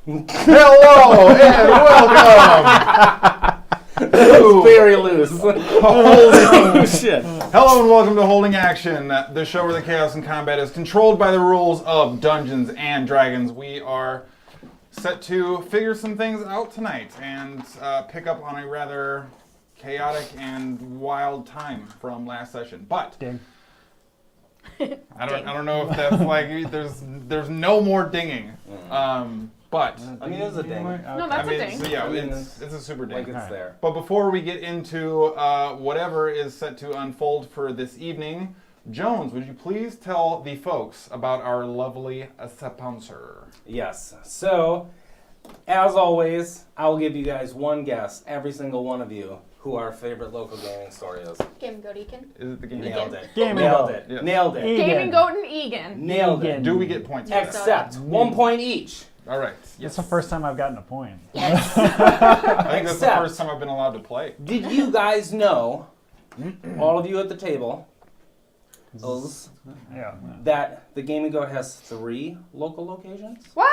Hello and welcome. It's very loose. Holy shit. Hello and welcome to Holding Action, the show where the chaos and combat is controlled by the rules of Dungeons and Dragons. We are set to figure some things out tonight and pick up on a rather chaotic and wild time from last session. But Ding. I don't know if that's like there's no more dinging. But I mean, it was a ding. No, that's a ding. So yeah, it's a super ding. Like it's there. But before we get into whatever is set to unfold for this evening, Jones, would you please tell the folks about our lovely sponsor? Yes. So, as always, I will give you guys one guess, every single one of you, who our favorite local gaming store is. Game Goat Egan. Is it the game? Nailed it. Gaming Nailed Goat. it. Yes. Nailed it. Egan. Gaming Goat and Egan. Nailed it. Egan. Do we get points for that? Except 1 point each. All right. It's the first time I've gotten a point. I think that's the Except- first time I've been allowed to play. Did you guys know, all of you at the table, Yeah. that the Gaming Goat has 3 local locations? What?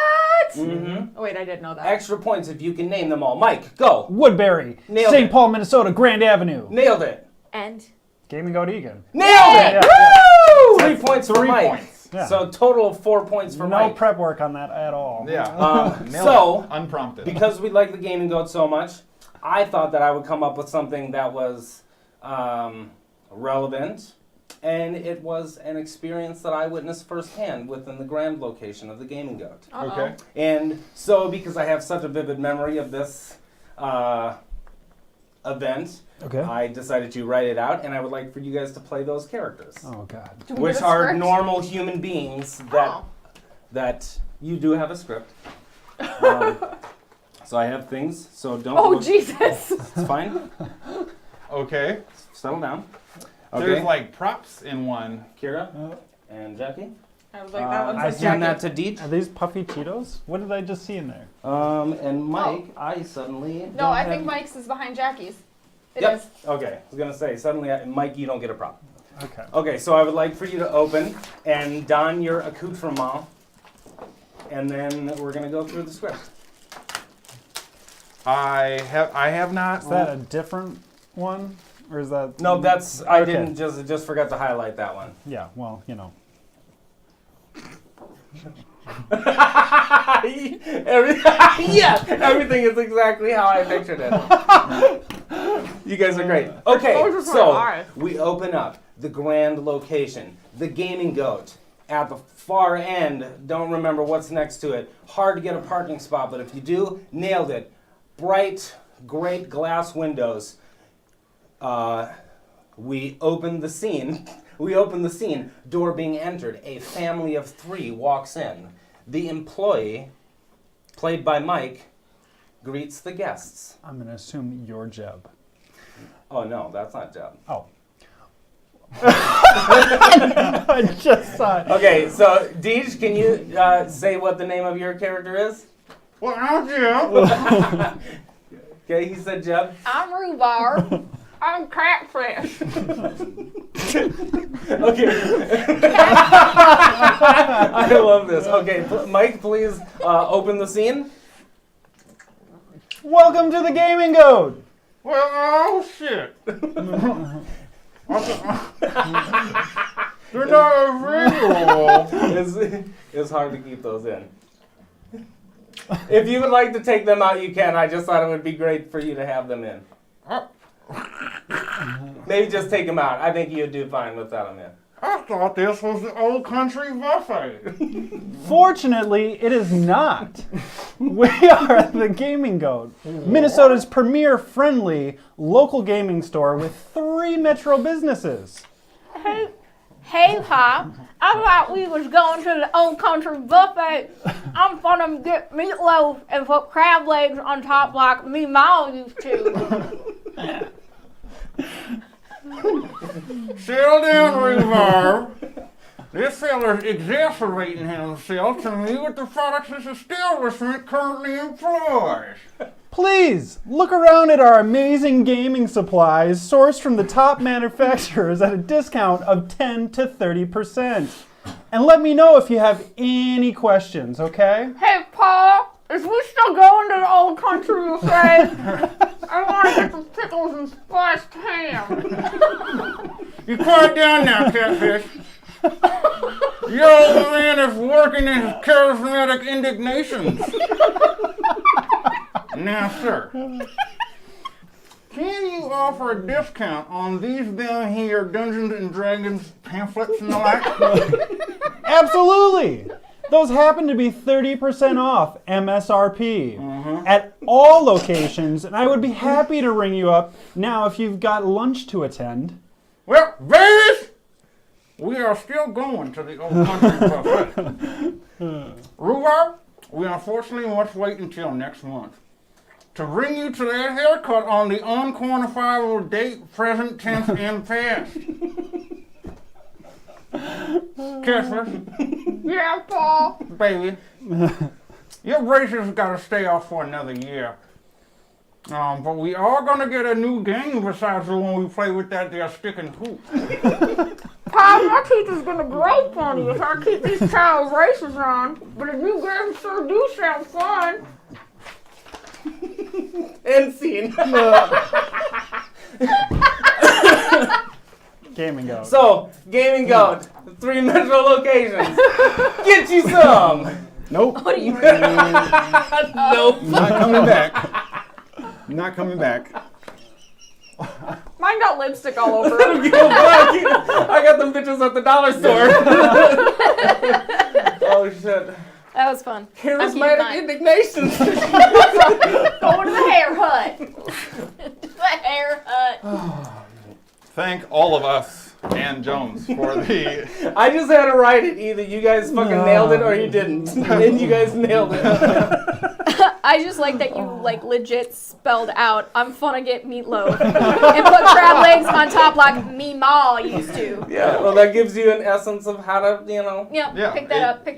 Mm-hmm. Oh, wait, I didn't know that. Extra points if you can name them all. Mike, go. Woodbury, Nailed St. it. Paul, Minnesota, Grand Avenue. Nailed it. And Gaming Goat Egan. Nailed it. Yeah. Woo! 3 points for 3 Mike. points. Yeah. So total of 4 points for No Mike. prep work on that at all. Yeah. Nailed So, it. Unprompted. because we like the Gaming Goat so much, I thought that I would come up with something that was relevant, and it was an experience that I witnessed firsthand within the grand location of the Gaming Goat. Okay. And so, because I have such a vivid memory of this event, Okay. I decided to write it out, and I would like for you guys to play those characters, Oh, God. Do we which get a are script? normal human beings that you do have a script. So I have things, so don't Oh, look- Jesus. It's fine. Okay. Settle down. There's Okay, like props in one. Kira and Jackie. I was like, that one's I a send that jacket. to Deej. Are these puffy Cheetos? What did I just see in there? And Mike, I suddenly No, don't I have- think Mike's is behind Jackie's. It Yep. is. Okay, I was gonna say suddenly, Mike, you don't get a prop. Okay. Okay, so I would like for you to open and don your accoutrement, and then we're gonna go through the script. I have not. Is that a different one? Or is that... No, that's I Okay. didn't just forgot to highlight that one. Yeah, well, you know. Yes, everything is exactly how I pictured it. You guys are great. Okay, Exposure for so eyes. we open up the grand location, the Gaming Goat. At the far end, don't remember what's next to it. Hard to get a parking spot, but if you do, nailed it. Bright, great glass windows. We open the scene. We open the scene. Door being entered. A family of 3 walks in. The employee, played by Mike, greets the guests. I'm going to assume you're Jeb. Oh no, that's not Jeb. Oh. I just saw it. Okay, so Deej, can you say what the name of your character is? Well, I'm Jim. Okay, he said Jeb. I'm Rhubarb. I'm Catfish. Okay. I love this. Okay, Mike, please open the scene. Welcome to the Gaming Goat. Well, oh shit. They're not available. It's hard to keep those in. If you would like to take them out, you can. I just thought it would be great for you to have them in. Maybe just take them out. I think you'd do fine without them in. I thought this was the old country buffet. Fortunately, it is not. We are the Gaming Goat, Minnesota's premier friendly local gaming store with 3 metro businesses. Hey, Pop. I thought we was going to the old country buffet. I'm gonna get meatloaf and put crab legs on top like me ma used to. Settle down, Rhubarb. This feller's exasperating himself to me with the products his establishment currently employs. Please, look around at our amazing gaming supplies sourced from the top manufacturers at a discount of 10 to 30%. And let me know if you have any questions, okay? Hey, Pa, Is we still going to the old country, you say? I want to get some pickles and spiced ham. You quiet down now, Catfish. Your old man is working in his charismatic indignations. Now, sir, can you offer a discount on these down here Dungeons and Dragons pamphlets and the like? Absolutely. Those happen to be 30% off MSRP at all locations, and I would be happy to ring you up now if you've got lunch to attend. Well, Vegas, we are still going to the old country buffet. Rhubarb, we unfortunately must wait until next month to bring you to that haircut on the unquantifiable date, present tense, and past. Catfish, Yeah, Paul. baby, your braces got to stay off for another year. But we are going to get a new game besides the one we play with that there stick and hoop. Paul, my teeth is gonna grow funny if I keep these child races on. But the new games sure do sound fun. End scene. Gaming Goat. So, Gaming Goat, 3 metro locations. Get you some. Nope. What are you? Nope. Not coming back. Not coming back. Mine got lipstick all over it. I got them bitches at the dollar store. Oh shit. That was fun. Charismatic indignation. Going to the hair hut. The hair hut. Thank all of us and Jones for the. I just had to write it. Either you guys fucking nailed it or you didn't. And you guys nailed it. I just like that you like legit spelled out, I'm finna get meatloaf. And put crab legs on top like me ma used to. Yeah, well that gives you an essence of how to, you know. Yep, Yeah, pick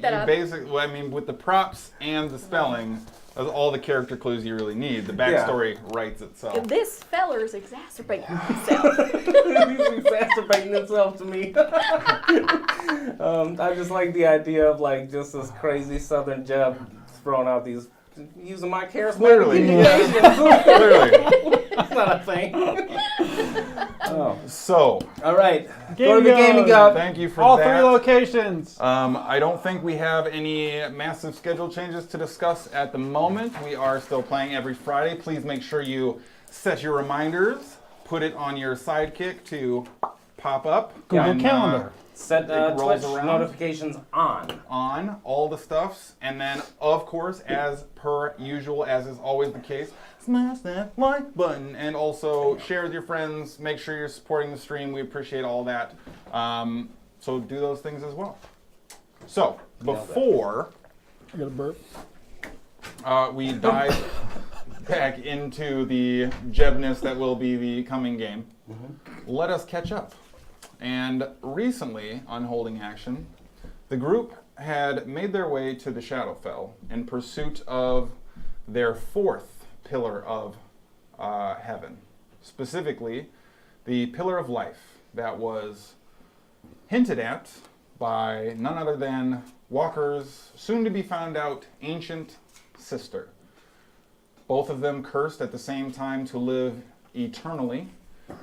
that up. Basically, well, I mean, with the props and the spelling, that's all the character clues you really need. The backstory writes itself. This feller's exacerbating himself. He's exacerbating himself to me. I just like the idea of like just this crazy southern Jeb throwing out these, using my charismatic Clearly. indignation. Clearly. That's not a thing. Oh. So, All right. Go to Gaming the Gaming Goat. Goat. thank you for All that. 3 locations. I don't think we have any massive schedule changes to discuss at the moment. We are still playing every Friday. Please make sure you set your reminders, put it on your sidekick to pop up. Google when, Calendar. Set It rolls Twitch around. notifications on. On all the stuffs, and then of course, as per usual, as is always the case, smash that like button, and also share with your friends. Make sure you're supporting the stream. We appreciate all that. So do those things as well. So before I got a burp. we dive back into the Jebness that will be the coming game, let us catch up. And recently, on Holding Action, the group had made their way to the Shadowfell in pursuit of their 4th pillar of heaven. Specifically, the Pillar of Life that was hinted at by none other than Walker's soon-to-be-found-out ancient sister. Both of them cursed at the same time to live eternally.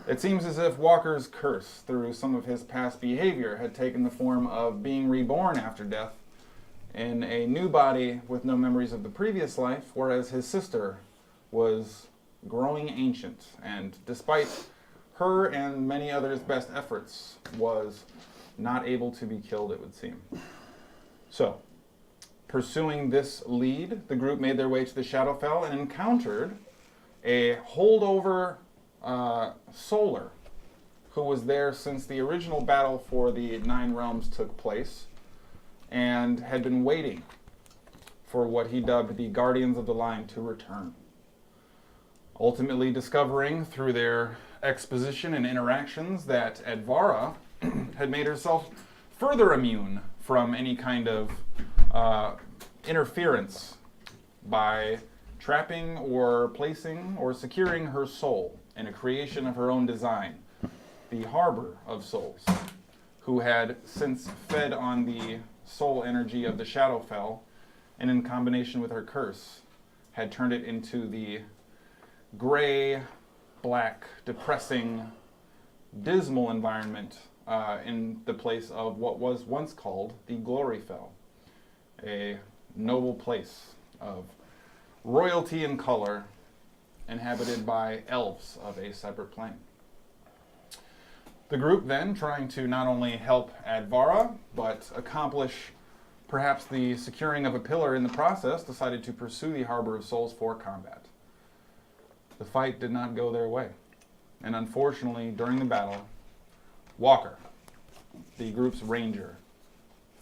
It seems as if Walker's curse, through some of his past behavior, had taken the form of being reborn after death in a new body with no memories of the previous life, whereas his sister was growing ancient, and despite her and many others' best efforts, was not able to be killed, it would seem. So, pursuing this lead, the group made their way to the Shadowfell and encountered a holdover Solar, who was there since the original battle for the 9 Realms took place, and had been waiting for what he dubbed the Guardians of the Line to return. Ultimately discovering through their exposition and interactions that Advara had made herself further immune from any kind of interference by trapping or placing or securing her soul in a creation of her own design, the Harbor of Souls, who had since fed on the soul energy of the Shadowfell, and in combination with her curse, had turned it into the gray, black, depressing, dismal environment in the place of what was once called the Gloryfell, a noble place of royalty and color, inhabited by elves of a separate plane. The group then, trying to not only help Advara, but accomplish perhaps the securing of a pillar in the process, decided to pursue the Harbor of Souls for combat. The fight did not go their way, and unfortunately, during the battle, Walker, the group's ranger,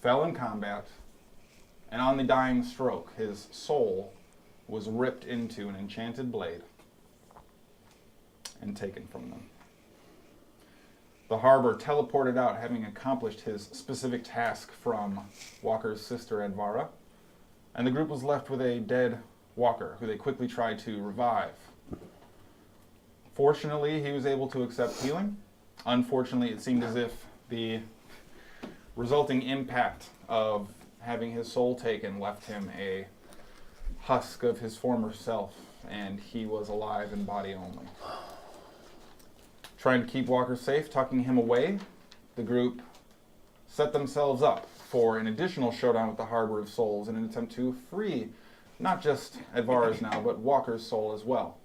fell in combat, and on the dying stroke, his soul was ripped into an enchanted blade and taken from them. The Harbor teleported out, having accomplished his specific task from Walker's sister Advara, and the group was left with a dead Walker, who they quickly tried to revive. Fortunately, he was able to accept healing. Unfortunately, it seemed as if the resulting impact of having his soul taken left him a husk of his former self, and he was alive in body only. Trying to keep Walker safe, tucking him away, the group set themselves up for an additional showdown with the Harbor of Souls in an attempt to free not just Advara's now, but Walker's soul as well,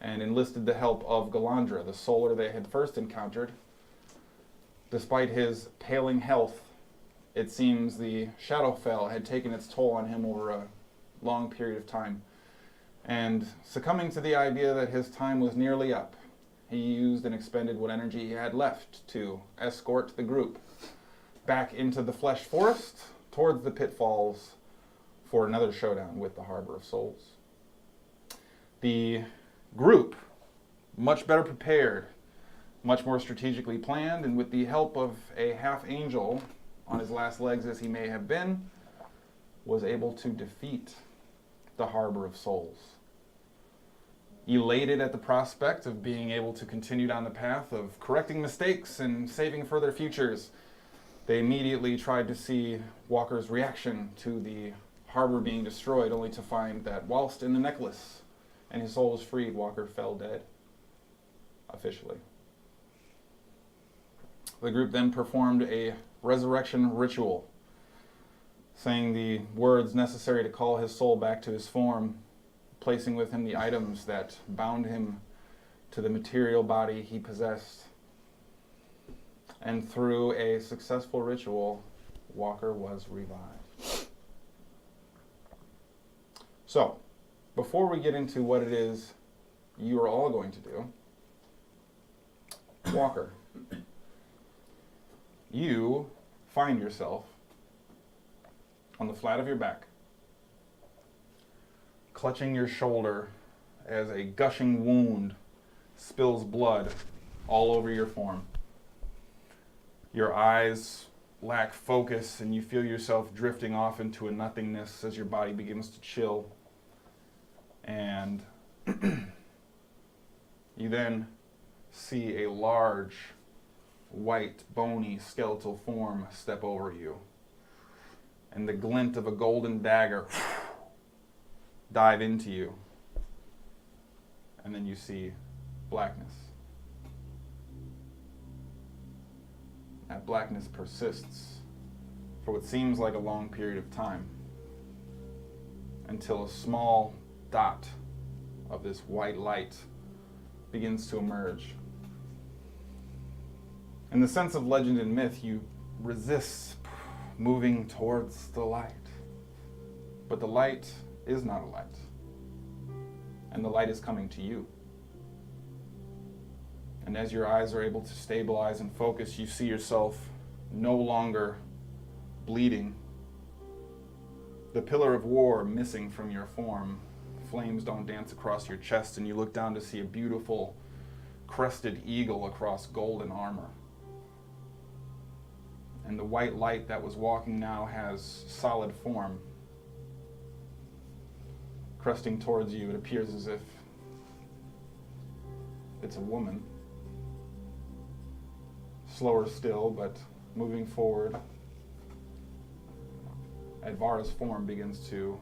and enlisted the help of Galandra, the solar they had first encountered. Despite his paling health, it seems the Shadowfell had taken its toll on him over a long period of time, and succumbing to the idea that his time was nearly up, he used and expended what energy he had left to escort the group back into the Flesh Forest towards the pitfalls for another showdown with the Harbor of Souls. The group, much better prepared, much more strategically planned, and with the help of a half-angel on his last legs as he may have been, was able to defeat the Harbor of Souls. Elated at the prospect of being able to continue down the path of correcting mistakes and saving for their futures, they immediately tried to see Walker's reaction to the harbor being destroyed, only to find that whilst in the necklace and his soul was freed, Walker fell dead, officially. The group then performed a resurrection ritual, saying the words necessary to call his soul back to his form, placing with him the items that bound him to the material body he possessed. And through a successful ritual, Walker was revived. So, before we get into what it is you are all going to do, Walker, you find yourself on the flat of your back, clutching your shoulder as a gushing wound spills blood all over your form. Your eyes lack focus and you feel yourself drifting off into a nothingness as your body begins to chill. And you then see a large, white, bony, skeletal form step over you. And the glint of a golden dagger dive into you. And then you see blackness. That blackness persists for what seems like a long period of time, until a small dot of this white light begins to emerge. In the sense of legend and myth, you resist moving towards the light. But the light is not a light. And the light is coming to you. And as your eyes are able to stabilize and focus, you see yourself no longer bleeding. The pillar of war missing from your form. Flames don't dance across your chest, and you look down to see a beautiful crested eagle across golden armor. And the white light that was walking now has solid form. Cresting towards you, it appears as if it's a woman. Slower still, but moving forward, Advara's form begins to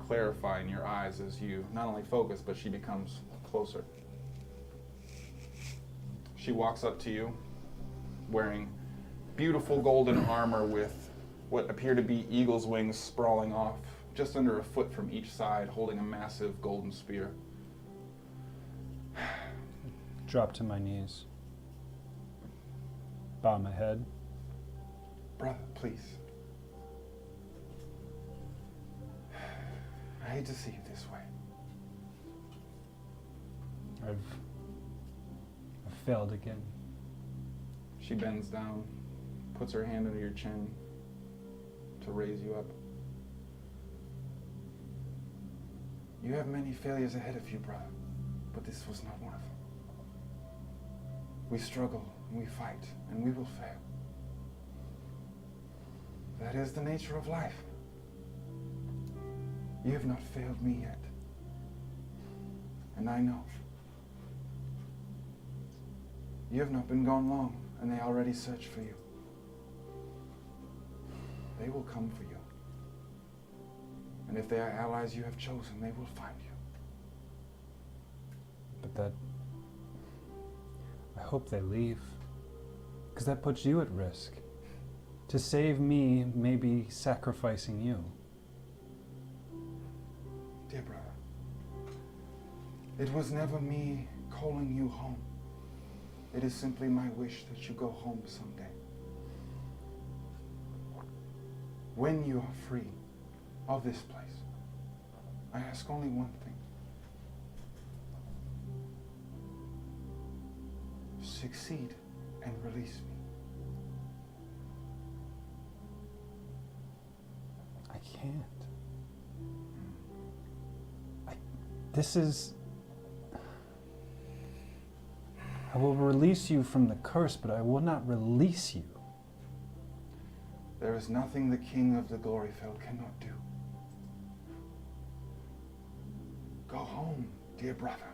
clarify in your eyes as you not only focus, but she becomes closer. She walks up to you, wearing beautiful golden armor with what appear to be eagle's wings sprawling off just under a foot from each side, holding a massive golden spear. Drop to my knees. Bow my head. Brother, please. I hate to see you this way. I've failed again. She bends down, puts her hand under your chin to raise you up. You have many failures ahead of you, brother, but this was not one of them. We struggle, and we fight, and we will fail. That is the nature of life. You have not failed me yet. And I know. You have not been gone long, and they already search for you. They will come for you. And if they are allies you have chosen, they will find you. But that... I hope they leave. Because that puts you at risk. To save me may be sacrificing you. Dear brother, it was never me calling you home. It is simply my wish that you go home someday. When you are free of this place, I ask only one thing. Succeed and release me. I can't. This is... I will release you from the curse, but I will not release you. There is nothing the King of the Gloryfell cannot do. Go home, dear brother,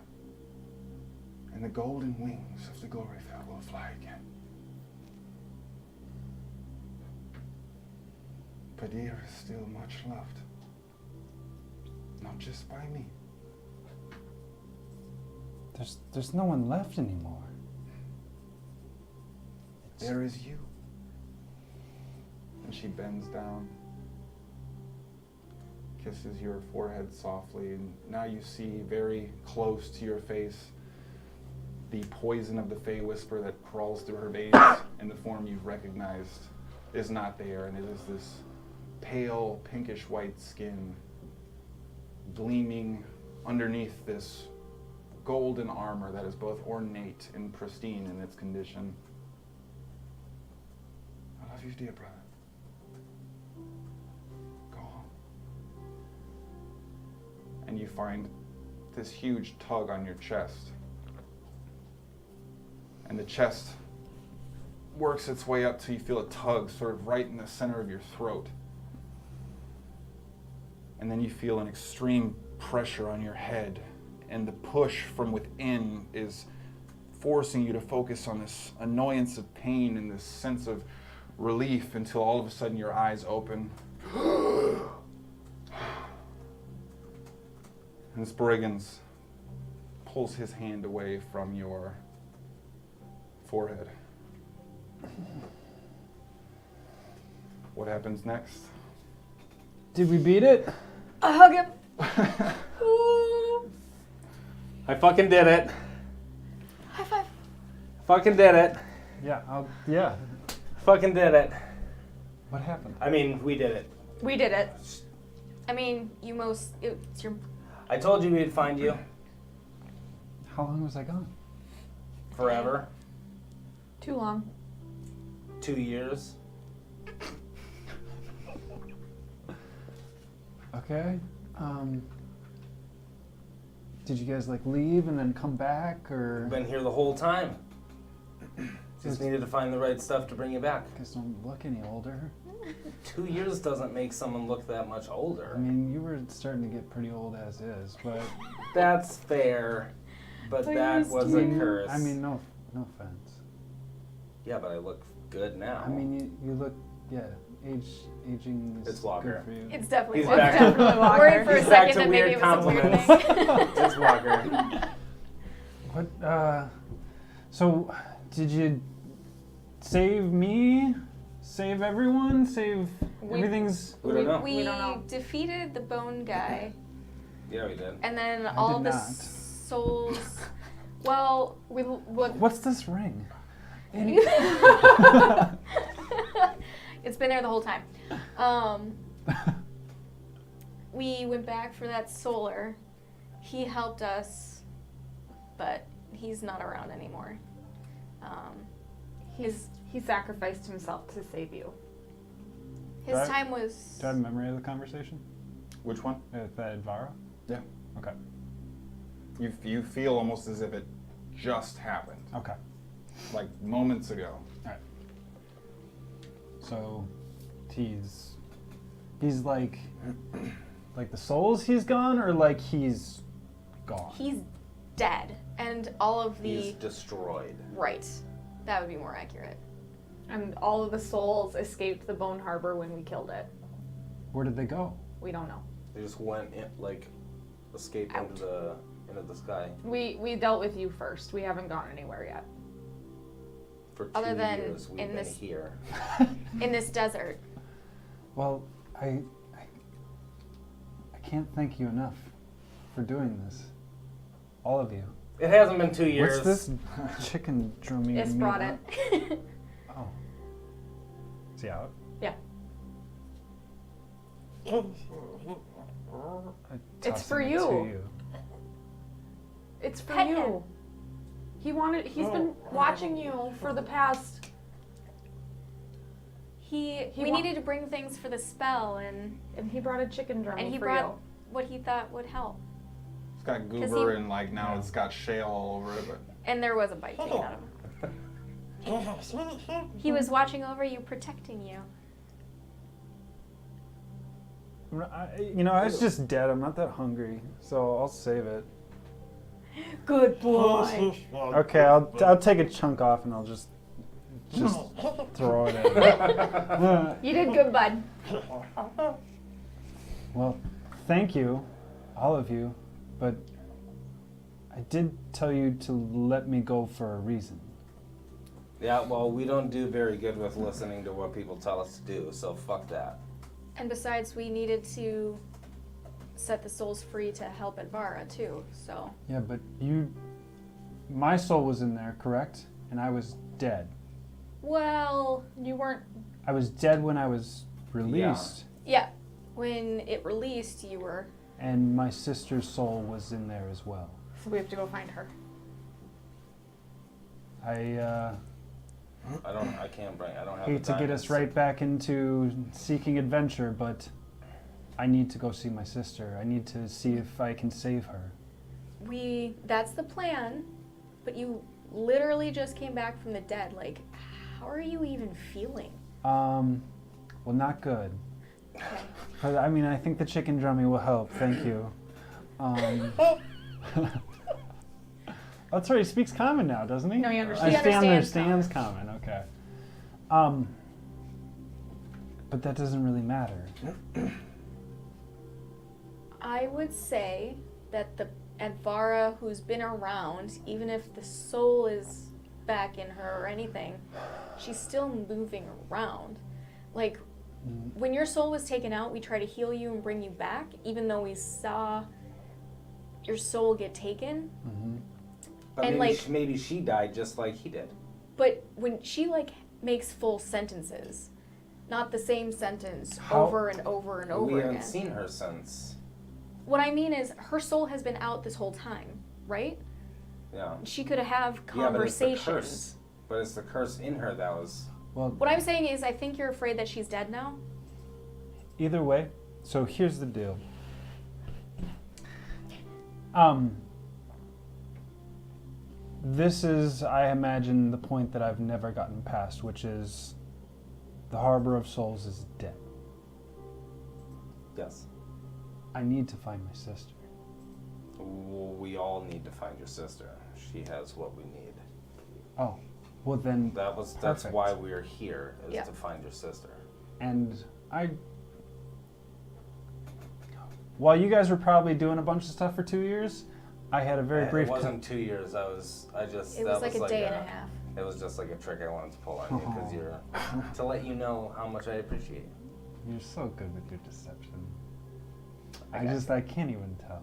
and the golden wings of the Gloryfell will fly again. Padir is still much loved, not just by me. There's no one left anymore. There is you. And she bends down, kisses your forehead softly, and now you see very close to your face the poison of the Fey Whisper that crawls through her veins in the form you've recognized is not there, and it is this pale pinkish white skin gleaming underneath this golden armor that is both ornate and pristine in its condition. I love you, dear brother. Go home. And you find this huge tug on your chest. And the chest works its way up till you feel a tug sort of right in the center of your throat. And then you feel an extreme pressure on your head. And the push from within is forcing you to focus on this annoyance of pain and this sense of relief until all of a sudden your eyes open. And Sproigins pulls his hand away from your forehead. What happens next? Did we beat it? I hug him. I fucking did it. High five. Fucking did it. Yeah. Fucking did it. What happened? I mean, we did it. We did it. I mean, it's your... I told you we'd find you. How long was I gone? Forever. Too long. 2 years. Okay. Did you guys leave and then come back, or? Been here the whole time. Just needed to find the right stuff to bring you back. You guys don't look any older. 2 years doesn't make someone look that much older. I mean, you were starting to get pretty old as is, but. That's fair. But that was a curse. I mean, no offense. Yeah, but I look good now. I mean, you look, yeah, aging is It's Walker. good for you. It's definitely He's Walker. back. Definitely Walker. Worried for a He's back second to that maybe weird it was a weird compliments. thing. It's Walker. What? So, did you save me? Save everyone? Save everything's? We don't know. We don't know. defeated the bone guy, Yeah, we did. and then I all did the not. souls. Well, We what? What's this ring? it's been there the whole time. We went back for that solar. He helped us, but he's not around anymore. He sacrificed himself to save you. His Right. time was. Do I have a memory of the conversation? Which one? With that Vara? Yeah. Okay. You feel almost as if it just happened, Okay. like moments ago. Alright. So, he's like the souls he's gone, or like he's gone? He's dead, and all of the He's destroyed. right. That would be more accurate. And all of the souls escaped the Bone Harbor when we killed it. Where did they go? We don't know. They just went in, like, escaped Out. into the sky We dealt with you first. We haven't gone anywhere yet. for 2 Other than years. We've in been this- here. In this desert. Well, I can't thank you enough for doing this. All of you. It hasn't been 2 years. What's this chicken drummy? It's brought it. Oh. Is he out? Yeah. I It's toss for him you. to It's for Pet you. him. He's been watching you for the past. We wa- needed to bring things for the spell, and He brought a chicken drum he for brought you. what he thought would help. It's got 'Cause goober he- and like now it's got shale all over it, but And there was a bite taken out of him. He was watching over you, protecting you. I was just dead. I'm not that hungry, so I'll save it. Good boy. Okay, I'll take a chunk off and I'll just throw it in. You did good, bud. Well, thank you, all of you, but I did tell you to let me go for a reason. Yeah, well, we don't do very good with listening to what people tell us to do, so fuck that. And besides, we needed to set the souls free to help Advara too. So Yeah, but my soul was in there, correct? And I was dead. well, You weren't. I was dead when I was released, yeah. When it released, you were. and my sister's soul was in there as well. So we have to go find her. I I don't have hate the to get time. us right back into seeking adventure, but I need to go see my sister. I need to see if I can save her. That's the plan, but you literally just came back from the dead. Like, how are you even feeling? Well, not good. Okay. But I mean, I think the chicken drummy will help. Thank you. That's right. He speaks common now, doesn't he? No, he understands. He understands common. Okay. But that doesn't really matter. I would say that the Advara who's been around, even if the soul is back in her or anything, she's still moving around. Like, when your soul was taken out, we try to heal you and bring you back, even though we saw your soul get taken. But and, maybe, like- maybe she died just like he did. But when she, like, makes full sentences, not the same sentence How- over and over and We over haven't again. seen her since. What I mean is, her soul has been out this whole time, right? Yeah. She could have Yeah, but conversations. it's the curse. But it's the curse in her that was. Well, What I'm saying is, I think you're afraid that she's dead now. either way, so here's the deal. This is, I imagine, the point that I've never gotten past, which is the Harbor of Souls is dead. Yes. I need to find my sister. Well, we all need to find your sister. She has what we need. Oh, well then, That's Perfect. why we're here, is Yeah. to find your sister. And while you guys were probably doing a bunch of stuff for 2 years, I had a very brief. It wasn't 2 years. It was like a day and a half. It was just like a trick I wanted to pull on you because you're to let you know how much I appreciate you. You're so good with your deception. I can't even tell.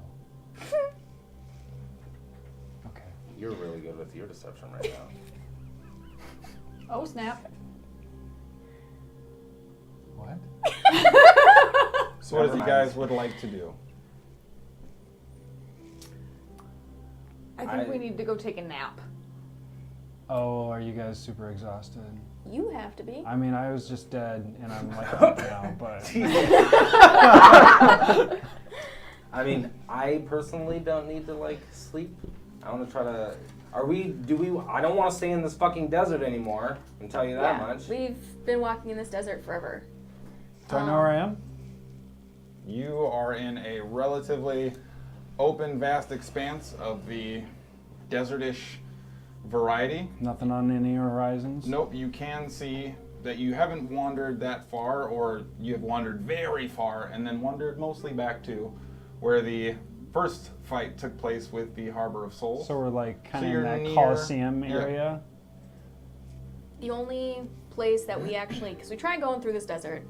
Okay. You're really good with your deception right now. Oh, snap. What? So what is you guys would like to do? I think we need to go take a nap. Oh, are you guys super exhausted? You have to be. I mean, I was just dead, and I'm like up now, but I mean, I personally don't need to like sleep. I want to try to. I don't want to stay in this fucking desert anymore. I can tell you that much. We've been walking in this desert forever. do I know where I am? You are in a relatively open, vast expanse of the desertish variety. Nothing on any horizons? Nope, you can see that you haven't wandered that far, or you have wandered very far and then wandered mostly back to where the first fight took place with the Harbor of Souls. So we're like kind So of you're in that near- Coliseum yeah. area? The only place that we actually, because we tried going through this desert,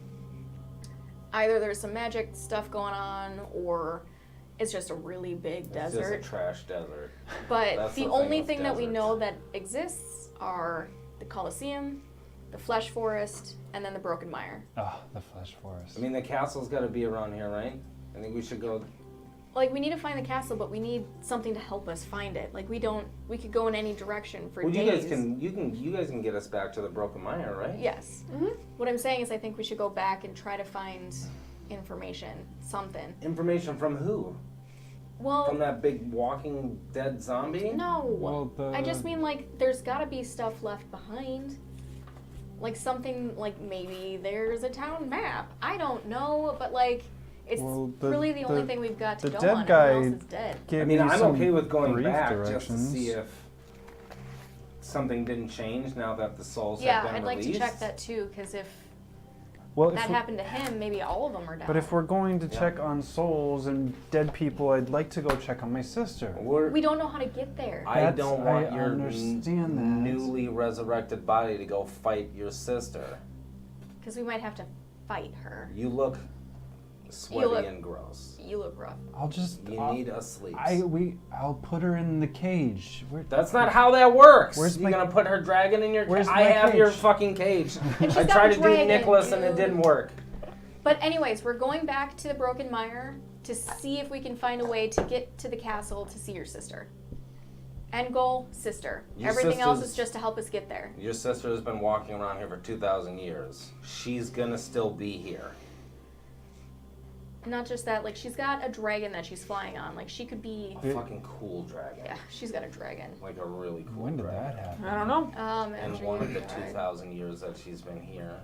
either there's some magic stuff going on or it's just a really big It's desert. just a trash desert. But That's the the thing only with thing that we deserts. know that exists are the Colosseum, the Flesh Forest, and then the Broken Mire. Oh, the Flesh Forest. I mean, the castle's got to be around here, right? I think we should go. Like, we need to find the castle, but we need something to help us find it. Like, we could go in any direction for Well, days. you guys can get us back to the Broken Mire, right? Yes. What I'm saying is I think we should go back and try to find information, something. Information from who? Well, From that big walking dead zombie? no. Well, I just mean, like, there's gotta be stuff left behind. Like, something, like, maybe there's a town map. I don't know, but, like, it's Well, really the only thing we've got to the go dead on. guy Everyone else is dead. Gave I mean, me I'm some okay with going brief back directions. just to see if something didn't change now that the souls Yeah, have been I'd like to released. check that, too, because if Well, if that we- happened to him, maybe all of them are down. But if we're going to check on souls and dead people, I'd like to go check on my sister. we don't know how to get there. I don't want I your understand that. newly resurrected body to go fight your sister. Because we might have to fight her. You look sweaty look- and gross. You look rough. I'll just. You need a sleep. I'll put her in the cage. That's not how that works. Where's You're my- gonna put her dragon in your Where's cage? I my have your cage? fucking cage. And she's I got tried a to do dragon, Nicholas and it dude. didn't work. But anyways, we're going back to the Broken Mire to see if we can find a way to get to the castle to see your sister. End goal, sister. Your Everything else sister's- is just to help us get there. Your sister has been walking around here for 2,000 years. She's gonna still be here. Not just that, like, she's got a dragon that she's flying on. Like, she could be. A fucking cool dragon. Yeah, she's got a dragon. Like a really cool When did dragon. that happen? I don't know. And After one you of the died. 2,000 years that she's been here,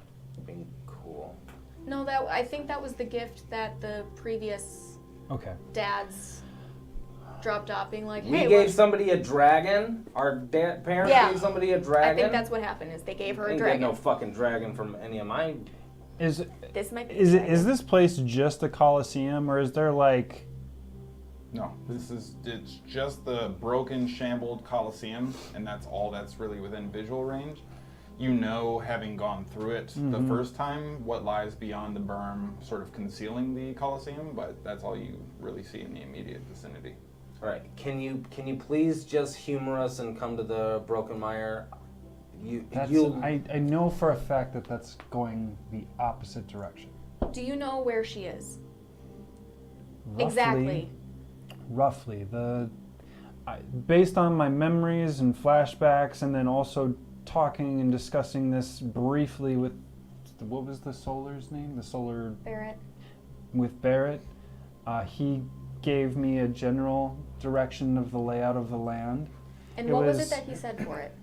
being cool. No, I think that was the gift that the previous Okay. dads dropped off, being like, We hey, gave somebody a dragon. Our parents Yeah. gave somebody a I dragon. think that's what happened. Is they gave her a I didn't dragon. get no fucking dragon from any of my. Is This might be. is a it dragon. is this place just a Coliseum, or is there like? No, it's just the broken, shambled Colosseum, and that's all that's really within visual range. You know, having gone through it the first time, what lies beyond the berm, sort of concealing the Colosseum, but that's all you really see in the immediate vicinity. All right, can you please just humor us and come to the Broken Mire? I know for a fact that that's going the opposite direction. Do you know where she is? Roughly, Exactly. Roughly, based on my memories and flashbacks, and then also talking and discussing this briefly with what was the Solar's name? The Solar Barrett. with Barrett. He gave me a general direction of the layout of the land. And It what was was- it that he said for it?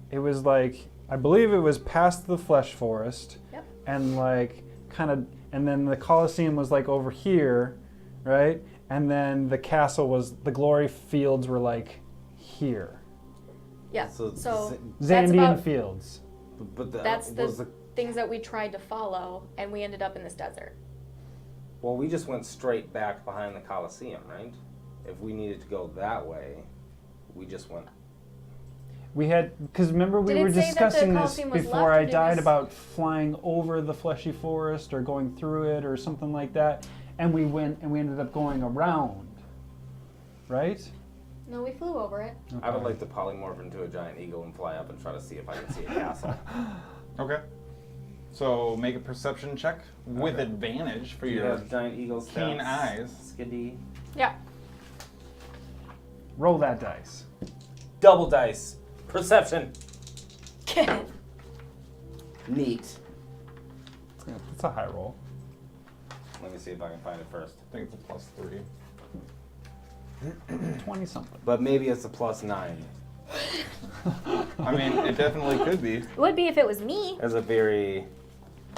It was like, I believe it was past the Flesh Forest. Yep. And like and then the Colosseum was like over here, right? And then the castle the glory fields were like here. Yeah. So So, Z- that's Zandian about. Fields. But That's the- was the things that we tried to follow, and we ended up in this desert. Well, we just went straight back behind the Colosseum, right? If we needed to go that way, we just went. We had, because remember we Did it were say that the discussing this Colosseum was before left, I or did died we about flying over the fleshy forest or going through it or something like that, and we ended up going around, right? No, we flew over it. I would like to polymorph into a giant eagle and fly up and try to see if I can see a castle. Okay. So make a perception check with Okay. advantage for You your have giant eagle keen stats. eyes. Skadi. Yeah. Roll that dice. Double dice. Perception. Neat. It's a high roll. Let me see if I can find it first. I think it's a +3. 20 something. But maybe it's a +9. I mean, it definitely could be. It would be if it was me. As a very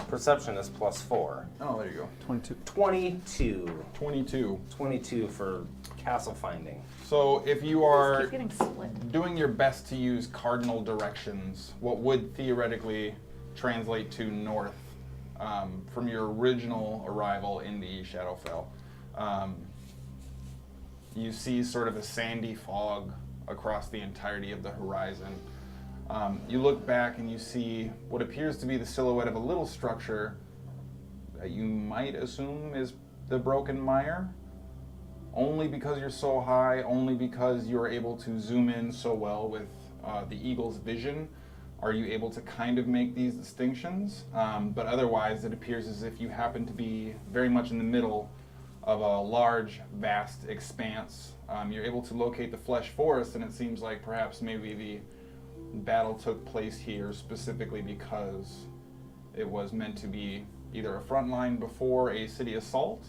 perception is +4. Oh, there you go. 22. 22. 22. 22 for castle finding. So if you Keep are getting split. doing your best to use cardinal directions, what would theoretically translate to north from your original arrival in the Shadowfell, you see sort of a sandy fog across the entirety of the horizon. You look back and you see what appears to be the silhouette of a little structure that you might assume is the Broken Mire. Only because you're so high, only because you're able to zoom in so well with the eagle's vision, are you able to kind of make these distinctions. But otherwise, it appears as if you happen to be very much in the middle of a large, vast expanse. You're able to locate the flesh forest, and it seems like perhaps maybe the battle took place here specifically because it was meant to be either a front line before a city assault,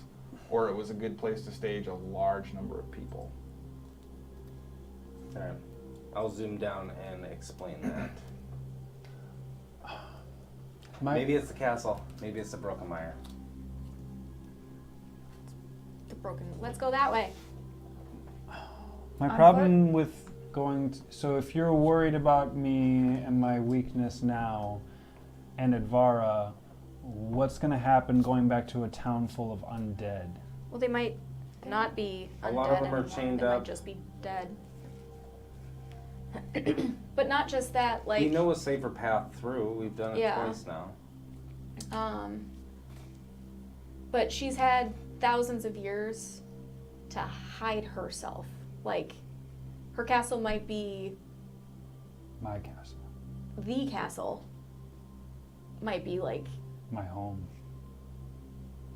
or it was a good place to stage a large number of people. Alright. I'll zoom down and explain that. Maybe it's the castle. Maybe it's the Broken Mire. The broken. Let's go that way. My On problem with going, so if you're worried about me and my weakness now and Advara, what's going to happen going back to a town full of undead? Well, they might not be undead A lot of them are anymore. chained they up. might just be dead. But not just that, like. You know a safer path through. We've done it Yeah. twice now. But she's had thousands of years to hide herself. Like, her castle might be My castle, the castle. Might be like my home.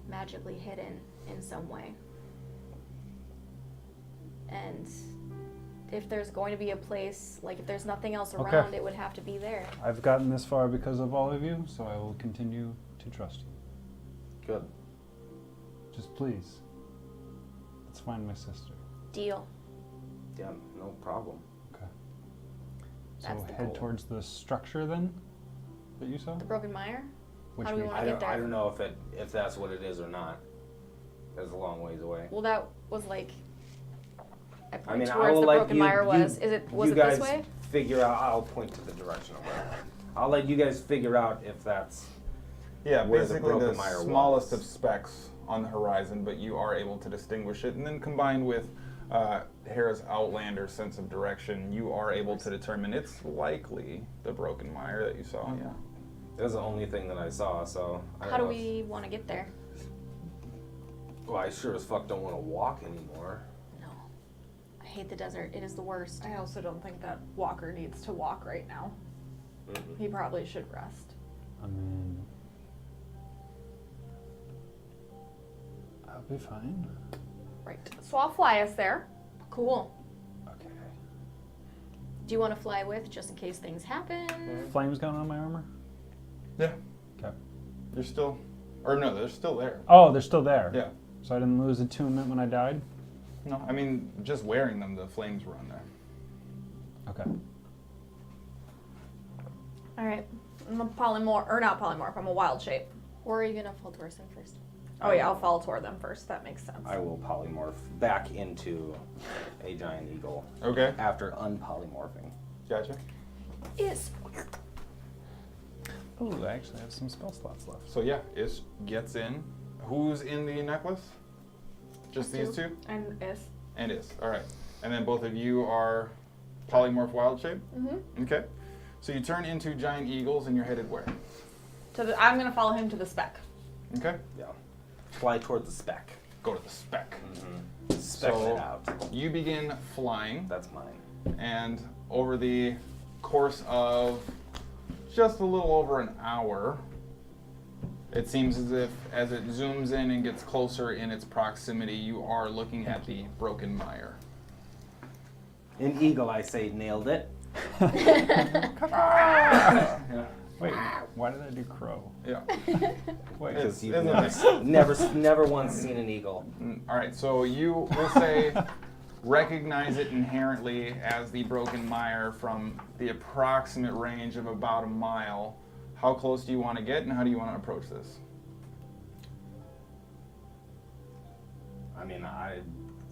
magically hidden in some way. And if there's going to be a place, like if there's nothing else Okay. around, it would have to be there. I've gotten this far because of all of you, so I will continue to trust you. Good. Just please, let's find my sister. Deal. Yeah, no problem. Okay. So That's the head goal. towards the structure then that you saw? The Broken Mire? Which How do we we want- I get don't, there. I don't know if that's what it is or not. It's a long ways away. Well, that was like. I I point mean, to I where will the let Broken you, Mire you, was. Was you it guys this way? figure out. I'll point to the direction of where. I'll let you guys figure out if that's. Yeah, Where the basically the, Broken Mire smallest was. of specks on the horizon, but you are able to distinguish it. And then combined with Hara's Outlander sense of direction, you are able to determine it's likely the Broken Mire that you saw, yeah. That's the only thing that I saw. So. I don't How do know if- we want to get there? Well, I sure as fuck don't want to walk anymore. No. I hate the desert. It is the worst. I also don't think that Walker needs to walk right now. Mm-mm. He probably should rest. I mean, I'll be fine. Right. So I'll fly us there. Cool. Okay. Do you want to fly with just in case things happen? Flames going on my armor? Yeah. Okay. You're still, or no, they're still there. Oh, they're still there. Yeah. So I didn't lose attunement when I died? No, I mean, just wearing them, the flames were on there. Okay. All right. I'm a polymorph, or not polymorph. I'm a wild shape. Or are you going to fall towards them first? Oh yeah, I'll fall toward them first. That makes sense. I will polymorph back into a giant eagle Okay, after unpolymorphing. gotcha. Yes. Oh, I actually have some spell slots left. So yeah, it gets in. Who's in the necklace? Just these two? And S. And Is. All right. And then both of you are polymorph wild shape? Mm-hmm. Okay. So you turn into giant eagles and you're headed where? I'm gonna follow him to the speck. Okay. Yeah. Fly toward the speck. Go to the speck. Speck So it out. you begin flying, That's mine. and over the course of just a little over an hour, it seems as if as it zooms in and gets closer in its proximity, you are looking at the broken mire. In eagle, I say nailed it. Wait, why did I do crow? Yeah. Wait, It's- Because you've isn't never once seen an eagle. All right, so you will say recognize it inherently as the broken mire from the approximate range of about a mile. How close do you want to get, and how do you want to approach this? I mean, I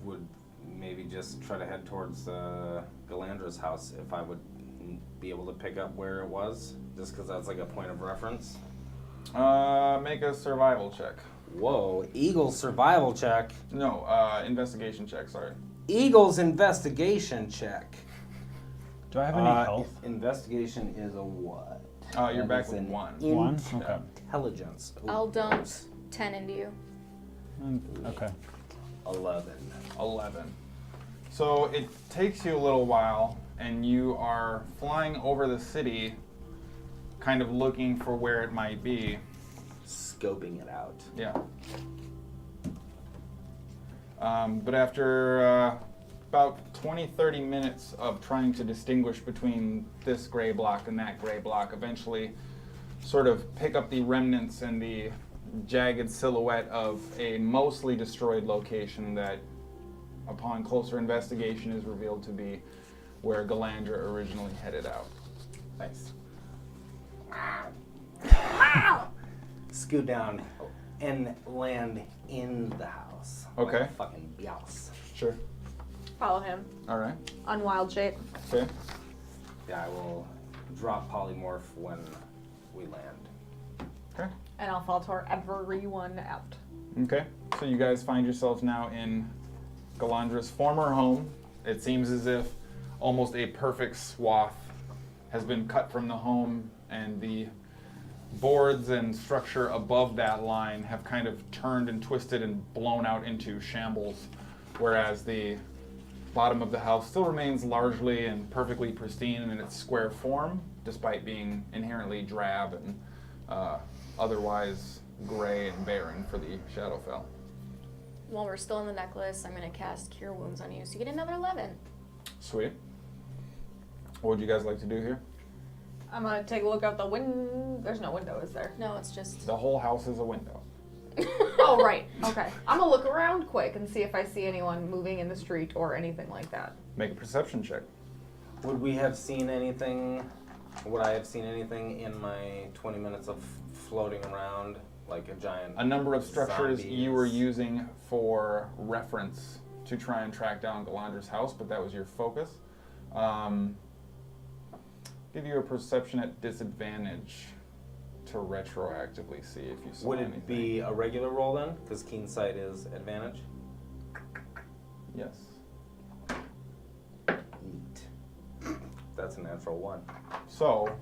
would maybe just try to head towards Galandra's house if I would be able to pick up where it was, just because that's like a point of reference. Make a survival check. Whoa, Eagle's survival check. No, investigation check, sorry. Eagle's investigation check. do I have any health? Investigation is a what? You're That back is with an 1. One? Okay. Intelligence. Ooh, I'll dump gross. 10 into you. Okay. 11. 11. So it takes you a little while, and you are flying over the city, kind of looking for where it might be. Scoping it out. Yeah. But after about 20-30 minutes of trying to distinguish between this gray block and that gray block, eventually sort of pick up the remnants and the jagged silhouette of a mostly destroyed location that, upon closer investigation, is revealed to be where Galandra originally headed out. Nice. Scoot down and land in the house. Okay. Like a fucking bios. Sure. Follow him All right. on wild shape. Okay. Yeah, I will drop polymorph when we land. Okay. And I'll follow toward everyone out. Okay. So you guys find yourselves now in Galandra's former home. It seems as if almost a perfect swath has been cut from the home, and the boards and structure above that line have kind of turned and twisted and blown out into shambles, whereas the bottom of the house still remains largely and perfectly pristine in its square form, despite being inherently drab and otherwise gray and barren for the Shadowfell. While we're still in the necklace, I'm going to cast Cure Wounds on you, so you get another 11. Sweet. What would you guys like to do here? I'm gonna take a look out the window. There's no window, is there? No, it's just... The whole house is a window. Oh, right. Okay. I'm gonna look around quick and see if I see anyone moving in the street or anything like that. Make a perception check. Would we have seen anything? Would I have seen anything in my 20 minutes of floating around like a giant? A number of structures you were zombies? using for reference to try and track down Galandra's house, but that was your focus. Give you a perception at disadvantage to retroactively see if you saw Would anything. it be a regular roll then? Because keen sight is advantage. Yes. Neat. That's a natural 1. So,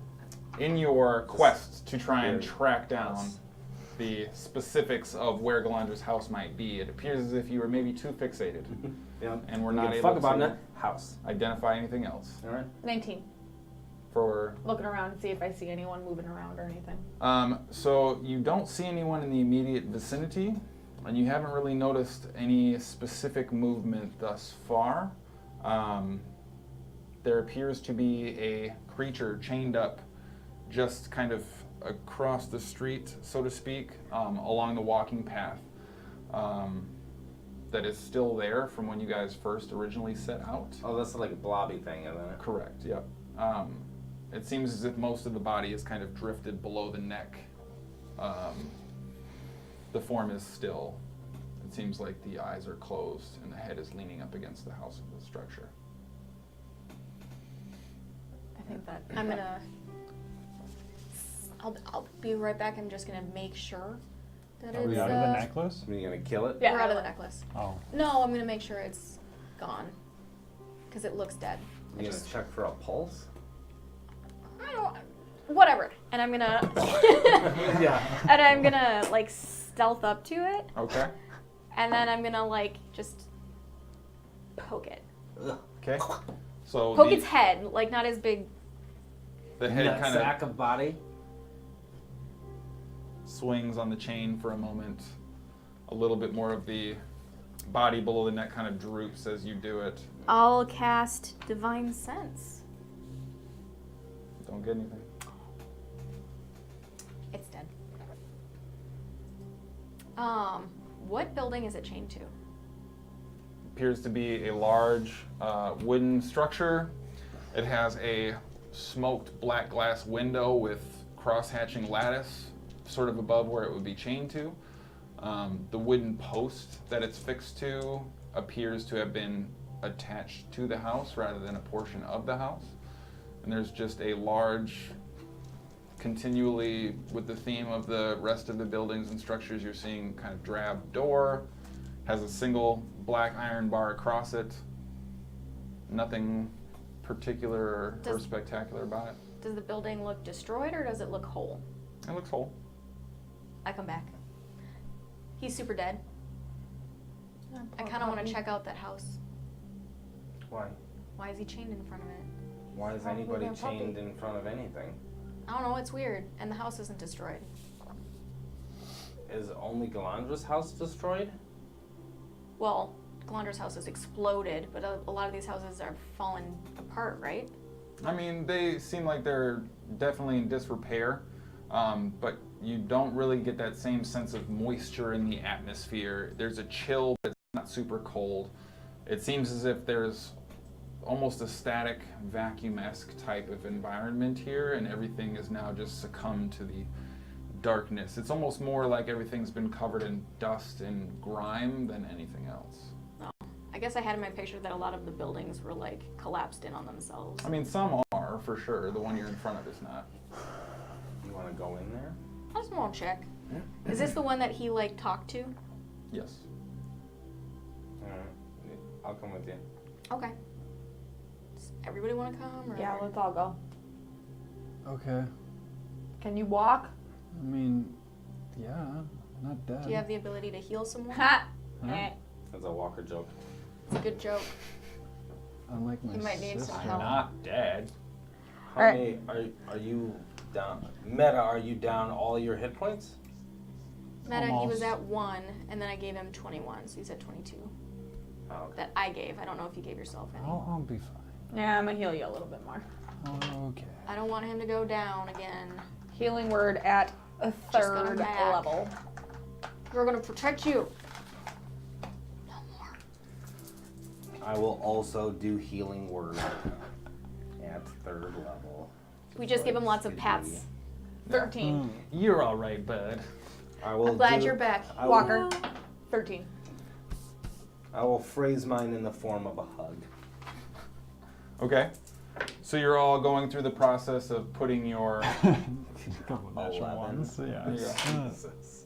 in your quest to try and Very track down nice. the specifics of where Galandra's house might be, it appears as if you were maybe too fixated Yeah. and we're We not give a able fuck about to that house. identify anything else. All right. 19. For Looking around and see if I see anyone moving around or anything. So you don't see anyone in the immediate vicinity, and you haven't really noticed any specific movement thus far. There appears to be a creature chained up just kind of across the street, so to speak, along the walking path that is still there from when you guys first originally set out. Oh, that's like a blobby thing, isn't it? Correct, yep. It seems as if most of the body is kind of drifted below the neck. The form is still. It seems like the eyes are closed and the head is leaning up against the house of the structure. I think that. I'm gonna I'll be right back. I'm just gonna make sure that Are it's we out of the necklace? Are you gonna kill it? Yeah. we're out of the necklace. Oh. No, I'm gonna make sure it's gone because it looks dead. You gonna check for a pulse? I don't. Whatever. And I'm gonna. Yeah. And I'm gonna like stealth up to it, Okay. and then I'm gonna like just poke it. Okay. So Poke its head, like not as big. the head Nut kind of sack of body. swings on the chain for a moment. A little bit more of the body below the neck kind of droops as you do it. I'll cast Divine Sense. Don't get anything. It's dead. What building is it chained to? Appears to be a large wooden structure. It has a smoked black glass window with cross-hatching lattice sort of above where it would be chained to. The wooden post that it's fixed to appears to have been attached to the house rather than a portion of the house. And there's just a large, continually with the theme of the rest of the buildings and structures you're seeing, kind of drab door, has a single black iron bar across it. Nothing particular or spectacular about it. Does the building look destroyed or does it look whole? It looks whole. I come back. He's super dead. I kind of want to check out that house. Why? Why is he chained in front of it? Why is Probably anybody a puppy. chained in front of anything? I don't know, it's weird. And the house isn't destroyed. Is only Galandra's house destroyed? Well, Galandra's house has exploded, but a lot of these houses are falling apart, right? I mean, they seem like they're definitely in disrepair, but you don't really get that same sense of moisture in the atmosphere. There's a chill, but it's not super cold. It seems as if there's almost a static, vacuum-esque type of environment here, and everything is now just succumbed to the darkness. It's almost more like everything's been covered in dust and grime than anything else. I guess I had in my picture that a lot of the buildings were like collapsed in on themselves. I mean, some are, for sure. The one you're in front of is not. You want to go in there? I just want to check. Is this the one that he like talked to? Yes. Alright. I'll come with you. Okay. Does everybody want to come? Or? Yeah, let's all go. Okay. Can you walk? I mean, yeah, not dead. Do you have the ability to heal someone? Ha! Huh? Eh. That's a Walker joke. It's a good joke. Unlike my You might need some sister. help. Not dead. How many are you down? Meta, are you down all your hit points? Meta, he was Almost. at 1, and then I gave him 21, so he's at 22. Oh, okay. That I gave. I don't know if you gave yourself any. I'll be fine. Yeah, I'm gonna heal you a little bit more. Okay. I don't want him to go down again. Healing word at a Just go third back. level. We're gonna protect you. No more. I will also do healing word at 3rd level. We just give him lots of pats. 13. You're all right, bud. I will I'm glad do- you're back. I will- Walker. 13. I will phrase mine in the form of a hug. Okay. So you're all going through the process of putting your Couple natural 11. ones. Yeah. Jesus.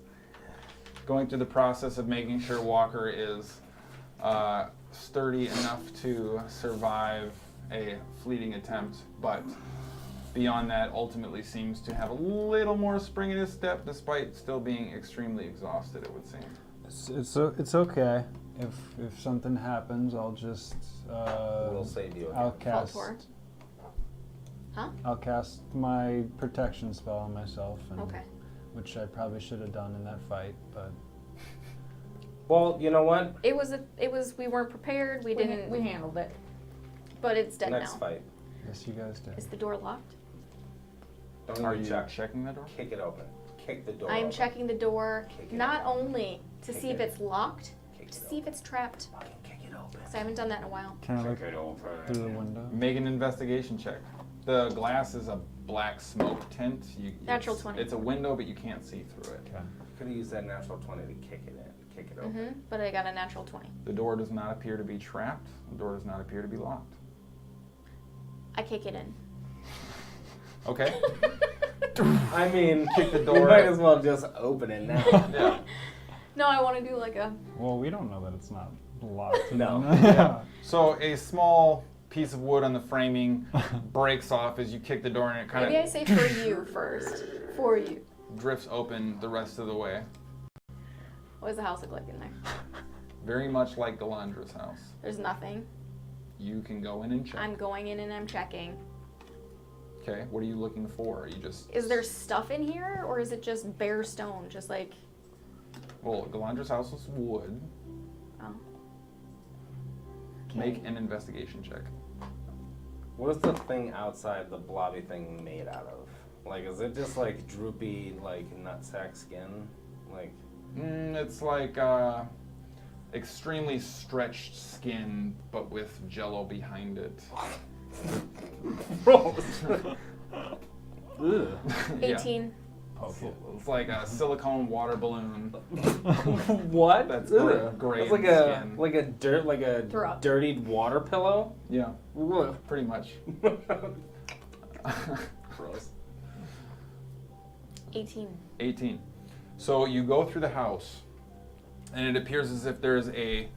going through the process of making sure Walker is sturdy enough to survive a fleeting attempt, but beyond that, ultimately seems to have a little more spring in his step, despite still being extremely exhausted, it would seem. It's okay. If something happens, I'll just We'll save you again. I'll cast. Fall Huh? I'll cast my protection spell on myself, and, Okay. which I probably should have done in that fight, but Well, you know what? It was. We weren't prepared. We didn't. We handled it. But it's dead Next now. fight. yes, you guys did. Is the door locked? Don't Are even you check. checking the door? Kick it open. Kick the door I am open. checking the door, Kick it not open. only to Kick see if it. it's locked, Kick to it see if it's trapped. Fucking kick it open. Because I haven't done that in a while. Can I look Kick it open. through the window? Make an investigation check. The glass is a black smoke tint. Natural it's- 20. It's a window, but you can't see through it. Okay. Could have used that natural 20 to kick it in. Kick it open. But I got a natural 20. The door does not appear to be trapped. The door does not appear to be locked. I kick it in. Okay. I mean, Kick the you door. might as well just open it now. Yeah. No, I want to do like a. Well, we don't know that it's not locked. No. Yeah. So a small piece of wood on the framing breaks off as you kick the door, and it kind Maybe I of say for you first. For you. drifts open the rest of the way. What does the house look like in there? Very much like Galandra's house. There's nothing. You can go in and check. I'm going in and I'm checking. Okay, what are you looking for? Are you just... Is there stuff in here, or is it just bare stone? Just like, Well, Galandra's house was wood. oh. Make an investigation check. What is the thing outside the blobby thing made out of? Like, is it just like droopy, like nutsack skin? Like, It's like extremely stretched skin, but with jello behind it. gross. Ugh. 18. Poke it. It's like a silicone water balloon. What? That's Ugh. gray That's in skin. like a Throw up. dirtied water pillow. Yeah, Ugh. pretty much. Gross. 18. 18. So you go through the house, and it appears as if there's a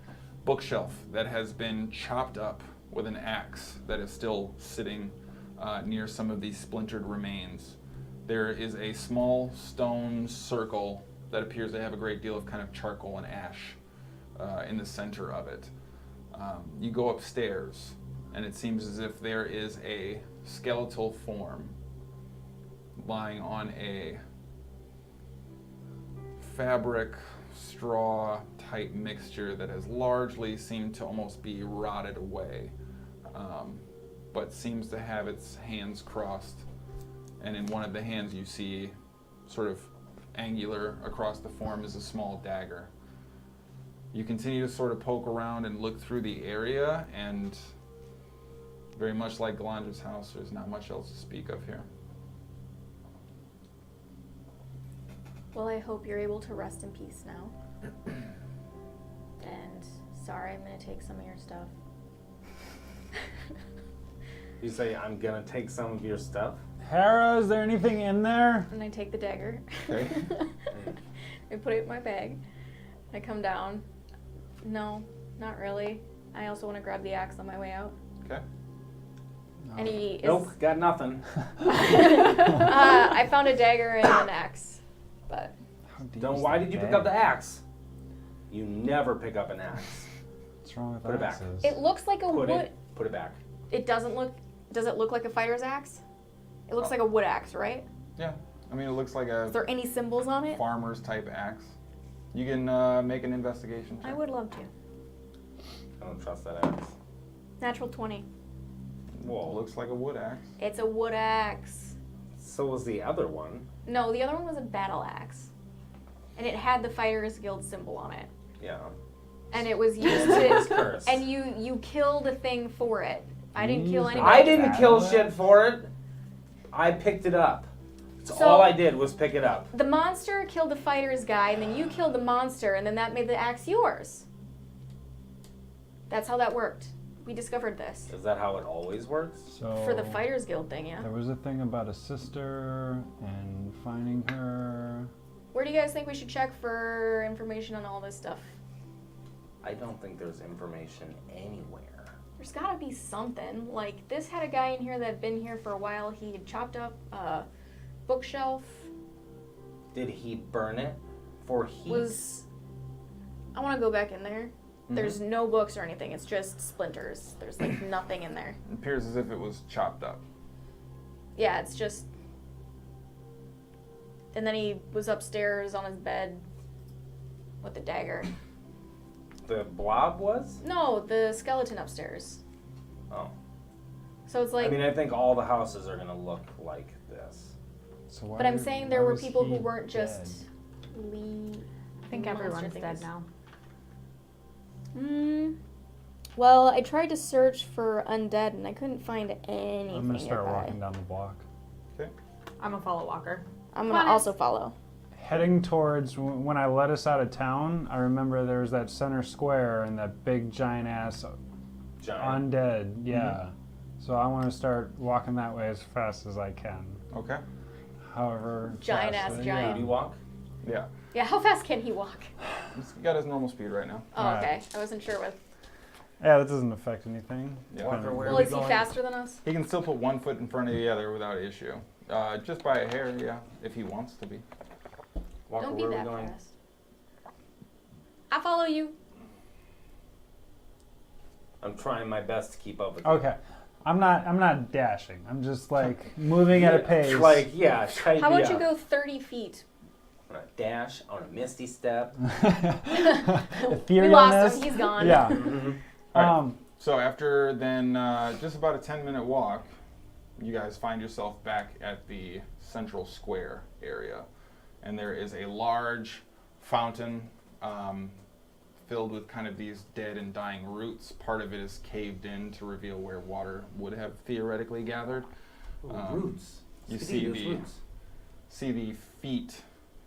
bookshelf that has been chopped up with an axe that is still sitting near some of these splintered remains. There is a small stone circle that appears to have a great deal of kind of charcoal and ash in the center of it. You go upstairs, and it seems as if there is a skeletal form lying on a fabric straw type mixture that has largely seemed to almost be rotted away, but seems to have its hands crossed, and in one of the hands you see sort of angular across the form is a small dagger. You continue to sort of poke around and look through the area, and very much like Galandra's house, there's not much else to speak of here. Well, I hope you're able to rest in peace now. And sorry, I'm going to take some of your stuff. You say I'm gonna take some of your stuff. Hara, is there anything in there? And I take the dagger. Okay. I put it in my bag. I come down. No, not really. I also want to grab the axe on my way out. Okay. And he is. Nope, got nothing. I found a dagger and an axe, but How deep Don't. is Why the did you pick bag? up the axe? You never pick up an axe. What's wrong with Put it back. axes? it looks like a Put wood. it back. It doesn't look. Does it look like a fighter's axe? It looks like a wood axe, right? Yeah. I mean, it looks like Is a there any symbols on it? farmer's type axe. You can make an investigation check. I would love to. I don't trust that axe. Natural 20. Whoa. Looks like a wood axe. It's a wood axe. So was the other one. No, the other one was a battle axe. And it had the Fighters Guild symbol on it. Yeah. And it was used It was to. cursed. And you killed a thing for it. I didn't kill Used anybody. I didn't kill Battle shit axe? for it. I picked it up. So So- all I did was pick it up. The monster killed the fighter's guy, and then you killed the monster, and then that made the axe yours. That's how that worked. We discovered this. Is that how it always works? So For the Fighters Guild thing, yeah. There was a thing about a sister and finding her. Where do you guys think we should check for information on all this stuff? I don't think there's information anywhere. There's gotta be something. Like, this had a guy in here that had been here for a while. He had chopped up a bookshelf. Did he burn it for heat? I want to go back in there. There's no books or anything. It's just splinters. There's like nothing in there. It appears as if it was chopped up. Yeah, it's just. And then he was upstairs on his bed with the dagger. The blob was? No, the skeleton upstairs. Oh. So it's like. I mean, I think all the houses are gonna look like this. So why, but I'm saying there why were was people who he weren't just. dead? I think everyone's dead now. Well, I tried to search for undead and I couldn't find anything. I'm gonna start nearby. walking down the block. I'm a follow walker. I'm gonna also follow. Heading towards when I let us out of town, I remember there was that center square and that big giant ass Giant. undead. Yeah. So I want to start walking that way as fast as I can. Okay. however Giant fast ass it- giant. Maybe walk. Yeah. Yeah, how fast can he walk? He's got his normal speed right now. Oh, Alright. okay. I wasn't sure what. Yeah, that doesn't affect anything. Yeah. Walker, where Well, are we is he going? faster than us? He can still put one foot in front of the other without issue. Just by a hair, yeah, if he wants to be. Walker, Don't be where are we that going? fast. I follow you. I'm trying my best to keep up with you. Okay. I'm not dashing. I'm just like moving at a pace. Like, yeah, tighten How me about you up. go 30 feet? On a dash, on a misty step. We Etherealness. lost him. He's gone. Yeah. All right. So after then just about a 10-minute walk, you guys find yourself back at the central square area. And there is a large fountain filled with kind of these dead and dying roots. Part of it is caved in to reveal where water would have theoretically gathered. Ooh, roots. You Skadi, see those the roots. see the feet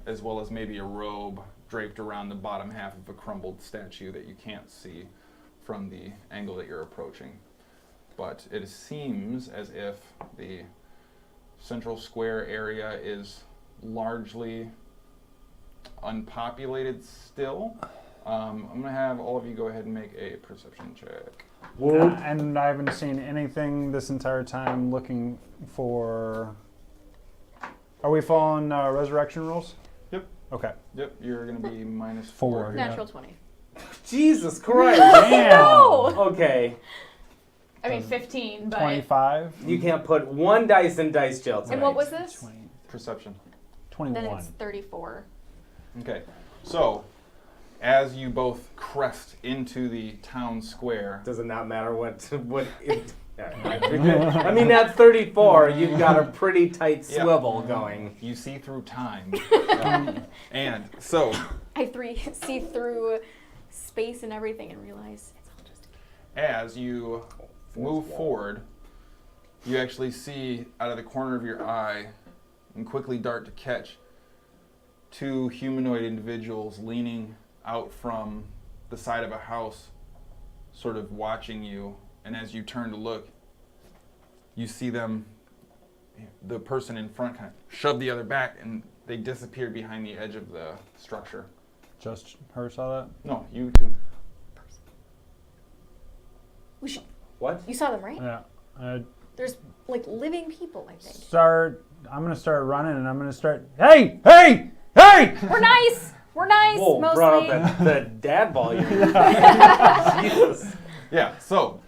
as well as maybe a robe draped around the bottom half of a crumbled statue that you can't see from the angle that you're approaching. But it seems as if the central square area is largely unpopulated still. I'm going to have all of you go ahead and make a perception check. And I haven't seen anything this entire time looking for... Are we following resurrection rules? Yep. Okay. Yep, you're going to be minus Four. 4. Yeah. Natural 20. Jesus Christ. Damn! Okay. I mean, 15, but 25? You can't put one dice in dice jail tonight. And what was this? 20, Perception. 21. Then it's 34. Okay, so as you both crest into the town square, Does it not matter what it, I mean, at 34, you've got a pretty tight Yeah. swivel going. you see through time. And so, I see through space and everything and realize it's all just. as you move forward, you actually see out of the corner of your eye and quickly dart to catch two humanoid individuals leaning out from the side of a house, sort of watching you. And as you turn to look, you see them, the person in front kind of shove the other back, and they disappear behind the edge of the structure. Just her saw that? No, you too. We should. What? You saw them, right? Yeah. There's like living people, I think. I'm going to start running and I'm going to start, hey! Hey! Hey! We're nice. We're nice. Whoa, mostly. brought up the dad volume. Jesus. Yeah, so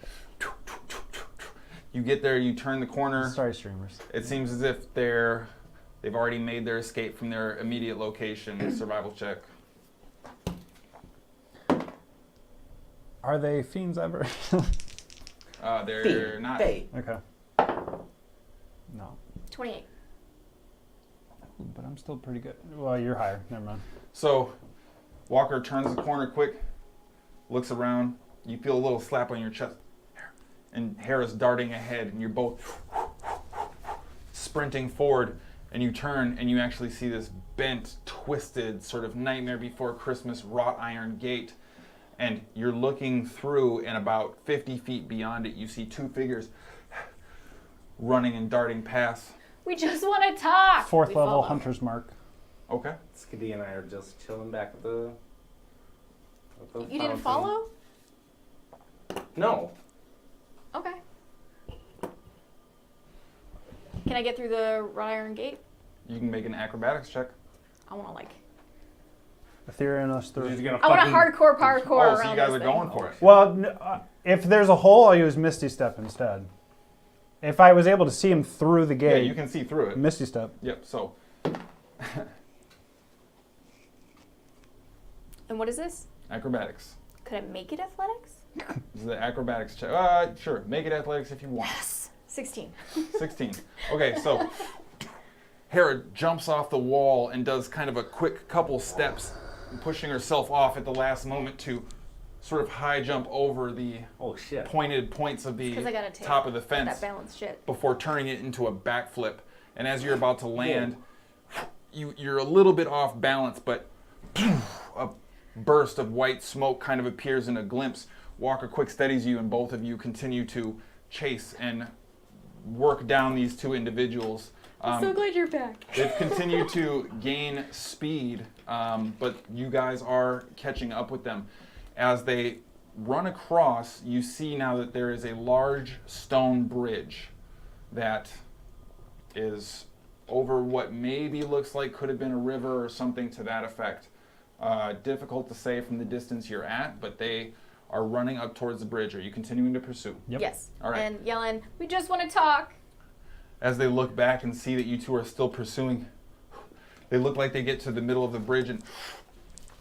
you get there, you turn the corner. Sorry, streamers. It seems as if they've already made their escape from their immediate location. Survival check. Are they fiends ever? They're not. Hey. Okay. No. 28. But I'm still pretty good. Well, you're higher. Never mind. So Walker turns the corner quick, looks around. You feel a little slap on your chest, and Hara's darting ahead, and you're both sprinting forward. And you turn, and you actually see this bent, twisted, sort of Nightmare Before Christmas wrought iron gate. And you're looking through, and about 50 feet beyond it, you see two figures running and darting past. We just want to talk. Fourth We level follow. hunter's mark. Okay. Skadi and I are just chilling back at the You didn't fountain. follow? No. Okay. Can I get through the wrought iron gate? You can make an acrobatics check. I want to like. Etherealness You're just 3. gonna I want to fucking- hardcore parkour Oh, so around you guys this are thing. going for it. Well, if there's a hole, I'll use Misty Step instead. If I was able to see him through the Yeah, gate, you can see through it. Misty Step. Yep, so And what is this? acrobatics. Could I make it athletics? This is the acrobatics check. Sure. Make it athletics if you want. Yes. 16. 16. Okay, so Hera jumps off the wall and does kind of a quick couple steps, pushing herself off at the last moment to sort of high jump over the Oh shit. pointed points of the Because I gotta take top of the that fence balanced shit. before turning it into a backflip. And as you're about to land, you're a little bit off balance, but a burst of white smoke kind of appears in a glimpse. Walker quick steadies you, and both of you continue to chase and work down these two individuals. I'm so glad you're back. They've continued to gain speed, but you guys are catching up with them. As they run across, you see now that there is a large stone bridge that is over what maybe looks like could have been a river or something to that effect. Difficult to say from the distance you're at, but they are running up towards the bridge. Are you continuing to pursue? Yep. Yes. All right. And yelling, we just want to talk. As they look back and see that you two are still pursuing, they look like they get to the middle of the bridge and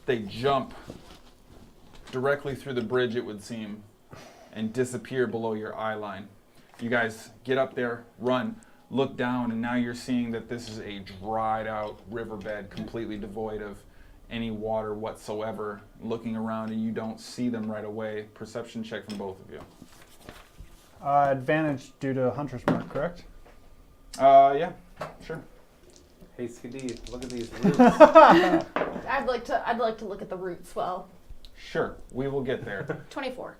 they jump directly through the bridge, it would seem, and disappear below your eye line. You guys get up there, run, look down, and now you're seeing that this is a dried out riverbed, completely devoid of any water whatsoever. Looking around and you don't see them right away. Perception check from both of you. Advantage due to Hunter's Mark, correct? Yeah, sure. Hey, Skadi, look at these roots. I'd like to look at the roots. Well, Sure, we will get there. 24.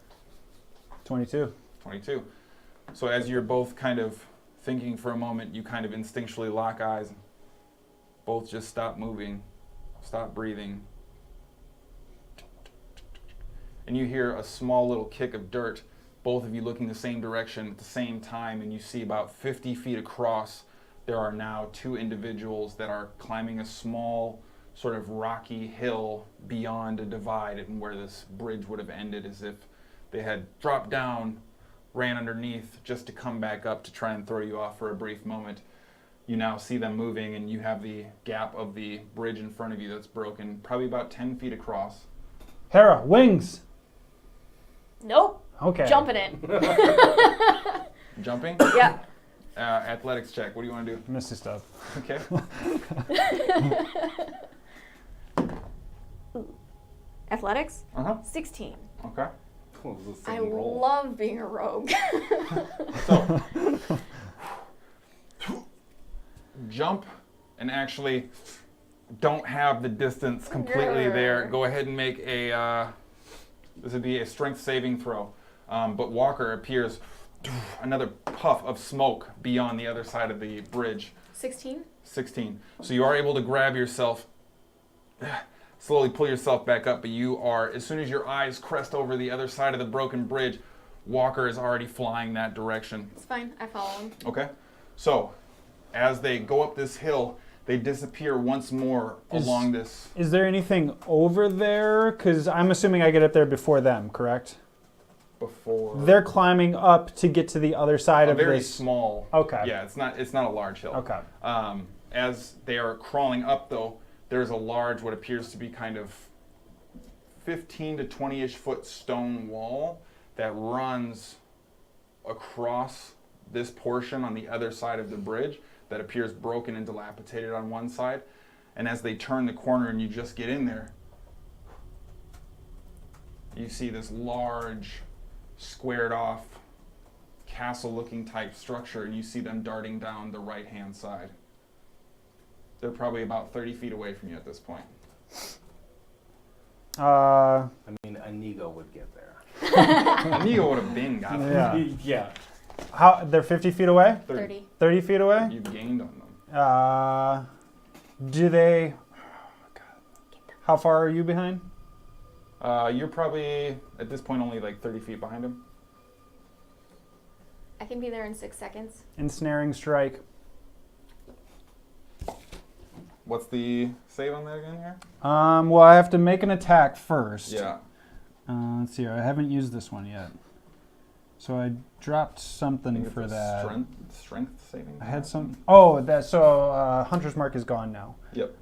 22. 22. So as you're both kind of thinking for a moment, you kind of instinctually lock eyes. Both just stop moving, stop breathing. And you hear a small little kick of dirt, both of you looking the same direction at the same time, and you see about 50 feet across, there are now two individuals that are climbing a small sort of rocky hill beyond a divide and where this bridge would have ended, as if they had dropped down, ran underneath just to come back up to try and throw you off for a brief moment. You now see them moving, and you have the gap of the bridge in front of you that's broken, probably about 10 feet across. Hara, wings! Nope. Okay. Jumping in. Jumping? Yeah. Athletics check. What do you want to do? Misty stuff. Okay. Athletics? Uh-huh. 16. Okay. Oh, it was the I same roll. love being a rogue. So, jump and actually don't have the distance completely there. Go ahead and make a, this would be a strength saving throw. But Walker appears, another puff of smoke beyond the other side of the bridge. 16? 16. So you are able to grab yourself, slowly pull yourself back up, but you are, as soon as your eyes crest over the other side of the broken bridge, Walker is already flying that direction. It's fine. I follow him. Okay? So, as they go up this hill, they disappear once more along this. Is there anything over there? Because I'm assuming I get up there before them, correct? Before. They're climbing up to get to the other side of very this. small. Okay. Yeah, it's not a large hill. Okay. As they are crawling up, though, there's a large, what appears to be kind of 15 to 20-ish foot stone wall that runs across this portion on the other side of the bridge that appears broken and dilapidated on one side. And as they turn the corner and you just get in there, you see this large, squared off, castle-looking type structure, and you see them darting down the right-hand side. They're probably about 30 feet away from you at this point. I mean, Inigo would get there. Amigo would have been got them. Yeah. Yeah. How? They're 50 feet away? 30. 30 feet away? You've gained on them. Do they... How far are you behind? You're probably, at this point, only like 30 feet behind him. I can be there in 6 seconds. Ensnaring strike. What's the save on that again here? Well, I have to make an attack first. Yeah. Let's see here. I haven't used this one yet. So I dropped I something think it's for a that. Strength saving. I had some... Oh, so Hunter's Mark is gone now. Yep.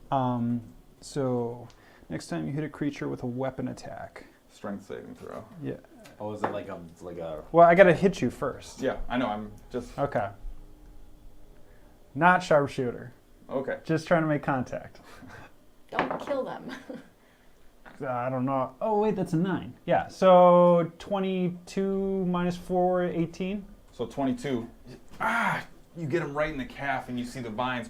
So next time you hit a creature with a weapon attack. Strength saving throw. Yeah. Oh, is it like a Well, I got to hit you first. Yeah, I know. I'm just... Okay. Not sharpshooter. Okay. Just trying to make contact. Don't kill them. I don't know. Oh, wait, that's a 9. Yeah, so 22 minus 4, 18. So 22. You get him right in the calf, and you see the vines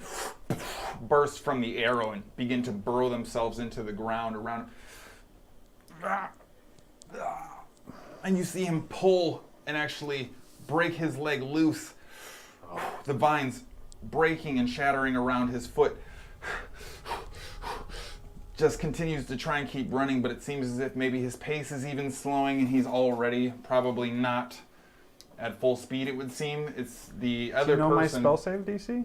burst from the arrow and begin to burrow themselves into the ground around. And you see him pull and actually break his leg loose. The vines breaking and shattering around his foot. Just continues to try and keep running, but it seems as if maybe his pace is even slowing and he's already probably not at full speed, it would seem. It's the other Do you know my person. spell save DC?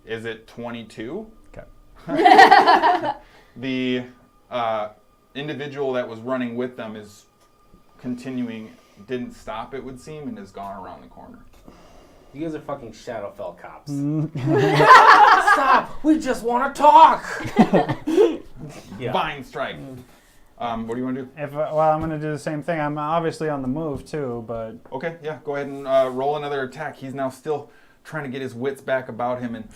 Is it 22? Okay. The individual that was running with them is continuing, didn't stop, it would seem, and has gone around the corner. You guys are fucking Shadowfell cops. Stop! We just want to talk! Yeah. Vine strike. What do you want to do? Well, I'm going to do the same thing. I'm obviously on the move too, but Okay, yeah, go ahead and roll another attack. He's now still trying to get his wits back about him, and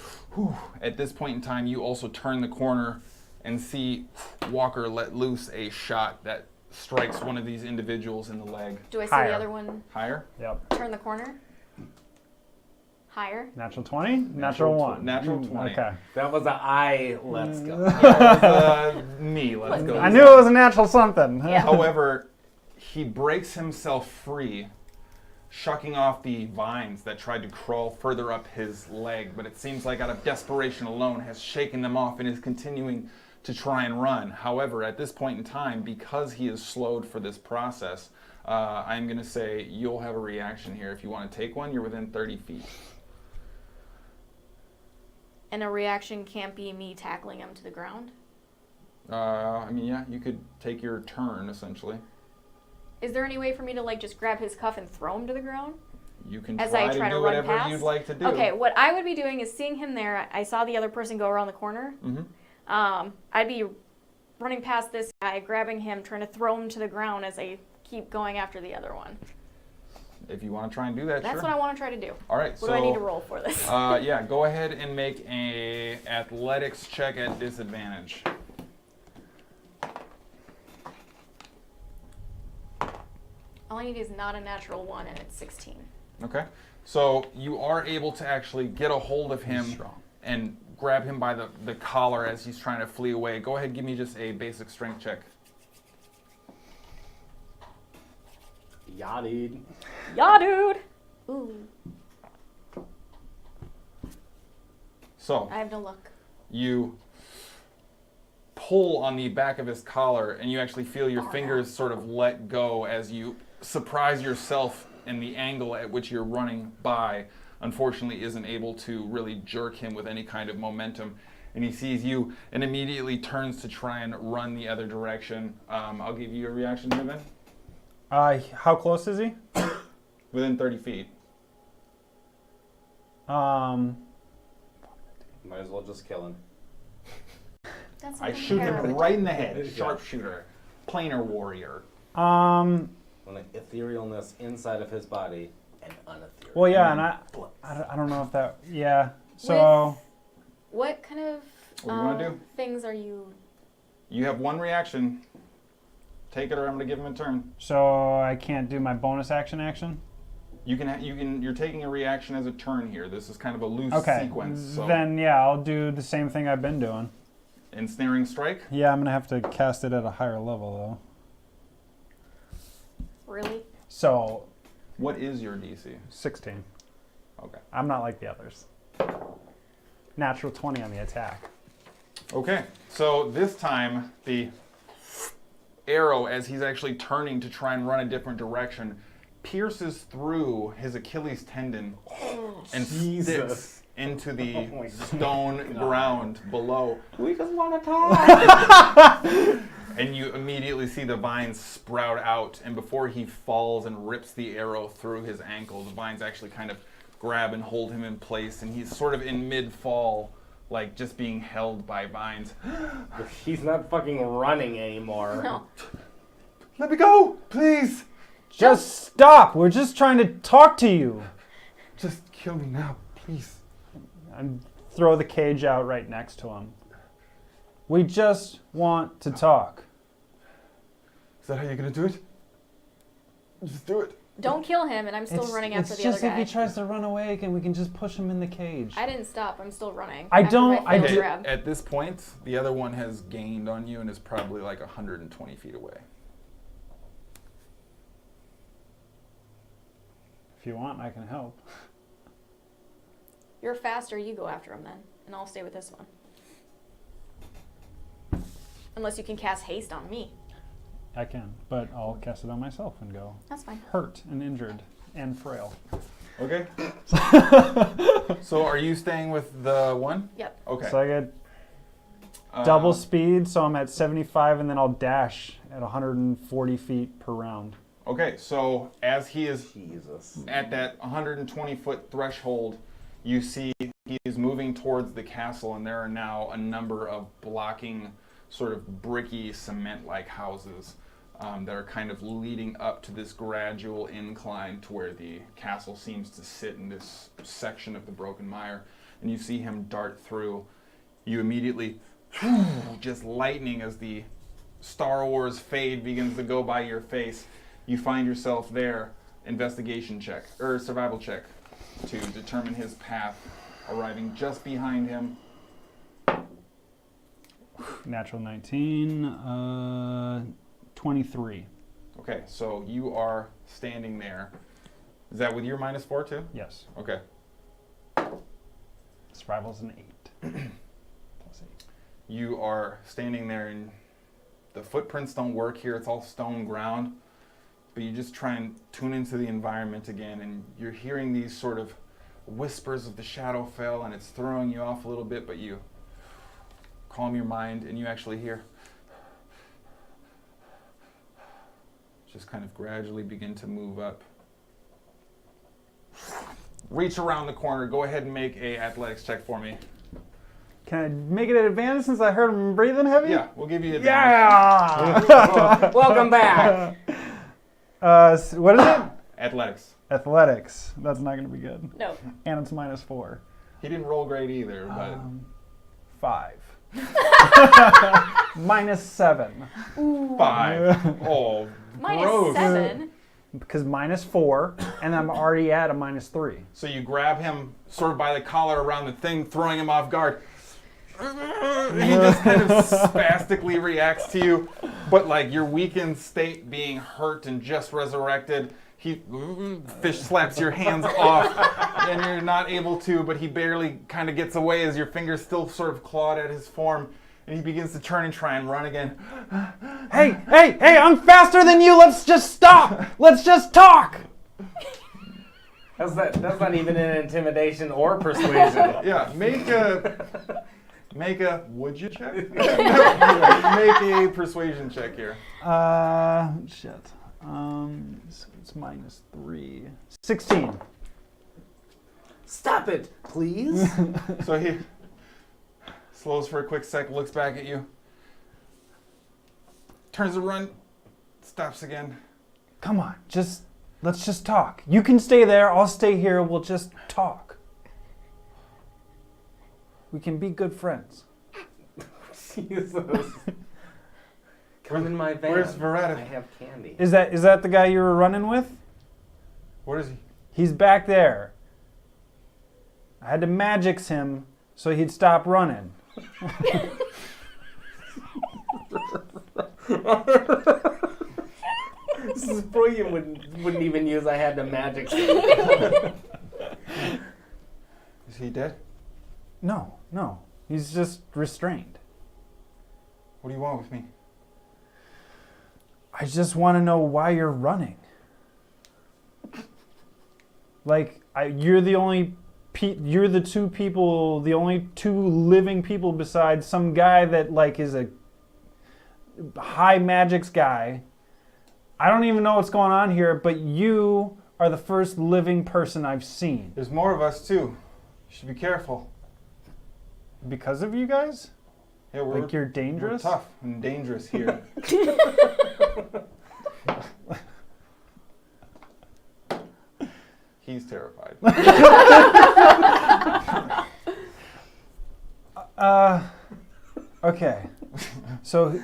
at this point in time, you also turn the corner and see Walker let loose a shot that strikes one of these individuals in the leg. Do I see Higher. the other one Higher? yep. turn the corner? Higher? Natural 20? Natural 1. Natural 20. Okay. That was a I. Let's go. Me, let's go. I knew it was a natural something. Yeah. However, he breaks himself free, shucking off the vines that tried to crawl further up his leg, but it seems like out of desperation alone has shaken them off and is continuing to try and run. However, at this point in time, because he is slowed for this process, I'm going to say you'll have a reaction here. If you want to take one, you're within 30 feet. And a reaction can't be me tackling him to the ground? I mean, yeah, you could take your turn, essentially. Is there any way for me to like just grab his cuff and throw him to the ground? You can As try I to try to do run whatever past? you'd like to do. Okay, what I would be doing is seeing him there. I saw the other person go around the corner. Mm-hmm. I'd be running past this guy, grabbing him, trying to throw him to the ground as I keep going after the other one. If you want to try and do that, That's sure. what I want to try to do. All right, What so do I need to roll for this? yeah, go ahead and make a athletics check at disadvantage. All I need is not a natural 1, and it's 16. Okay, so you are able to actually get a hold of him and grab him by the collar as he's trying to flee away. Go ahead, give me just a basic strength check. Yeah, dude. Yeah, dude! Ooh, So I have no luck. you pull on the back of his collar and you actually feel your fingers sort of let go as you surprise yourself, and the angle at which you're running by unfortunately isn't able to really jerk him with any kind of momentum, and he sees you and immediately turns to try and run the other direction. I'll give you a reaction here then. How close is he? Within 30 feet. Might as well just kill him. That's I something shoot him Hara would right do. in the head. Sharpshooter. Planar warrior. An etherealness inside of his body and unethereal. Well, yeah, and I don't know if that, yeah. So, What kind of What do you wanna do? things are you... You have one reaction. Take it, or I'm going to give him a turn. so I can't do my bonus action? You're taking a reaction as a turn here. This is kind of a loose Okay. sequence. So Then, yeah, I'll do the same thing I've been doing. ensnaring strike. Yeah, I'm going to have to cast it at a higher level, though. Really? So, What is your DC? 16. Okay. I'm not like the others. Natural 20 on the attack. Okay. So this time the arrow, as he's actually turning to try and run a different direction, pierces through his Achilles tendon and sticks into the stone ground below. We just want to talk. And you immediately see the vines sprout out, and before he falls and rips the arrow through his ankle, the vines actually kind of grab and hold him in place, and he's sort of in mid-fall, like just being held by vines. He's not fucking running anymore. No. Let me go, please. Just stop! We're just trying to talk to you. Just kill me now, please. And throw the cage out right next to him. We just want to talk. Is that how you're gonna do it? Just do it. Don't kill him, and I'm still running after it's the other just if guy. he tries to run away again, we can just push him in the cage. I didn't stop. I'm still running. I after don't- my I failed do- grab. At this point, the other one has gained on you and is probably like 120 feet away. If you want, I can help. You're faster, you go after him then, and I'll stay with this one. Unless you can cast haste on me. I can, but I'll cast it on myself and go That's fine. hurt and injured and frail. Okay. So are you staying with the one? Yep. Okay. So I get double speed, so I'm at 75, and then I'll dash at 140 feet per round. Okay, so as he is Jesus. at that 120-foot threshold, you see he is moving towards the castle, and there are now a number of blocking, sort of bricky, cement-like houses that are kind of leading up to this gradual incline to where the castle seems to sit in this section of the broken mire. And you see him dart through. You immediately, just lightning as the Star Wars fade begins to go by your face. You find yourself there. Investigation check, or survival check, to determine his path, arriving just behind him. Natural 19, 23. Okay, so you are standing there. Is that with your -4 too? Yes. Okay. Survival's an 8. +8. You are standing there, and the footprints don't work here. It's all stone ground. But you just try and tune into the environment again, and you're hearing these sort of whispers of the Shadowfell, and it's throwing you off a little bit, but you calm your mind, and you actually hear just kind of gradually begin to move up. Reach around the corner. Go ahead and make a athletics check for me. Can I make it an advantage since I heard him breathing heavy? Yeah, we'll give you advantage. Yeah! Welcome back. What is it? Athletics. Athletics. That's not going to be good. No. And it's -4. He didn't roll great either, but 5. -7. Ooh. 5. Oh, gross. -7. Because -4, and I'm already at a -3. So you grab him sort of by the collar around the thing, throwing him off guard. He just kind of spastically reacts to you, but like your weakened state being hurt and just resurrected, he fish slaps your hands off, and you're not able to, but he barely kind of gets away as your fingers still sort of clawed at his form, and he begins to turn and try and run again. Hey, I'm faster than you. Let's just stop. Let's just talk. That's not even an intimidation or persuasion. Yeah, make a would you check? Make a persuasion check here. Shit. So it's -3. 16. Stop it, please. So he slows for a quick sec, looks back at you, turns to run, stops again. Come on, let's just talk. You can stay there. I'll stay here. We'll just talk. We can be good friends. Jesus. Come in my van. Where's Veretta? I have candy. Is that the guy you were running with? What is he? He's back there. I had to magix him so he'd stop running. Sproigins wouldn't even use I had the magic. Is he dead? No. He's just restrained. What do you want with me? I just want to know why you're running. Like, you're the only... You're the two people, the only two living people besides some guy that, like, is a high magics guy. I don't even know what's going on here, but you are the first living person I've seen. There's more of us too. You should be careful. Because of you guys? Yeah, Like, you're we're dangerous? tough and dangerous here. He's terrified. Okay. So,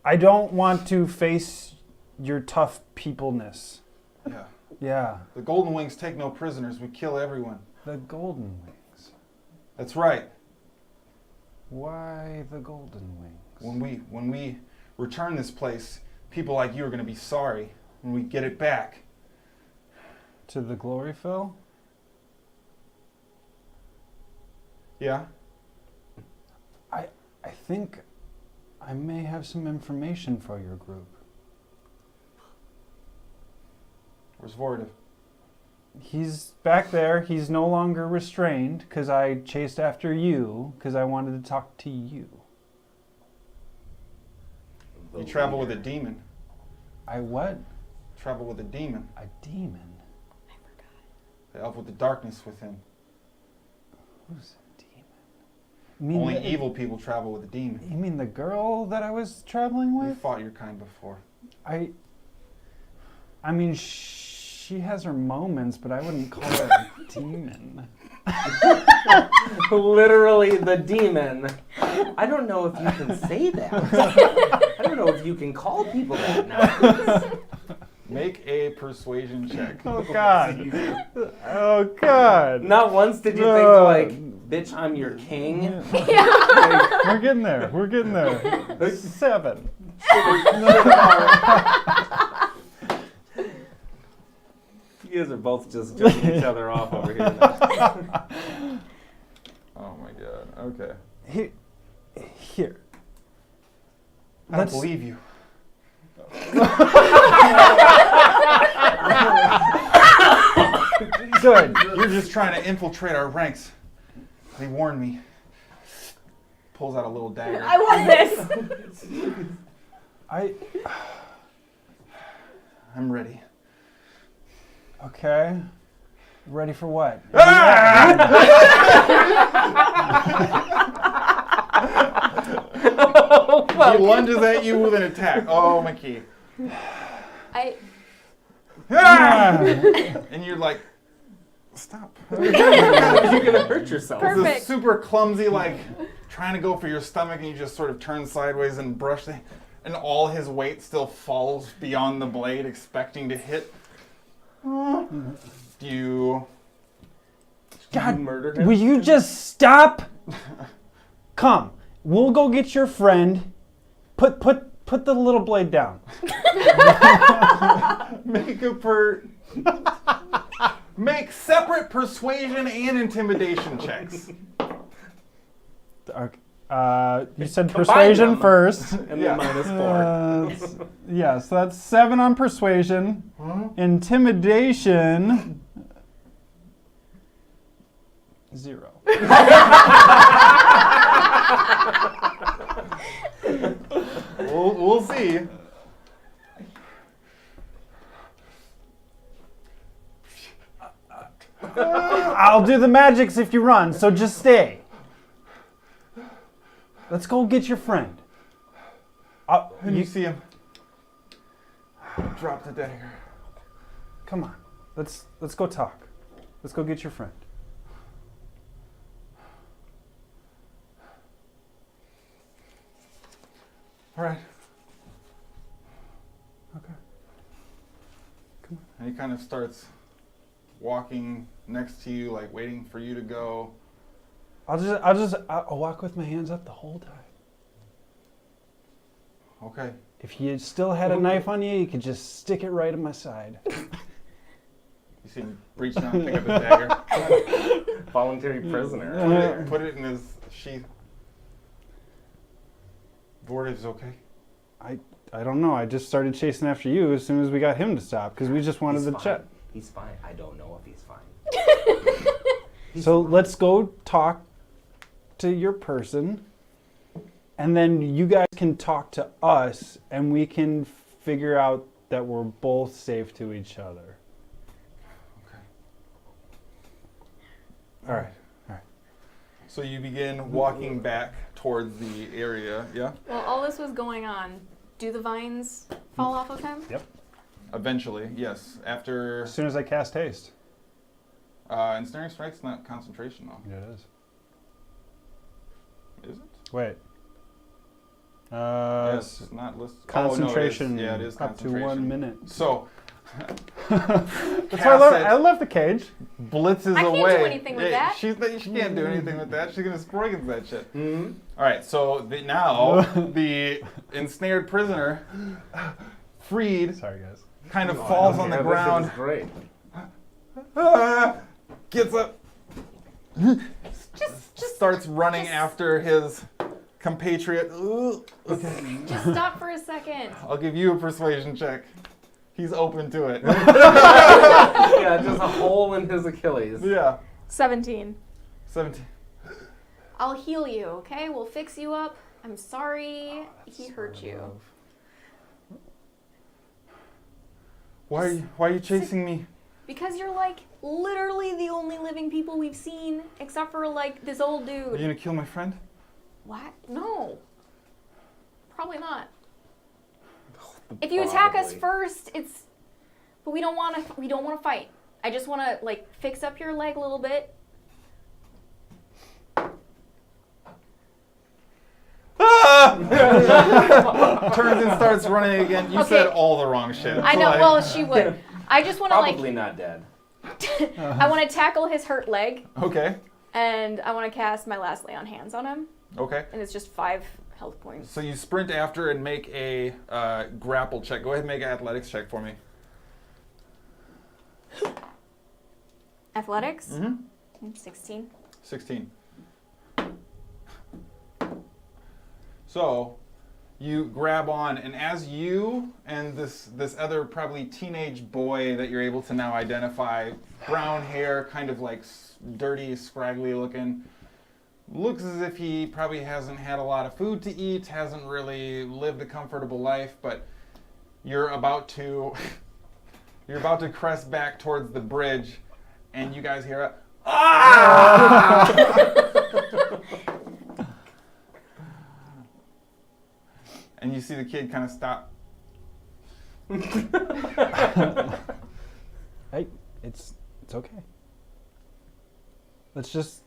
I don't want to face your tough peopleness. Yeah. Yeah. The Golden Wings take no prisoners. We kill everyone. The Golden Wings. That's right. Why the Golden Wings? When we return this place, people like you are going to be sorry when we get it back. To the Gloryfell? Yeah? I think I may have some information for your group. Where's Vortiv? He's back there. He's no longer restrained because I chased after you because I wanted to talk to you. You travel with a demon. I what? Travel with a demon. A demon? The elf with the darkness with him. Who's a demon? You mean Only the- evil people travel with a demon. You mean the girl that I was traveling We with? fought your kind before. I mean, she has her moments, but I wouldn't call her a demon. Literally the demon. I don't know if you can say that. I don't know if you can call people that now. Make a persuasion check. Oh God! Oh God! Not once did you think like, bitch, I'm your king. We're getting there. We're getting there. 7. You guys are both just joking each other off over here now. Oh my god. Okay. Here. I don't believe you. Good. You're just trying to infiltrate our ranks. They warned me. Pulls out a little dagger. I want this. I'm ready. Okay. Ready for what? He lunges at you with an attack. Oh, Mickey. And you're like, stop. You're gonna hurt yourself. It's Perfect. a super clumsy, like, trying to go for your stomach, and you just sort of turn sideways and brush the, and all his weight still falls beyond the blade, expecting to hit. You God, murder him? will you just stop? Come. We'll go get your friend. Put the little blade down. make separate persuasion and intimidation checks. Okay. You said Combine persuasion them. first. And Yeah. then -4. Yeah, so that's 7 on persuasion. Intimidation. 0. We'll see. I'll do the magics if you run, so just stay. Let's go get your friend. And you see him drop the dagger. Come on. Let's go talk. Let's go get your friend. All right. Okay. And he kind of starts walking next to you, like waiting for you to go. I'll walk with my hands up the whole time. Okay. If you still had a knife on you, you could just stick it right in my side. You see him reach down and pick up his dagger. Voluntary prisoner. Put it in his sheath. Vortiv's okay. I don't know. I just started chasing after you as soon as we got him to stop because we just wanted He's to fine. chat. He's fine. I don't know if he's fine. So let's go talk to your person, and then you guys can talk to us, and we can figure out that we're both safe to each other. Okay. All right. So you begin walking back towards the area, yeah? While all this was going on, do the vines fall off of him? Yep. Eventually, yes. After As soon as I cast haste. ensnaring strike's not concentration though, Yeah, it is. is it? Wait. Yes, it's not listed. Concentration. Oh, no, it is up to concentration. 1 minute. So That's why I left the cage. blitzes I can't do away. anything with that. She can't do anything with that. She's gonna Sproigins that shit. Mm-hmm. All right, so now the ensnared prisoner, freed, Sorry, guys. kind of falls on the ground. Great. Gets up. starts running after his compatriot. Ooh, okay. Just stop for a second. I'll give you a persuasion check. He's open to it. Yeah, just a hole in his Achilles. Yeah. 17. 17. I'll heal you, okay? We'll fix you up. I'm sorry he hurt you. Why are you chasing me? Because you're like literally the only living people we've seen, except for like this old Are you dude. gonna kill my friend? What? No. Probably not. If you attack us first, it's. But we don't want to. We don't want to fight. I just want to like fix up your leg a little bit. Turns and starts running again. You said all the wrong shit. I know. Like- Well, she would. I just want to like. Probably not dead. I want to tackle his hurt leg, Okay. and I want to cast my last lay on hands on him, Okay. and it's just 5 health points. So you sprint after and make a grapple check. Go ahead and make an athletics check for me. Athletics. Mm-hmm. 16. 16. So you grab on, and as you and this other probably teenage boy that you're able to now identify, brown hair, kind of like dirty, scraggly looking, looks as if he probably hasn't had a lot of food to eat, hasn't really lived a comfortable life, but you're about to crest back towards the bridge, and you guys hear a "Ah!" And you see the kid kind of stop. Hey, it's okay. Let's.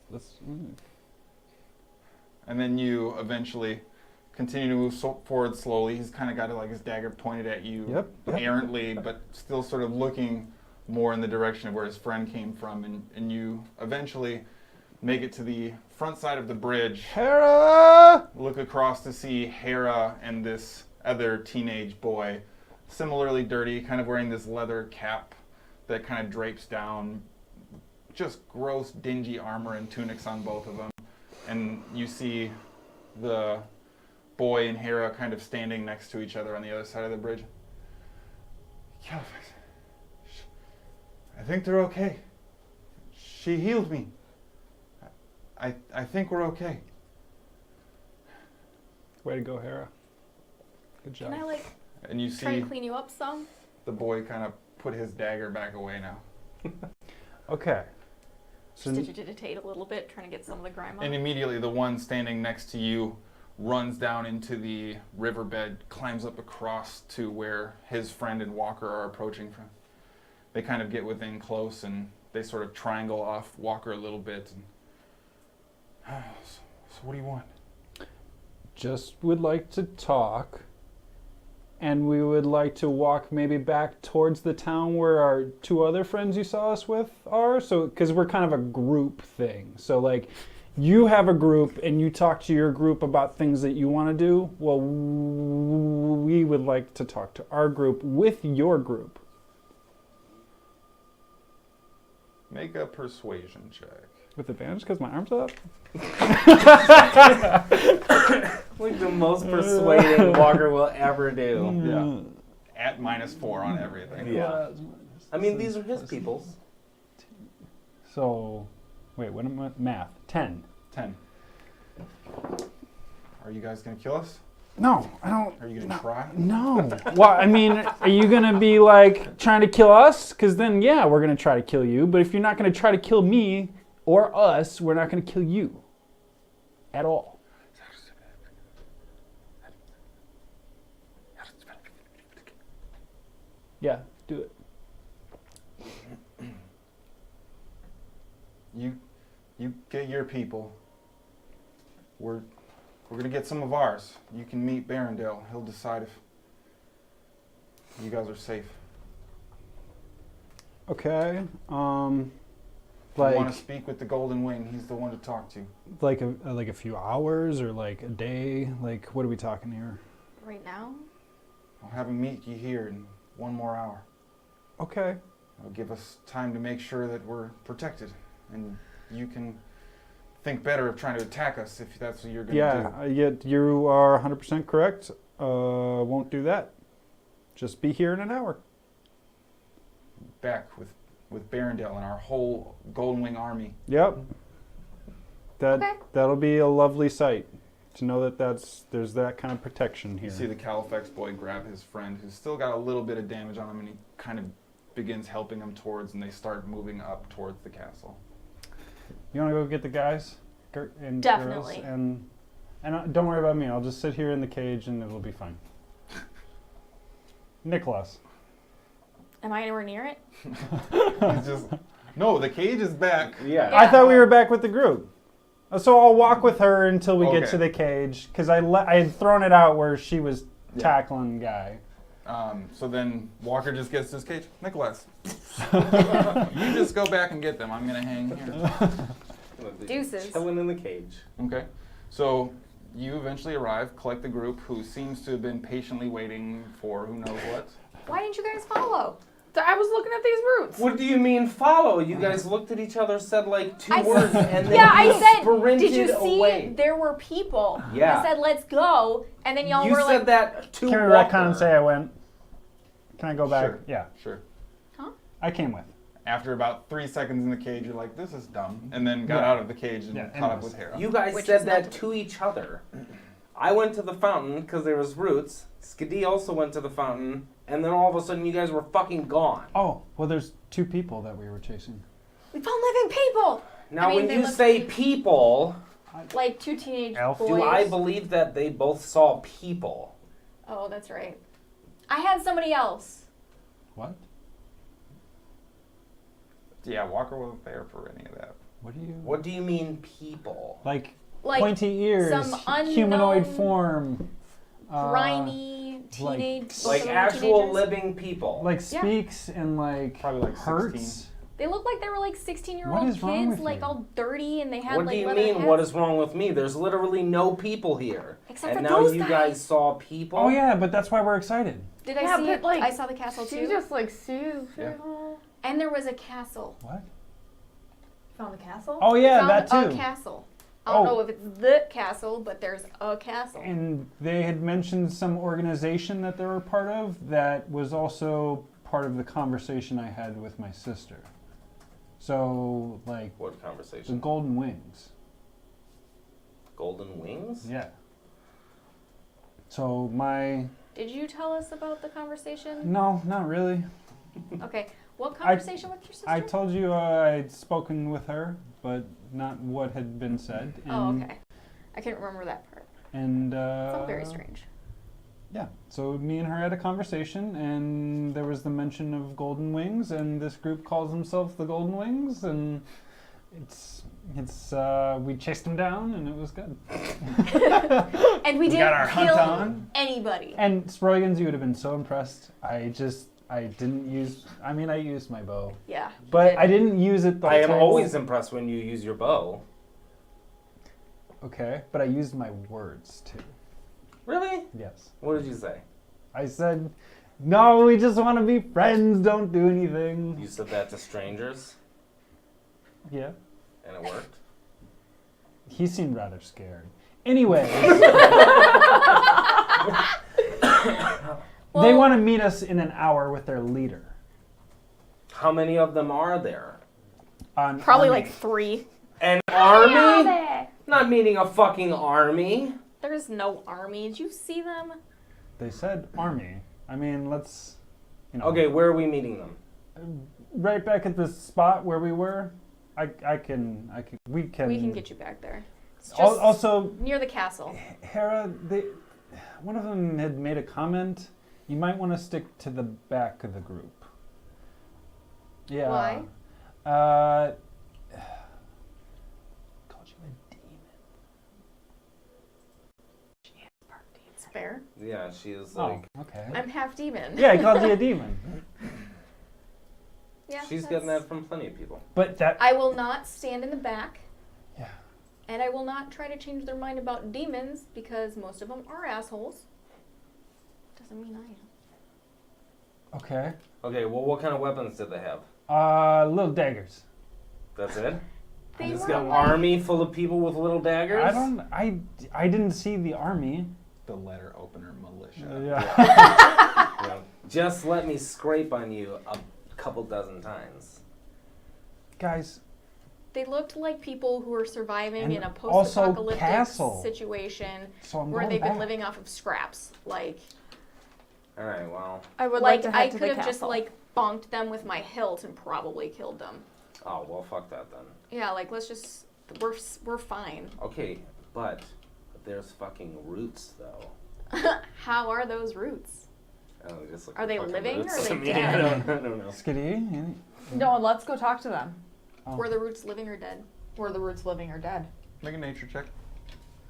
And then you eventually continue to move forward slowly. He's kind of got like his dagger pointed at you, Yep. errantly, but still sort of looking more in the direction of where his friend came from. And you eventually make it to the front side of the bridge. Hara! Look across to see Hara and this other teenage boy, similarly dirty, kind of wearing this leather cap that kind of drapes down. Just gross, dingy armor and tunics on both of them. And you see the boy and Hera kind of standing next to each other on the other side of the bridge. Yeah, I think they're okay. She healed me. I think we're okay. Way to go, Hera. Good job. Can I like And you try see to clean you up some? the boy kind of put his dagger back away now. Okay. So Just to digitate a little bit, trying to get some of the grime off. And immediately the one standing next to you runs down into the riverbed, climbs up across to where his friend and Walker are approaching from. They kind of get within close and they sort of triangle off Walker a little bit. And, so what do you want? just would like to talk, and we would like to walk maybe back towards the town where our two other friends you saw us with are. So, because we're kind of a group thing. So, like, you have a group and you talk to your group about things that you want to do. Well, we would like to talk to our group with your group. Make a persuasion check. With advantage because my arm's up? Like the most persuading Walker will ever do. Yeah. At -4 on everything. Yeah. I mean, these are his peoples. So, wait, what am I? Math. 10. 10. Are you guys going to kill us? No, I don't. Are you going to try? No. Well, I mean, are you going to be like trying to kill us? Because then, yeah, we're going to try to kill you. But if you're not going to try to kill me or us, we're not going to kill you at all. Yeah, do it. You get your people. We're gonna get some of ours. You can meet Barrendale. He'll decide if you guys are safe. Okay. If you want to speak with the Golden Wing, he's the one to talk to. like a few hours or like a day. Like, what are we talking here? Right now? I'll have him meet you here in 1 more hour. Okay. It'll give us time to make sure that we're protected, and you can think better of trying to attack us if that's what you're going to Yeah, yet you are 100% correct. Won't do that. Just be here in an hour. do. Back with Barondale and our whole Golden Wing army. Yep. Okay. That'll be a lovely sight to know that there's that kind of protection here. You see the Califax boy grab his friend, who's still got a little bit of damage on him, and he kind of begins helping him towards, and they start moving up towards the castle. You want to go get the guys and Definitely. girls, and don't worry about me. I'll just sit here in the cage, and it'll be fine. Nicholas. Am I anywhere near it? He's just, no, the cage is back. Yeah. I thought we were back with the group. So I'll walk with her until we get Okay. to the cage, because I had thrown it out where she was Yeah. tackling guy. So then Walker just gets to his cage. Nicholas, you just go back and get them. I'm going to hang here. Deuces. Chilling in the cage. Okay. So you eventually arrive, collect the group, who seems to have been patiently waiting for who knows what. Why didn't you guys follow? I was looking at these roots. What do you mean follow? You guys looked at each other, said like two I- words, and then Yeah, you I said, sprinted did you see away. there were people? Yeah. I said, let's go. And then y'all You were said like, that to Can we Walker. retcon and say I went? Can I go back? Sure. Yeah, Sure. I came with. After about 3 seconds in the cage, you're like, this is dumb. And then got Yeah. out of the cage and Yeah, caught up anyways. with Hara. You guys Which said is that not to each other. I went to the fountain because there was roots. Skadi also went to the fountain, and then all of a sudden you guys were fucking gone. Oh, well, there's 2 people that we were chasing. we found living people. Now, I mean, when they you must say be- people, Like 2 teenage Elf? boys. do I believe that they both saw people? Oh, that's right. I had somebody else. What? Yeah, Walker wasn't there for any of that. What do you? What do you mean people? Like, Like pointy ears, some humanoid unknown, form. grimy teenage. both Like of them were actual teenagers. living people. Like Yeah. speaks and like Probably like hurts. 16. They looked like they were like 16-year-old What is wrong kids, with like you? all dirty, and they had What like do you leather mean, hats. what is wrong with me? There's literally no people here. Except and for now those you guys. guys saw people? Oh yeah, but that's why we're excited. Did I Yeah, see but, it? like, I saw the castle She too. just like sees. Yeah. And there was a castle. What? Found the castle. Oh yeah, Found that too. a castle. I don't Oh. know if it's the castle, but there's a castle. And they had mentioned some organization that they were part of that was also part of the conversation I had with my sister. So, like, What the conversation? Golden Wings. Golden Wings? Yeah. So, my. Did you tell us about the conversation? No, not really. Okay. What conversation with your sister? I told you I'd spoken with her, but not what had been said. And, Oh, okay. I couldn't remember that part. And, Felt very strange. Yeah, so me and her had a conversation, and there was the mention of Golden Wings, and this group calls themselves the Golden Wings, and it's we chased them down, and it was good. And we got didn't our hunt kill on. anybody. And Sproigins, you would have been so impressed. I didn't use. I mean, I used my bow, Yeah. but I didn't use it the I am whole always impressed when you use your bow. Okay, but I used my words too. Really? Yes, What did you say? I said, "No, we just want to be friends. Don't do anything." You said that to strangers, Yeah. and it worked? He seemed rather scared. Anyway, they want to meet us in an hour with their leader. How many of them are there? On Probably army. like 3. An army? Yeah. Not meeting a fucking army. There's no army. Did you see them? They said army. I mean, let's. Okay, where are we meeting them? Right back at the spot where we were. We can. We can get you back there. It's just Also, near the castle. Hara, one of them had made a comment. You might want to stick to the back of the group. Yeah. Why? Called you a demon. It's fair. Yeah, she is Oh, like... okay. I'm half demon. Yeah, he called you a demon. Yeah, She's getting that from plenty of people. But that. I will not stand in the back. Yeah. And I will not try to change their mind about demons because most of them are assholes. Doesn't mean I am. Okay. Okay, well, what kind of weapons did they have? Little daggers. That's it? They Just were got like, army full of people with little daggers. I didn't see the army. The letter opener militia. Yeah. Just let me scrape on you a couple dozen times. Guys, they looked like people who were surviving And in a also post-apocalyptic castle. situation so I'm where going they've been back. living off of scraps. Like, All right, well. I would like like to I head to could the have just castle. like bonked them with my hilt and probably killed them. Oh, well, fuck that then. Yeah, like let's just we're fine. Okay, but there's fucking roots, though. How are those roots? Oh, they just look Are like they fucking living or roots are to they me. dead? I don't know. Skadi? No, let's go talk to them. Oh. Were the roots living or dead? Were the roots living or dead? Make a nature check.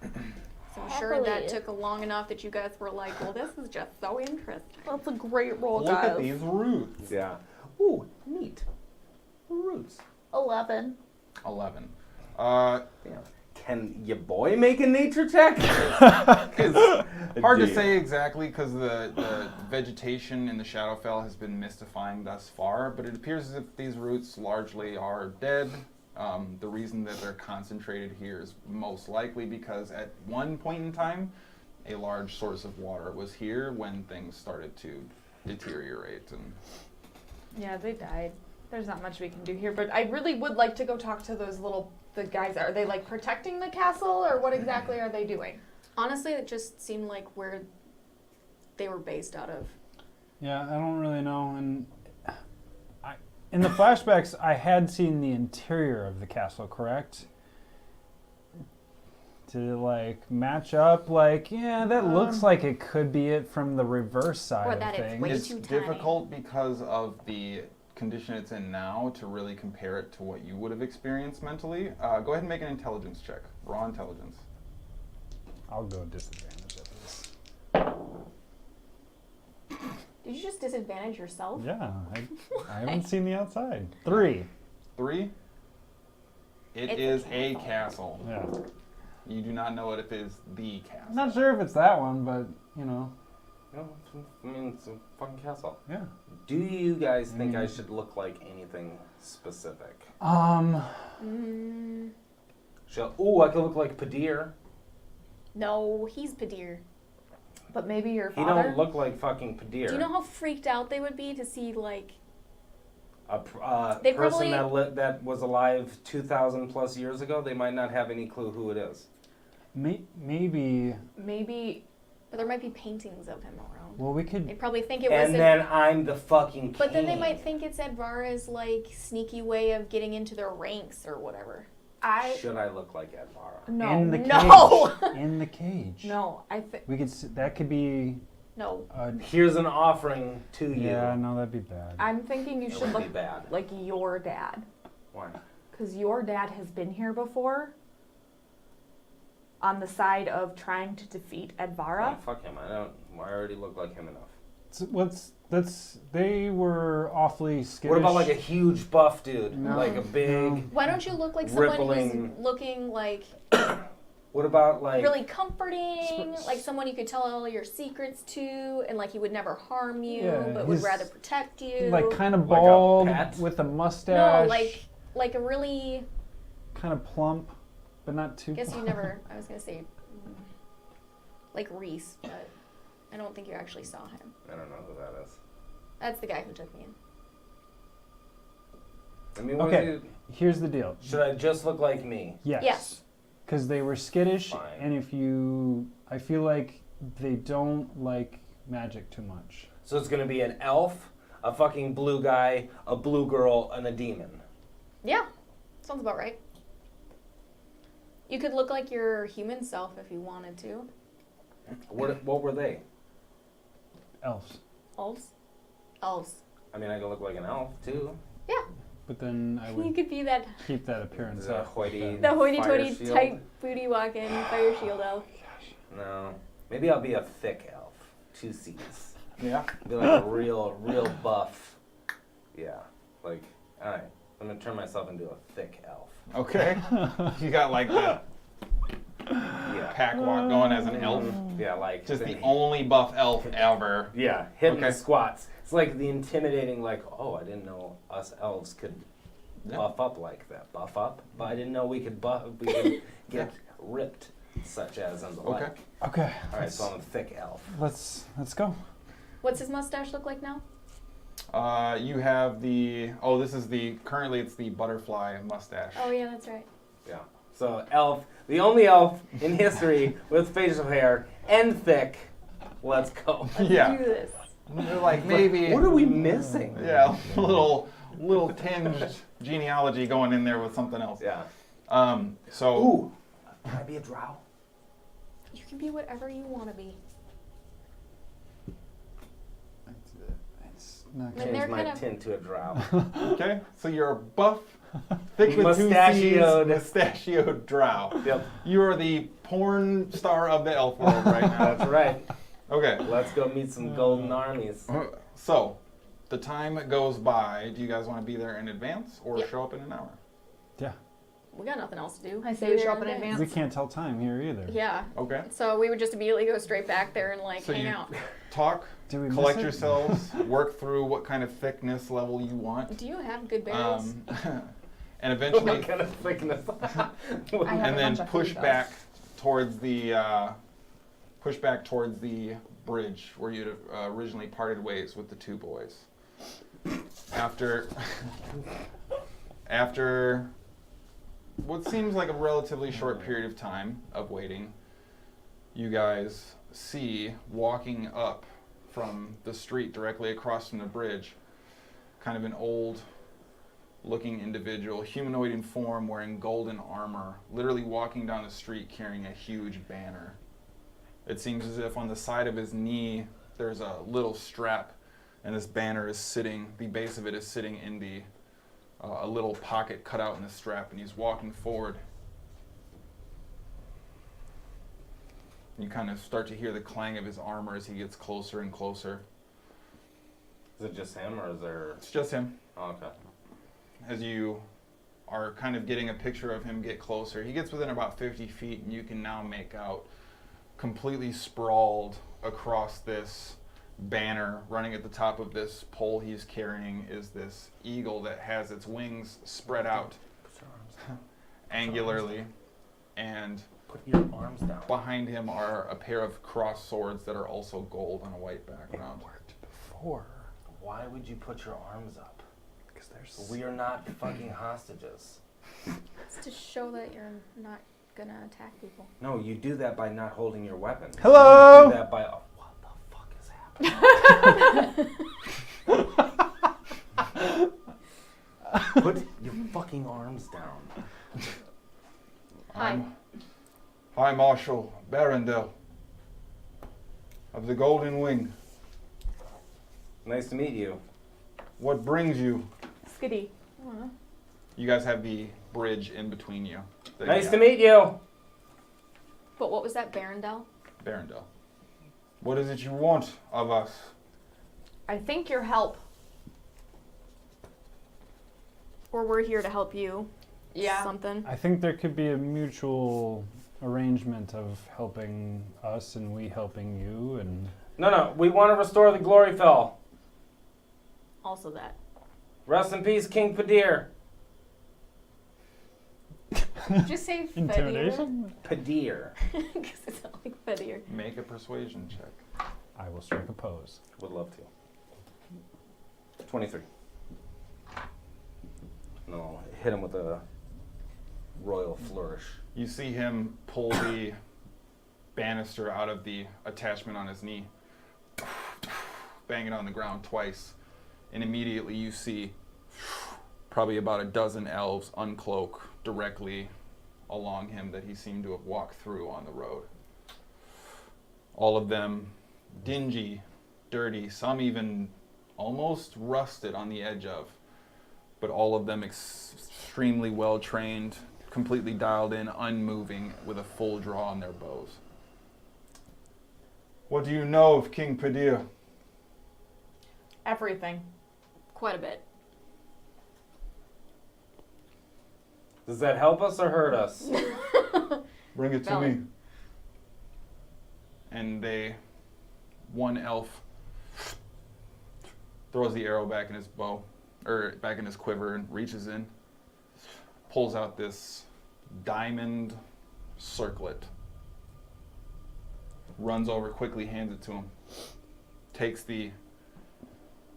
So I'm sure that took long enough that you guys were like, well, this is just so interesting. That's a great roll, Look guys. at these roots. Yeah. Ooh, neat. Roots. 11. 11. Yeah. Can your boy make a nature check? Hard to say exactly because the vegetation in the Shadowfell has been mystifying thus far, but it appears as if these roots largely are dead. The reason that they're concentrated here is most likely because at one point in time, a large source of water was here when things started to deteriorate. And Yeah, they died. There's not much we can do here, but I really would like to go talk to the guys. Are they like protecting the castle, or what exactly are they doing? Honestly, it just seemed like where they were based out of. Yeah, I don't really know. And in the flashbacks, I had seen the interior of the castle, correct? Did it like match up? Like, yeah, that looks like it could be it from the reverse side Or of that it's things. way it's too tiny. difficult because of the condition it's in now to really compare it to what you would have experienced mentally. Go ahead and make an intelligence check. Raw intelligence. I'll go disadvantage at this. Did you just disadvantage yourself? Yeah, I haven't seen the outside. 3. 3. It It's a is a castle. castle. Yeah. You do not know it if it is the castle. I'm not sure if it's that one, but you know. No, I mean, it's a fucking castle. Yeah. Do you guys think I should look like anything specific? Mm, Ooh, I could look like Padir. no, he's Padir. But maybe your He father. don't look like fucking Padir. Do you know how freaked out they would be to see like A They person probably- that was alive 2,000 plus years ago, they might not have any clue who it is. Maybe. Maybe. But there might be paintings of him around. Well, we They could. probably think it was. And then I'm the fucking king. But then they might think it's Advara's like sneaky way of getting into their ranks or whatever. Should I look like Advara? No. In the cage. No! In the cage. No, I think. We could. That could be. No. Here's an offering to you. Yeah, no, that'd be bad. I'm thinking you It should would be look bad. like your dad. Why? Because your dad has been here before on the side of trying to defeat Oh, Advara. fuck him. I already look like him enough. They were awfully skittish. What about like a huge buff dude? No, Like a big. no. Why don't you look like someone Rippling- who's looking like What about like. really comforting, like someone you could tell all your secrets to, and like he would never harm you, Yeah, but would he's rather protect you. Like kind of Like a bald pet? with a no, mustache. like a really. kind of plump, but not too. I guess you plump. never. I was gonna say like Reese, but I don't think you actually saw him. I don't know who that is. That's the guy who took me in. I mean, what Okay. is it? Here's the deal. Should I just look like me? Yes. Yes. Because they were skittish, Fine. and I feel like they don't like magic too much. So it's gonna be an elf, a fucking blue guy, a blue girl, and a demon. Yeah, sounds about right. You could look like your human self if you wanted to. What were they? Elves. Elves. Elves. I mean, I could look like an elf too. Yeah, But then I you would could be that keep that appearance The up. hoity- the hoity-toity Fire shield? type booty walking fire shield elf. No, maybe I'll be a thick elf. 2 C's. Yeah. Be like a real buff. Yeah, like all right. I'm gonna turn myself into a thick elf. Okay. You got like the Yeah, pack walk going as an elf. yeah, like Just the only buff elf ever. Yeah, hitting Okay. the squats. It's like the intimidating, like, oh, I didn't know us elves could buff up like that. Buff up, but I didn't know we could buff. We could get ripped, such as in the Okay. like. Okay. All right, so I'm a thick elf. Let's go. What's his mustache look like now? You have the. Oh, this is the. Currently, it's the butterfly mustache. Oh yeah, that's right. Yeah. So elf, the only elf in history with facial hair and thick. Let's go. Yeah. Do this. They're like maybe. What are we missing? Yeah, a little tinged genealogy going in there with something else. Yeah. So. Ooh. Can I be a drow? You can be whatever you want to be. It's not And Change they're my kind of- tint to a drow. Okay, so you're a buff, thick with two C's, Mustachioed. mustachioed drow. Yep. You are the porn star of the elf world right now. That's right. Okay, Let's go meet some golden armies. so the time goes by. Do you guys want to be there in advance or Yep. show up in an hour? Yeah. We got nothing else to do. I say Be we there show up in advance. We can't tell time here either. Yeah. Okay. So we would just immediately go straight back there and like So hang you out. talk, Do we miss collect it? yourselves, work through what kind of thickness level you want. Do you have good berries? And eventually, What kind of thickness? I have and a then bunch of push food, though. back towards the bridge where you'd originally parted ways with the two boys. After what seems like a relatively short period of time of waiting, you guys see walking up from the street directly across from the bridge, kind of an old looking individual, humanoid in form, wearing golden armor, literally walking down the street carrying a huge banner. It seems as if on the side of his knee there's a little strap, and this banner is sitting, the base of it is sitting in the a little pocket cut out in the strap, and he's walking forward. You kind of start to hear the clang of his armor as he gets closer and closer. Is it just him or is there? It's just him. Oh, okay. As you are kind of getting a picture of him get closer, he gets within about 50 feet, and you can now make out completely sprawled across this banner, running at the top of this pole he's carrying, is this eagle that has its wings spread out angularly, and Put your arms down. behind him are a pair of crossed swords that are also gold on a white background. Before. Why would you put your arms up? Because there's. We are not fucking hostages. It's to show that you're not gonna attack people. No, you do that by not holding your weapon. Hello? You do that by. Oh, what the fuck is happening? Put your fucking arms down. Hi. Hi, Marshal Barrendel of the Golden Wing. Nice to meet you. What brings you? Skadi. You guys have the bridge in between you. Nice to meet you. But what was that, Barrendel? Barrendel. What is it you want of us? I think your help. Or we're here to help you. Yeah. Something. I think there could be a mutual arrangement of helping us and we helping you, and No, we want to restore the glory fell. Also that. Rest in peace, King Padir. Did you say intimidation. Padir. Because it's not like Fedir. Make a persuasion check. I will strike a pose. Would love to. 23. No, hit him with a royal flourish. You see him pull the banister out of the attachment on his knee, bang it on the ground twice, and immediately you see probably about a dozen elves uncloak directly along him that he seemed to have walked through on the road. All of them dingy, dirty, some even almost rusted on the edge of, but all of them extremely well trained, completely dialed in, unmoving, with a full draw on their bows. What do you know of King Padir? everything. Quite a bit. Does that help us or hurt us? Bring it to Valid. me. And one elf throws the arrow back in his bow, or back in his quiver, and reaches in, pulls out this diamond circlet, runs over quickly, hands it to him, takes the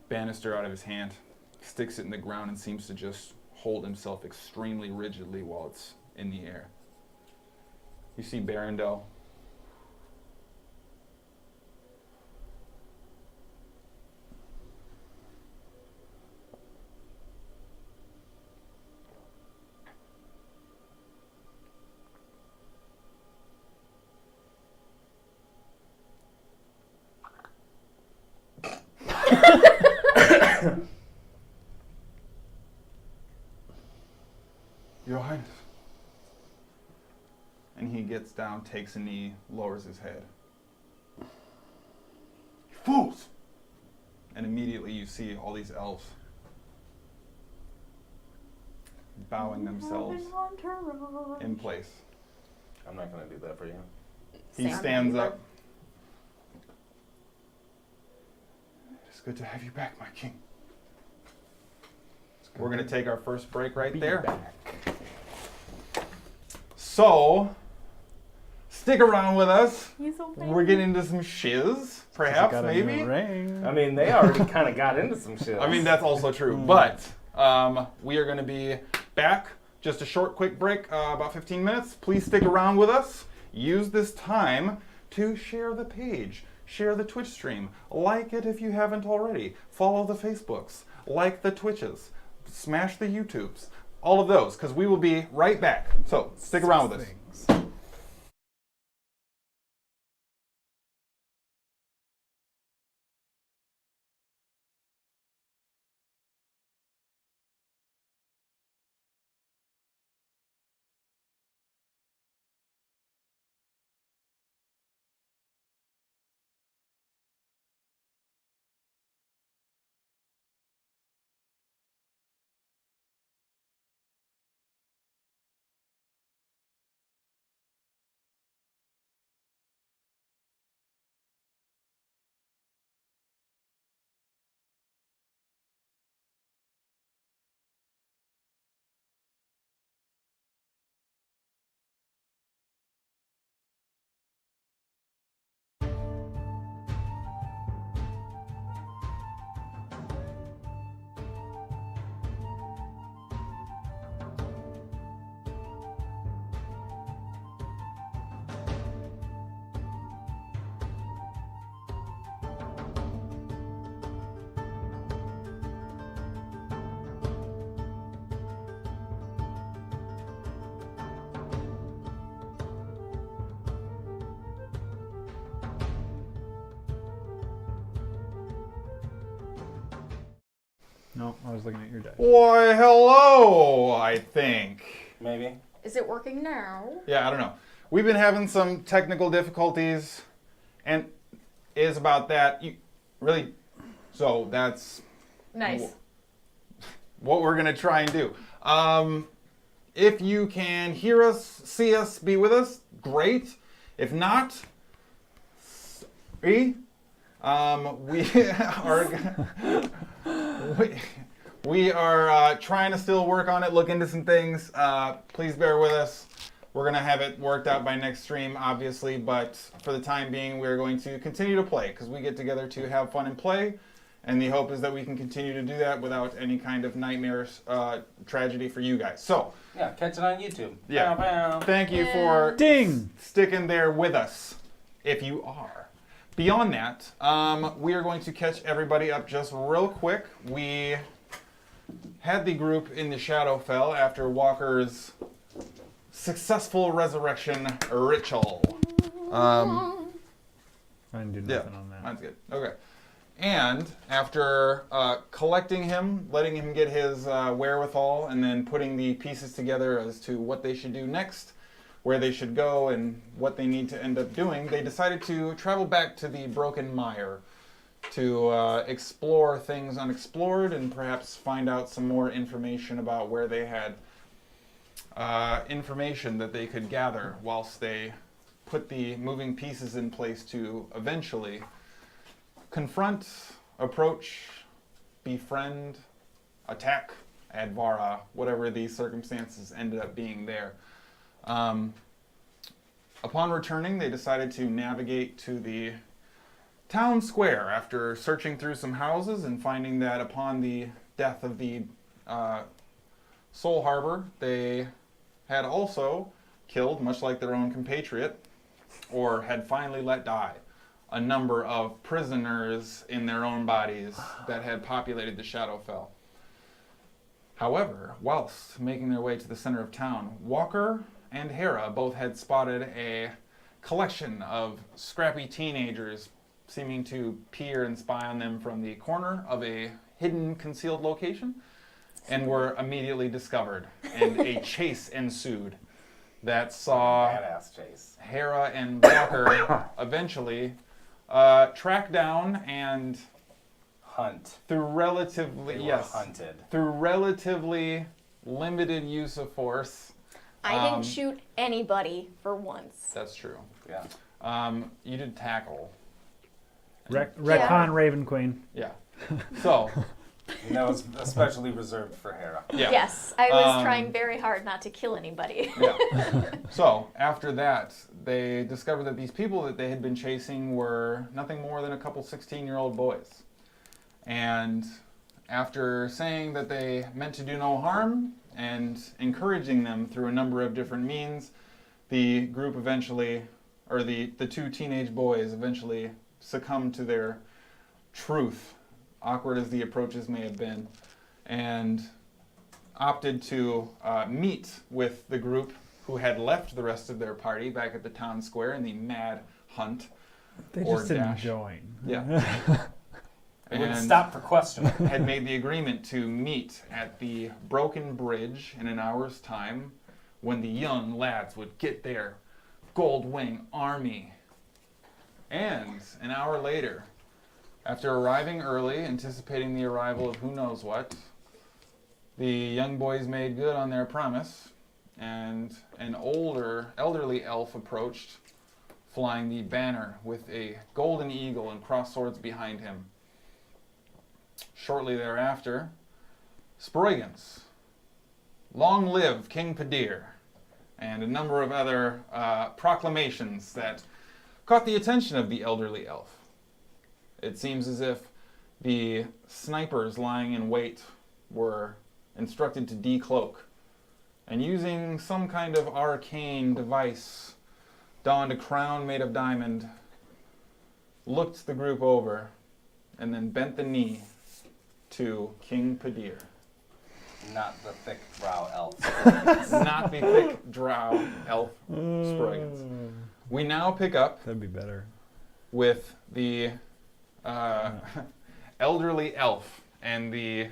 banister out of his hand, sticks it in the ground, and seems to just hold himself extremely rigidly while it's in the air. You see Barendel Your Highness. And he gets down, takes a knee, lowers his head. You fools! And immediately you see all these elves bowing themselves in place. I'm not going to do that for you. He stands up. It's good to have you back, my king. We're going to take our first break right there. So, stick around with us. He's so We're getting into some shiz, perhaps, maybe. I mean, they already kind of got into some shit. I mean, that's also true. But we are going to be back. Just a short, quick break, about 15 minutes. Please stick around with us. Use this time to share the page, share the Twitch stream, like it if you haven't already, follow the Facebooks, like the Twitches, smash the YouTubes, all of those, because we will be right back. So stick around with us. No, I was looking at your dice. Why, hello, I think. Maybe. Is it working now? Yeah, I don't know. We've been having some technical difficulties, and it is about that. Really, so that's Nice. what we're going to try and do. If you can hear us, see us, be with us, great. If not, we are we are trying to still work on it, look into some things. Please bear with us. We're going to have it worked out by next stream, obviously, but for the time being, we're going to continue to play because we get together to have fun and play. And the hope is that we can continue to do that without any kind of nightmarish tragedy for you guys. So, Yeah, catch it on YouTube. yeah, Bow, bow. thank you for sticking there with us, if you are. Beyond that, we are going to catch everybody up just real quick. We had the group in the Shadowfell after Walker's successful resurrection ritual. I didn't do nothing on that. Mine's good. Okay. And after collecting him, letting him get his wherewithal, and then putting the pieces together as to what they should do next, where they should go, and what they need to end up doing, they decided to travel back to the Broken Mire to explore things unexplored and perhaps find out some more information about where they had information that they could gather whilst they put the moving pieces in place to eventually confront, approach, befriend, attack Advara, whatever the circumstances ended up being there. Upon returning, they decided to navigate to the town square after searching through some houses and finding that upon the death of the Soul Harbor, they had also killed, much like their own compatriot, or had finally let die, a number of prisoners in their own bodies that had populated the Shadowfell. However, whilst making their way to the center of town, Walker and Hara both had spotted a collection of scrappy teenagers seeming to peer and spy on them from the corner of a hidden, concealed location, and were immediately discovered, and a chase ensued that saw Badass chase. Hara and Walker eventually track down and Hunt. through relatively They were hunted. through relatively limited use of force. I didn't shoot anybody for once. That's true. Yeah. You did tackle. Retcon Raven Queen. Yeah. So, And that was especially reserved for Hara. yeah. Yes, I was trying very hard not to kill anybody. Yeah. So, after that, they discovered that these people that they had been chasing were nothing more than a couple 16-year-old boys. And after saying that they meant to do no harm and encouraging them through a number of different means, the group eventually, or the two teenage boys eventually succumbed to their truth, awkward as the approaches may have been, and opted to meet with the group who had left the rest of their party back at the town square in the mad hunt. They Or just didn't dash. join. Yeah. They wouldn't And stop for questioning. had made the agreement to meet at the broken bridge in an hour's time when the young lads would get their Gold Wing army. And an hour later, after arriving early, anticipating the arrival of who knows what, the young boys made good on their promise, and an elderly elf approached, flying the banner with a golden eagle and cross swords behind him. Shortly thereafter, Sproigins, long live King Padir, and a number of other proclamations that caught the attention of the elderly elf. It seems as if the snipers lying in wait were instructed to decloak, and using some kind of arcane device, donned a crown made of diamond, looked the group over, and then bent the knee to King Padir. Not the thick brow elf. Not the thick drow elf Sproigins. We now pick up That'd be better. with the elderly elf and the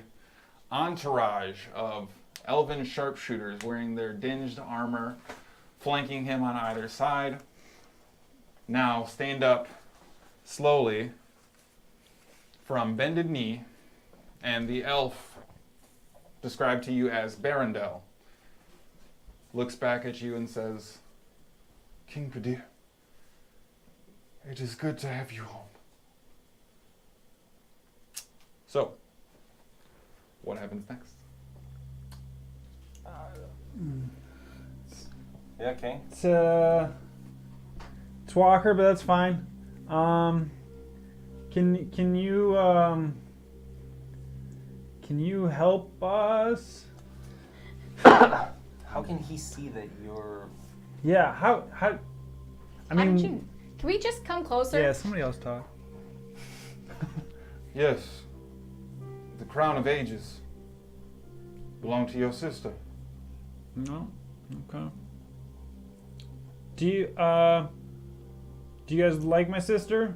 entourage of elven sharpshooters wearing their dinged armor, flanking him on either side. Now stand up slowly from bended knee, and the elf, described to you as Barandel, looks back at you and says, King Padir, it is good to have you home. So, what happens next? Yeah, King. It's Walker, but that's fine. Can you help us? How can he see that you're... Yeah. How? I How mean, did you? Can we just come closer? yeah. Somebody else talk. Yes, the crown of ages belonged to your sister. No. Okay. Do you guys like my sister?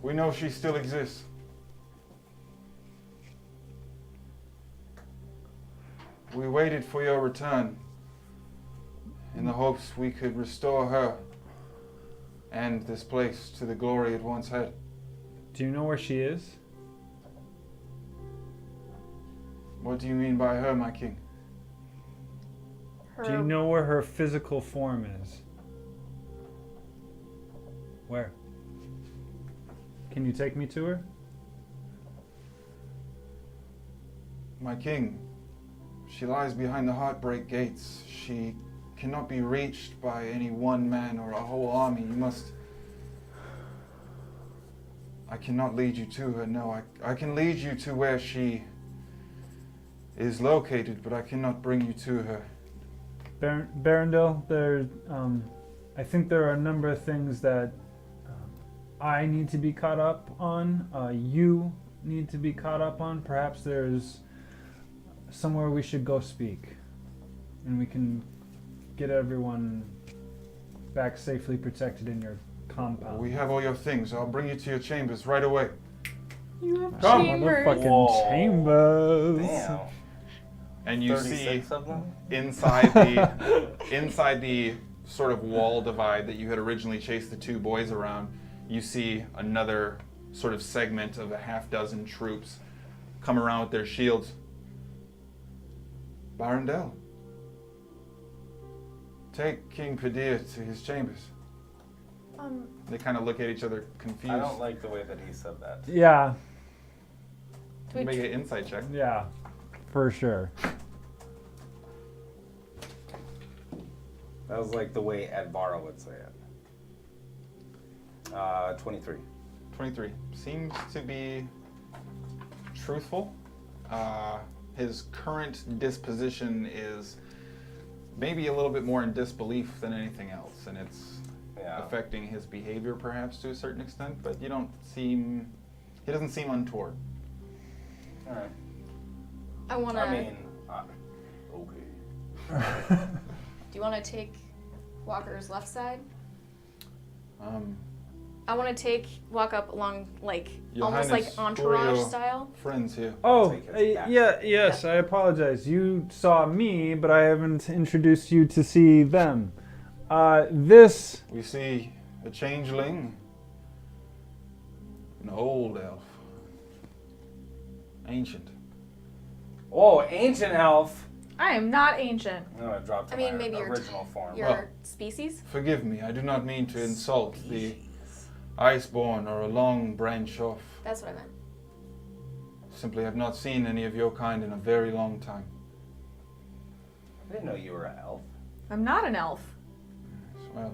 We know she still exists. We waited for your return in the hopes we could restore her and this place to the glory it once had. Do you know where she is? What do you mean by her, my king? Do you know where her physical form is? Where? Can you take me to her? My king, she lies behind the Heartbreak Gates. She cannot be reached by any one man or a whole army. You must... I cannot lead you to her, no. I can lead you to where she is located, but I cannot bring you to her. Barondel, I think there are a number of things that I need to be caught up on. You need to be caught up on. Perhaps there's somewhere we should go speak, and we can get everyone back safely protected in your compound. We have all your things. I'll bring you to your chambers right away. You have Come. chambers. Motherfucking Whoa. chambers. Damn. And you 36 see of them? inside the sort of wall divide that you had originally chased the two boys around, you see another sort of segment of a half dozen troops come around with their shields. Barondel, take King Padilla to his chambers. They kind of look at each other confused. I don't like the way that he said that. Yeah, Make an insight check. yeah, for sure. That was like the way Ed Barrow would say it. 23. 23. Seems to be truthful. His current disposition is maybe a little bit more in disbelief than anything else, and it's Yeah. affecting his behavior perhaps to a certain extent, but he doesn't seem untoward. All right. I want to. I mean, okay. Do you want to take Walker's left side? Um, I want to walk up along, like, Your almost like Highness, entourage who are your style. friends here. Oh, Take his back. yes, I apologize. You saw me, but I haven't introduced you to see them. This, We see a changeling, an old elf, ancient. Oh, ancient elf. I am not ancient. No, I dropped to I mean, my maybe your original form. Your Well. species. Forgive me, I do not mean to insult the Iceborn or a long branch off. That's what I meant. Simply have not seen any of your kind in a very long time. I didn't know you were an elf. I'm not an elf. Well,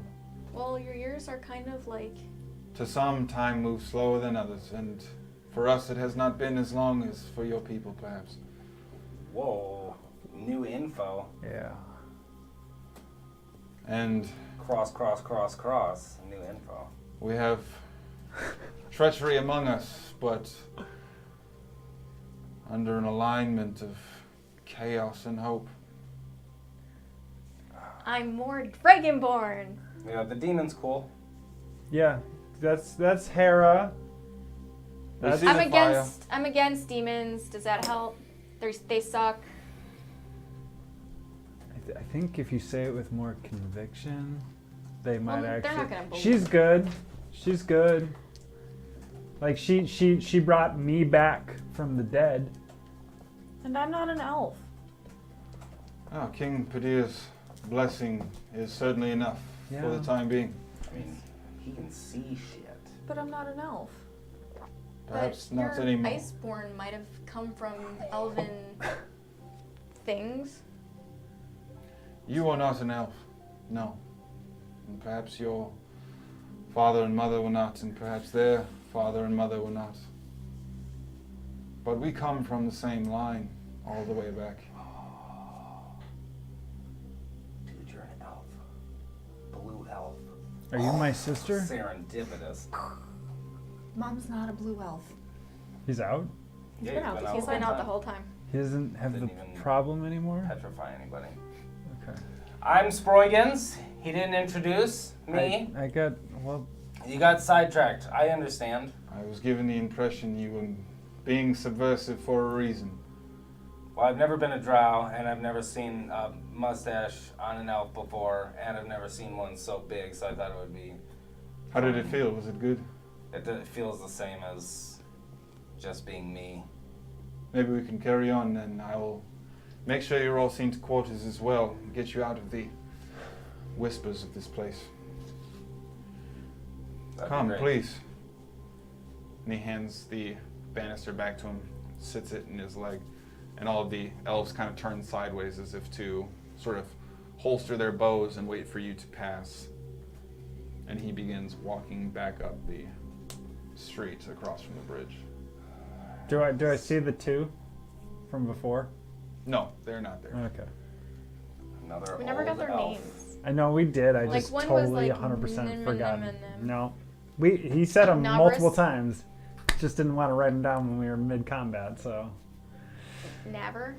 Well, your ears are kind of like. to some, time moves slower than others, and for us it has not been as long as for your people, perhaps. Whoa. New info. yeah. And Cross. New info. we have treachery among us, but under an alignment of chaos and hope. I'm more dragonborn. Yeah, the demon's cool. Yeah, that's Hara. We see I'm the fire. against demons. Does that help? They suck. I think if you say it with more conviction, they might Well, they're actually. not gonna believe She's it. good. She's good. Like she brought me back from the dead. And I'm not an elf. Ah, King Padilla's blessing is certainly enough for Yeah. the time being. I mean, he can see shit. But I'm not an elf. Perhaps But not your anymore. Iceborn might have come from elven things. You are not an elf, no. And perhaps your father and mother were not, and perhaps their father and mother were not. But we come from the same line all the way back. Dude, you're an elf. Blue elf. Are you my sister? Serendipitous. Mom's not a blue elf. He's out. Yeah, been out. He's been out the whole time. He doesn't have Didn't the even problem anymore. Petrify anybody. Okay. I'm Sproigins. He didn't introduce me. I got well. You got sidetracked. I understand. I was given the impression you were being subversive for a reason. Well, I've never been a drow, and I've never seen a mustache on an elf before, and I've never seen one so big, so I thought it would be... How did it feel? Was it good? It feels the same as just being me. Maybe we can carry on, and I will make sure you're all seen to quarters as well, and get you out of the whispers of this place. That'd be Come, great. please. And he hands the banister back to him, sits it in his leg. And all of the elves kind of turn sideways as if to sort of holster their bows and wait for you to pass. And he begins walking back up the street across from the bridge. Do I see the two from before? No, they're not there. Okay. Another We never got old their elf. names. I know we did. I Like, just one was totally like 100% forgot. nim. No. He said them Nabris? multiple times. Just didn't want to write them down when we were mid-combat, so. Never.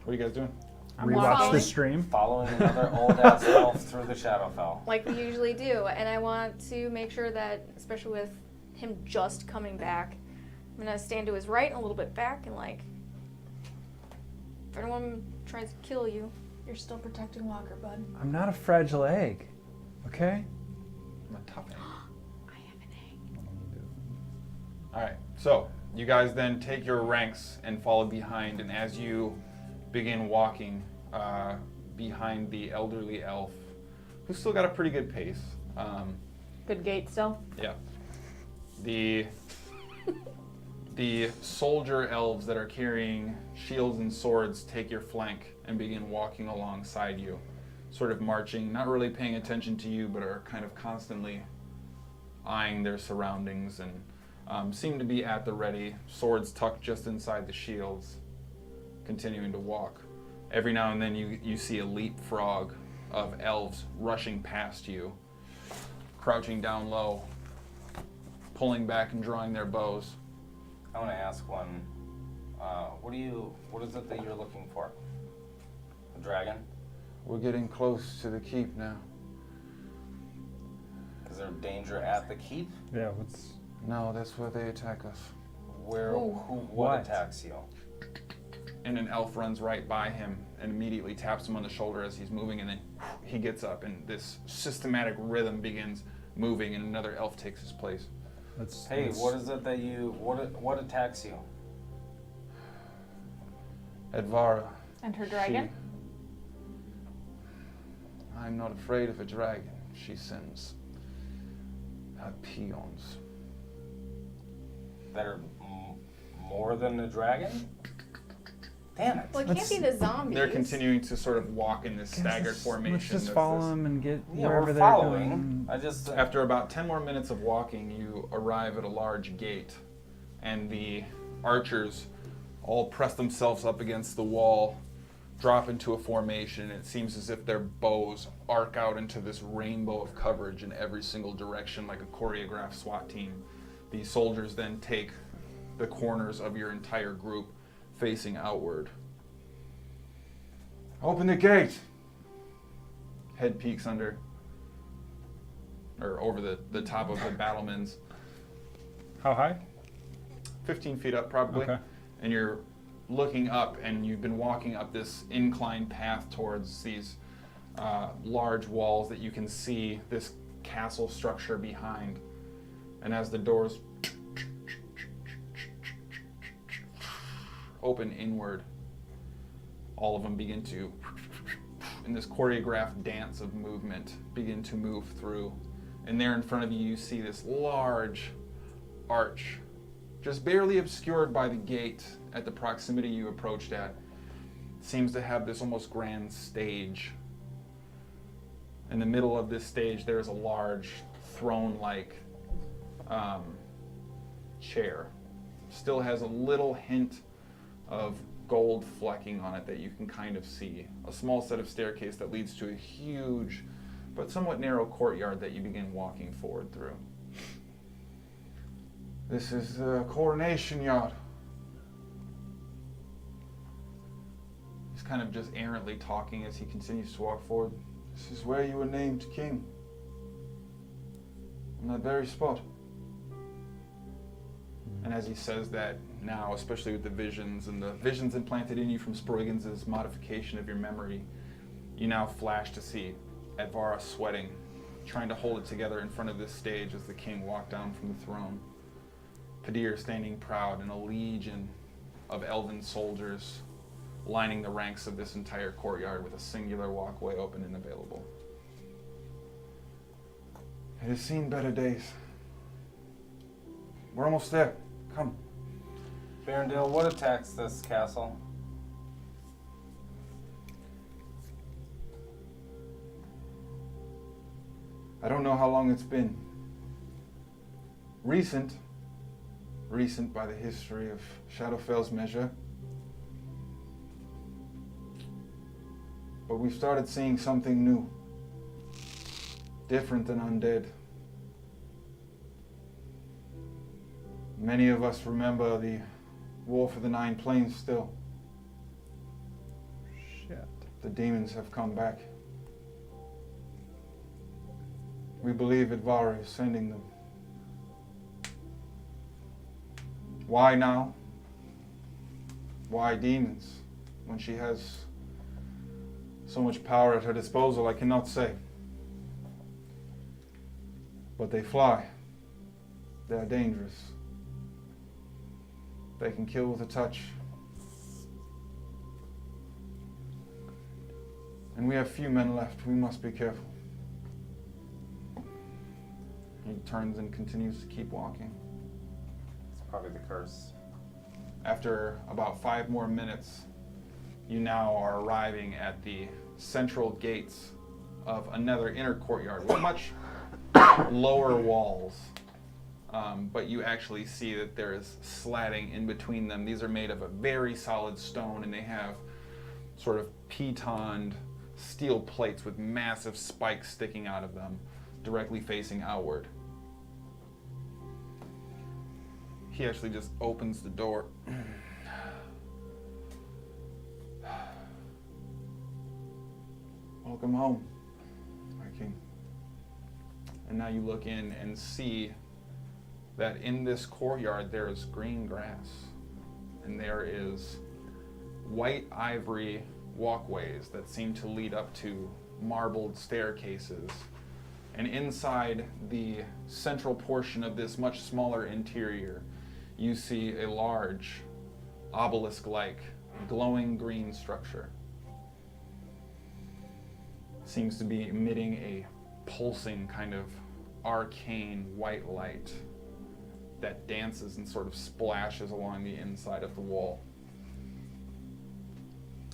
What are you guys doing? I'm Rewatch following. the stream. Following another old ass elf through the Shadowfell. Like we usually do. And I want to make sure that, especially with him just coming back, I'm gonna stand to his right and a little bit back and like, if anyone tries to kill you, You're still protecting Walker, bud. I'm not a fragile egg, okay? I'm a tough egg. I have an egg. All right, so you guys then take your ranks and follow behind, and as you begin walking behind the elderly elf, who's still got a pretty good pace. Good gate still. Yeah. The soldier elves that are carrying shields and swords take your flank and begin walking alongside you, sort of marching, not really paying attention to you, but are kind of constantly eyeing their surroundings and seem to be at the ready, swords tucked just inside the shields, continuing to walk. Every now and then you see a leapfrog of elves rushing past you, crouching down low, pulling back and drawing their bows. I want to ask one. What is it that you're looking for? A dragon? We're getting close to the keep now. Is there danger at the keep? Yeah, what's... No, that's where they attack us. What What? attacks you? And an elf runs right by him and immediately taps him on the shoulder as he's moving, and then he gets up and this systematic rhythm begins moving and another elf takes his place. Hey, what is it that what attacks you? Edvara. And her dragon? I'm not afraid of a dragon. She sends her peons. That are more than a dragon? Damn it. Well, it can't be the zombies. They're continuing to sort of walk in this staggered formation. Let's just that's follow this- them and get Yeah, wherever we're they're following. going. I just After about 10 more minutes of walking, you arrive at a large gate, and the archers all press themselves up against the wall, drop into a formation, and it seems as if their bows arc out into this rainbow of coverage in every single direction like a choreographed SWAT team. The soldiers then take the corners of your entire group facing outward. Open the gate! Head peeks under, or over the top of the battlements, How high? 15 feet up probably. Okay. And you're looking up, and you've been walking up this inclined path towards these large walls that you can see this castle structure behind. And as the doors open inward, all of them begin to, in this choreographed dance of movement, begin to move through. And there in front of you, you see this large arch, just barely obscured by the gate at the proximity you approached at. Seems to have this almost grand stage. In the middle of this stage, there is a large throne-like chair. Still has a little hint of gold flecking on it that you can kind of see. A small set of staircase that leads to a huge but somewhat narrow courtyard that you begin walking forward through. This is the coronation yard. He's kind of just errantly talking as he continues to walk forward. This is where you were named king. On that very spot. And as he says that now, especially with the visions and the visions implanted in you from Sproigins' modification of your memory, you now flash to see Edvara sweating, trying to hold it together in front of this stage as the king walked down from the throne. Padir standing proud, and a legion of elven soldiers lining the ranks of this entire courtyard with a singular walkway open and available. It has seen better days. We're almost there. Come. Barondale, what attacks this castle? I don't know how long it's been. Recent by the history of Shadowfell's measure. But we've started seeing something new. Different than undead. Many of us remember the War for the Nine Plains still. Shit. The demons have come back. We believe Advara is sending them. Why now? Why demons? When she has so much power at her disposal, I cannot say. But they fly. They are dangerous. They can kill with a touch. And we have few men left. We must be careful. He turns and continues to keep walking. It's probably the curse. After about 5 more minutes, you now are arriving at the central gates of another inner courtyard with much lower walls. But you actually see that there is slatting in between them. These are made of a very solid stone, and they have sort of pitoned steel plates with massive spikes sticking out of them, directly facing outward. He actually just opens the door. Welcome home, my king. And now you look in and see that in this courtyard there is green grass, and there is white ivory walkways that seem to lead up to marbled staircases. And inside the central portion of this much smaller interior, you see a large obelisk-like glowing green structure. Seems to be emitting a pulsing kind of arcane white light that dances and sort of splashes along the inside of the wall.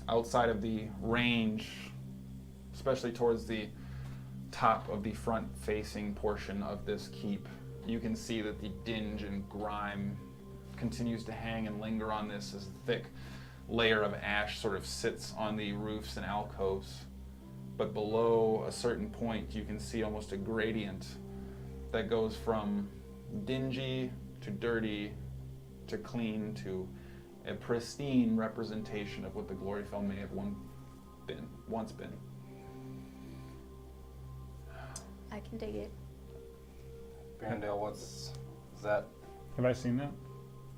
Outside of the range, especially towards the top of the front-facing portion of this keep, you can see that the dinge and grime continues to hang and linger on this as a thick layer of ash sort of sits on the roofs and alcoves. But below a certain point, you can see almost a gradient that goes from dingy to dirty to clean to a pristine representation of what the Gloryfell may have once been. I can dig it. Brandale, is that? Have I seen that?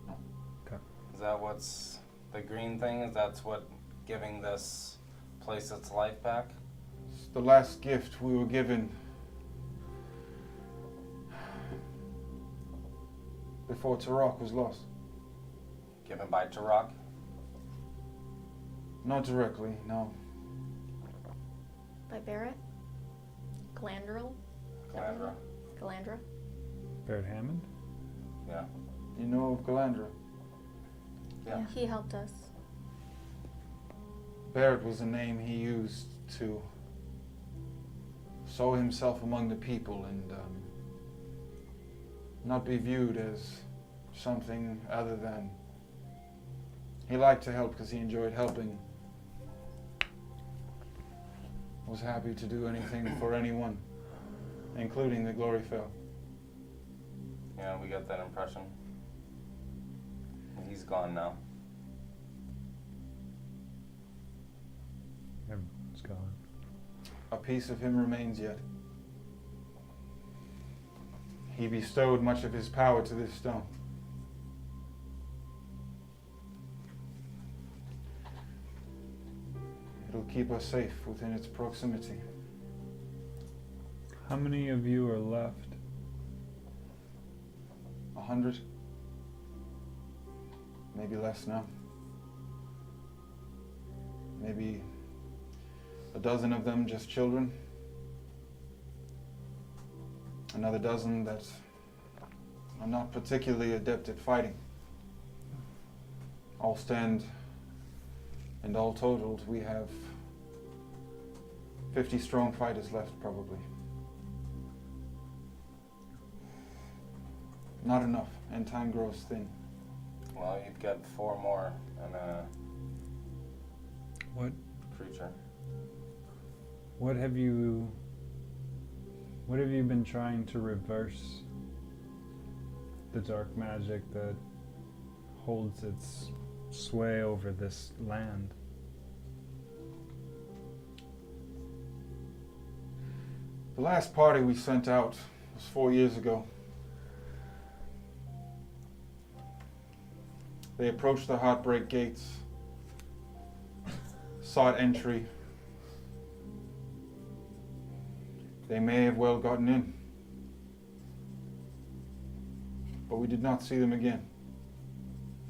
No. Okay. Is that what's the green thing? Is that's what giving this place its life back? It's the last gift we were given before Turok was lost. Given by Turok? Not directly, no. By Barrett? Galandril? Calandra? Galandra? Barrett Hammond? Yeah. You know of Galandra? Yeah. He helped us. Barrett was a name he used to sow himself among the people and not be viewed as something other than. He liked to help because he enjoyed helping. Was happy to do anything for anyone, including the Gloryfell. Yeah, we got that impression. He's gone now. It's gone. A piece of him remains yet. He bestowed much of his power to this stone. It'll keep us safe within its proximity. How many of you are left? 100. Maybe less now. Maybe a dozen of them just children. Another dozen that are not particularly adept at fighting. All stand, and all totaled, we have 50 strong fighters left, probably. Not enough, and time grows thin. Well, you've got 4 more and a What creature. what have you been trying to reverse the dark magic that holds its sway over this land? The last party we sent out was 4 years ago. They approached the Heartbreak Gates, sought entry. They may have well gotten in, but we did not see them again,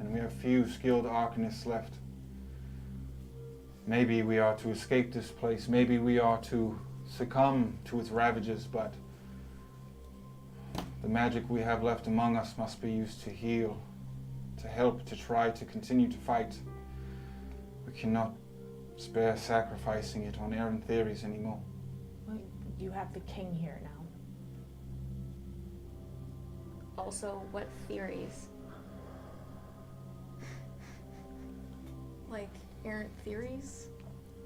and we have few skilled arcanists left. Maybe we are to escape this place, maybe we are to succumb to its ravages, but the magic we have left among us must be used to heal, to help, to try to continue to fight. We cannot spare sacrificing it on errant theories anymore. Well, you have the king here now. Also, what theories? Like errant theories?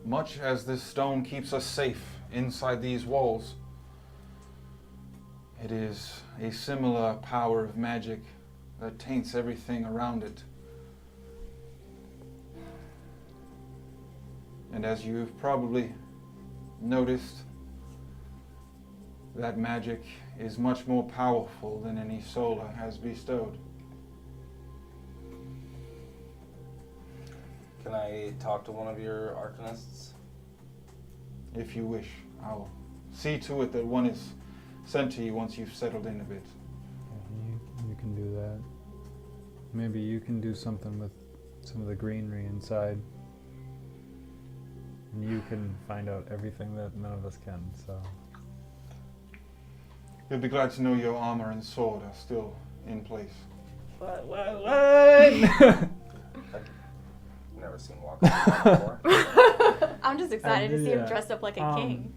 Much as this stone keeps us safe inside these walls, it is a similar power of magic that taints everything around it. And as you've probably noticed, that magic is much more powerful than any Sola has bestowed. Can I talk to one of your arcanists? If you wish, I'll see to it that one is sent to you once you've settled in a bit. You can do that. Maybe you can do something with some of the greenery inside. And you can find out everything that none of us can, so. You'll be glad to know your armor and sword are still in place. What? Never seen walk before. I'm just excited to see him yeah. dressed up like a king.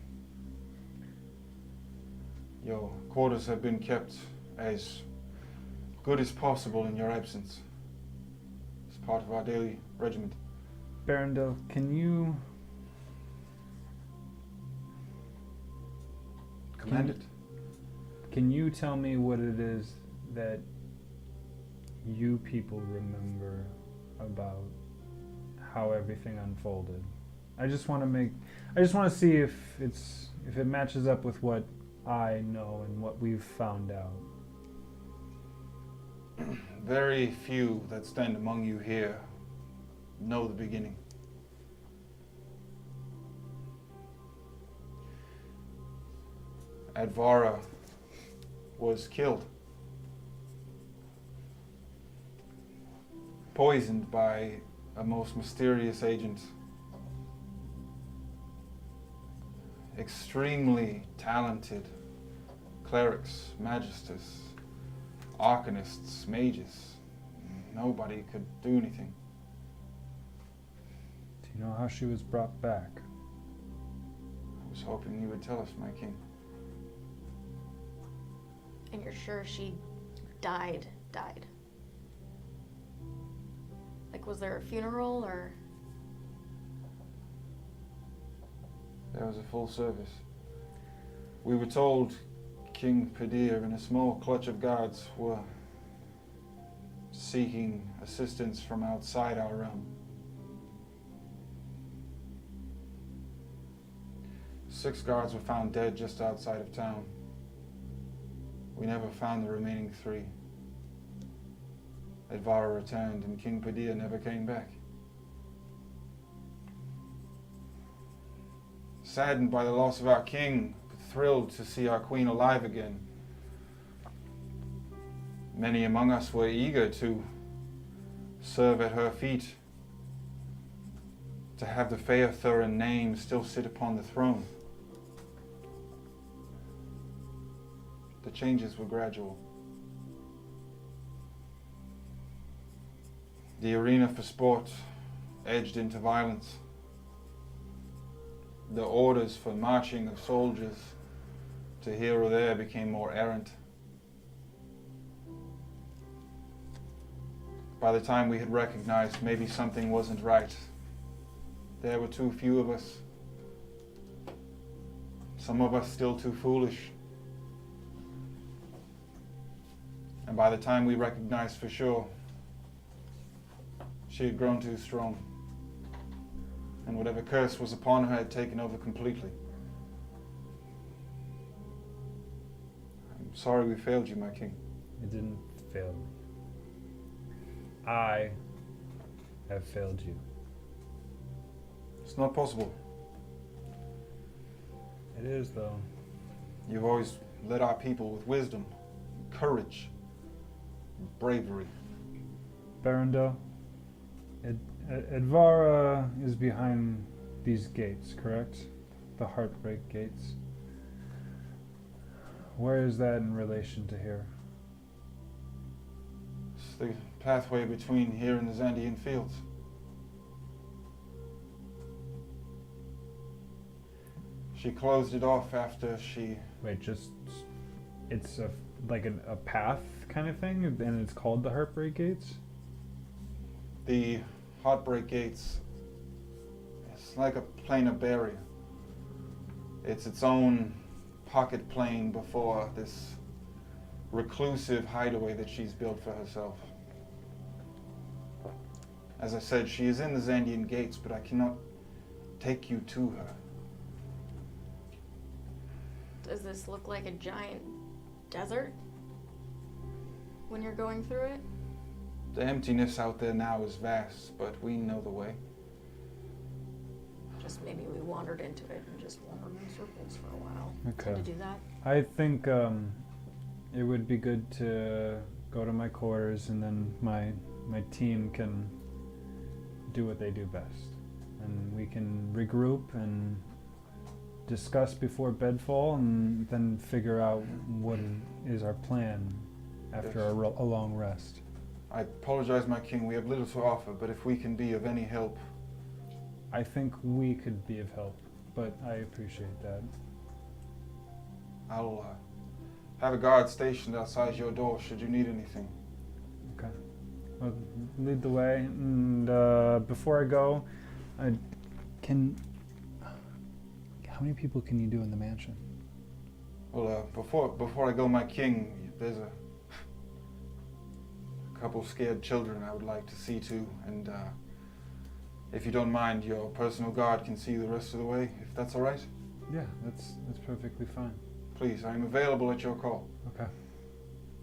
Your quarters have been kept as good as possible in your absence. It's part of our daily regiment. Barondel, can you Command it. Can you tell me what it is that you people remember about how everything unfolded? I just want to see if it matches up with what I know and what we've found out. Very few that stand among you here know the beginning. Advara was killed, poisoned by a most mysterious agent. Extremely talented clerics, magisters, arcanists, mages. Nobody could do anything. Do you know how she was brought back? I was hoping you would tell us, my king. And you're sure she died? Like, was there a funeral or? There was a full service. We were told King Padir and a small clutch of guards were seeking assistance from outside our realm. 6 guards were found dead just outside of town. We never found the remaining 3. Advara returned and King Padir never came back. Saddened by the loss of our king, but thrilled to see our queen alive again. Many among us were eager to serve at her feet, to have the Feathuran name still sit upon the throne. The changes were gradual. The arena for sport edged into violence. The orders for marching of soldiers to here or there became more errant. By the time we had recognized maybe something wasn't right, there were too few of us. Some of us still too foolish. And by the time we recognized for sure, she had grown too strong. And whatever curse was upon her had taken over completely. I'm sorry we failed you, my king. It didn't fail me. I have failed you. It's not possible. It is, though. You've always led our people with wisdom, courage, bravery. Barondel, Advara is behind these gates, correct? The Heartbreak gates. Where is that in relation to here? It's the pathway between here and the Zandian fields. She closed it off after she... Wait, it's like a path kind of thing, and it's called the Heartbreak Gates? The Heartbreak Gates, it's like a plane of barrier. It's its own pocket plane before this reclusive hideaway that she's built for herself. As I said, she is in the Zandian Gates, but I cannot take you to her. Does this look like a giant desert when you're going through it? The emptiness out there now is vast, but we know the way. Just maybe we wandered into it and just wandered in circles for a while. Okay. Tend to do that. I think it would be good to go to my quarters, and then my team can do what they do best. And we can regroup and discuss before bedfall, and then figure out what is our plan after Yes. a long rest. I apologize, my king. We have little to offer, but if we can be of any help... I think we could be of help, but I appreciate that. I'll have a guard stationed outside your door should you need anything. Okay. Well, lead the way, and before I go, how many people can you do in the mansion? Well, before I go, my king, there's a couple scared children I would like to see to, and if you don't mind, your personal guard can see the rest of the way, if that's all right. Yeah, that's perfectly fine. Please, I am available at your call. Okay.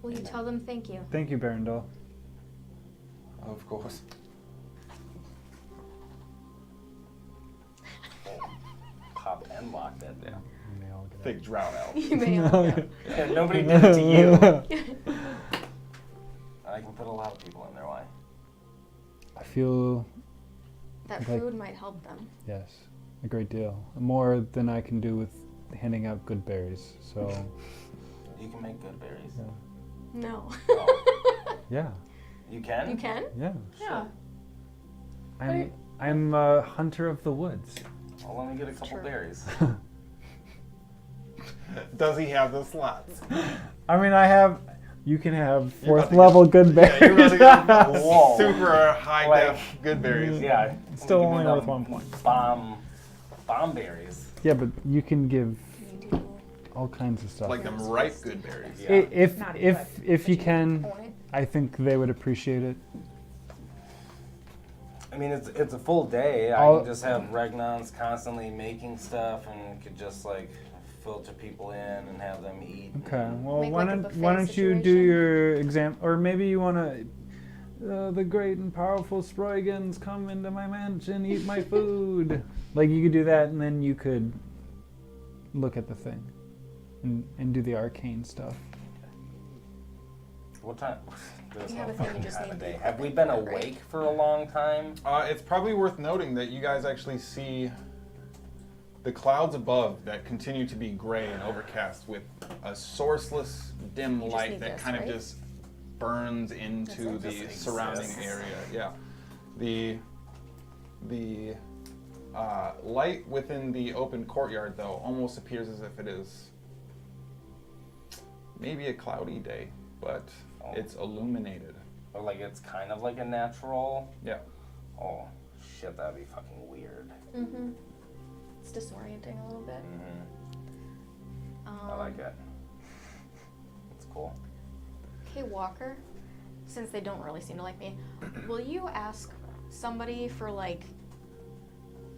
Will you tell them thank you? Thank you, Barondel. Of course. Pop and locked it. Yeah. You may all get Big drought out. You may all Yeah, nobody did it to you. I can put a lot of people in there. Why? I feel, That Like- food might help them. yes, a great deal. More than I can do with handing out good berries. So, You can make good berries. yeah. No. Oh, Yeah. you can? You can? Yeah. Yeah. I'm a hunter of the woods. Well, let me get a couple True. berries. Does he have the slots? I mean, you can have You're fourth about to level good berries. Yeah, you're running out of Whoa. super high Like- def good berries. Yeah. Still give me only them worth 1 point. Bomb berries. Yeah, but you can give You do. all kinds of stuff. Like them ripe good berries. Yeah. If Not if you can, Point. I think they would appreciate it. I mean, it's a full day. I I'll- can just have Regnons constantly making stuff, and could just like filter people in and have them eat. Okay. Well, Make why like a don't buffet you do situation? your exam, or maybe you want to. The great and powerful Sproigins come into my mansion, eat my food. Like you could do that, and then you could look at the thing, and do the arcane stuff. What time? There's You no have a thing, you fucking just time of need the day. Have we been equipment, right? awake for a long time? It's probably worth noting that you guys actually see the clouds above that continue to be gray and overcast with a sourceless dim You just light need that this, kind of right? just burns into That's the it. Just surrounding exists. area. Yeah. The light within the open courtyard, though, almost appears as if it is maybe a cloudy day, but Oh. it's illuminated. Or like it's kind of like a natural. Yeah. Oh shit, that'd be fucking weird. Mm-hmm. It's disorienting a little bit. I like it. It's cool. Hey, Walker, since they don't really seem to like me, will you ask somebody for like,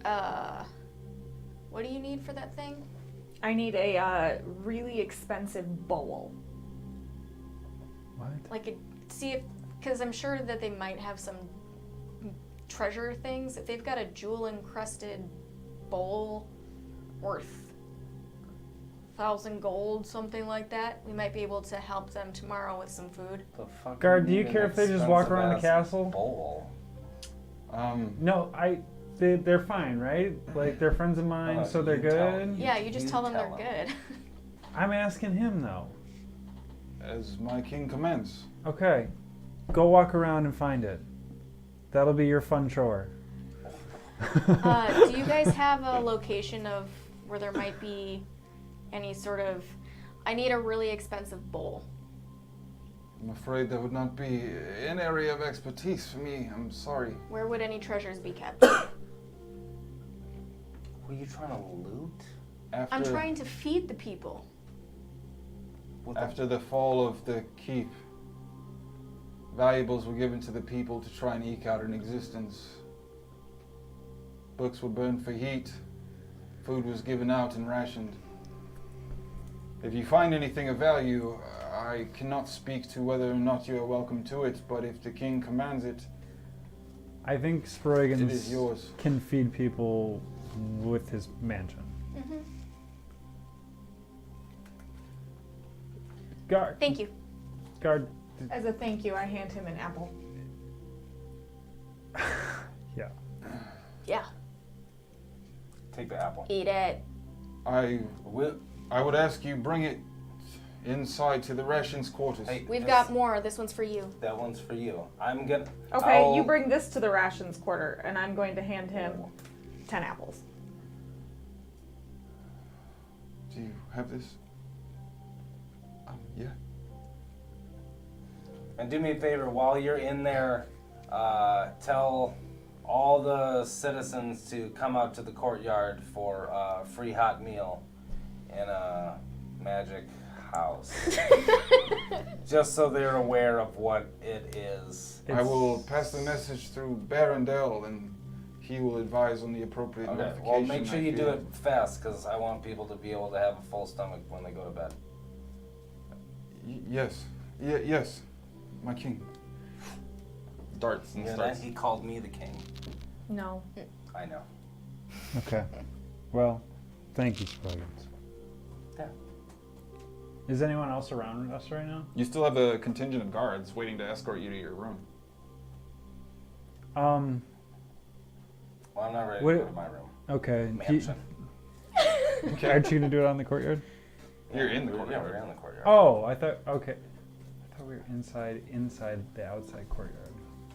what do you need for that thing? I need a really expensive bowl. What? Like, see if, because I'm sure that they might have some treasure things. If they've got a jewel encrusted bowl worth 1,000 gold, something like that, we might be able to help them tomorrow with some food. The fuck Guard, do you need care an if they just walk around the expensive-ass castle? Bowl? No, they're fine, right? Like, they're friends of mine, so they're you tell good. me. Yeah, you just You tell them they're tell good. I'm asking him, though. As my king commands. Okay, go walk around and find it. That'll be your fun chore. Do you guys have a location of where there might be any sort of, I need a really expensive bowl. I'm afraid that would not be an area of expertise for me. I'm sorry. Where would any treasures be kept? Were you trying to loot? After, I'm trying to feed the people. after the fall of the keep, valuables were given to the people to try and eke out an existence. Books were burned for heat. Food was given out and rationed. If you find anything of value, I cannot speak to whether or not you are welcome to it, but if the king commands it, I think it is Sproigins yours. can feed people with his mansion. Mm-hmm. Guard, Thank you. guard. As a thank you, I hand him an apple. Yeah. Yeah, Take the apple. eat it. I would ask you bring it inside to the rations quarters. Hey, We've this- got more. This one's for you. That one's for you. I'm gonna. Okay, I'll- you bring this to the rations quarter, and I'm going to hand him 10 apples. Do you have this? Yeah. And do me a favor, while you're in there, tell all the citizens to come out to the courtyard for a free hot meal in a magic house. Just so they're aware of what it is. I will pass the message through Barondel, and he will advise on the appropriate Okay, notification. well, make sure I you do feel. it fast, because I want people to be able to have a full stomach when they go to bed. Yes. Yes. My king. Darts and Yeah, starts. then he called me the king. No. I know. Okay. Well, thank you, Sproigins. Yeah. Is anyone else around us right now? You still have a contingent of guards waiting to escort you to your room. Um. Well, I'm not ready What- to go to my room. Okay. Mansion. Aren't you gonna do it on the courtyard? You're in the Yeah, courtyard. we're in the courtyard. Oh, I thought. Okay. I thought we were inside the outside courtyard.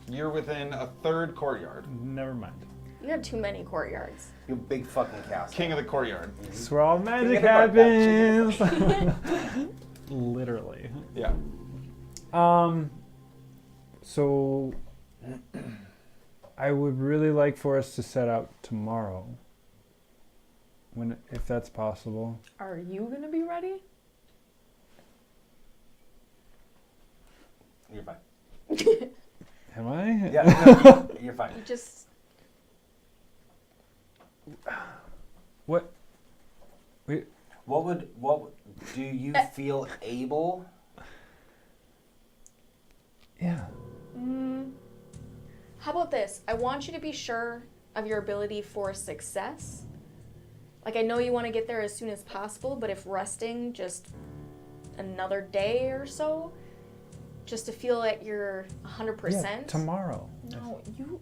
You're within a third courtyard. Never mind. You have too many courtyards. You big fucking castle. King of the courtyard. That's where all magic Forget about that. happens. Literally. Yeah. So I would really like for us to set out tomorrow. If that's possible. Are you going to be ready? You're fine. Am I? Yeah, no, you're fine. You just, What? Wait. What do you feel able? Yeah. how about this? I want you to be sure of your ability for success. Like, I know you want to get there as soon as possible, but if resting just another day or so, just to feel that you're 100%. Yeah, tomorrow. No, you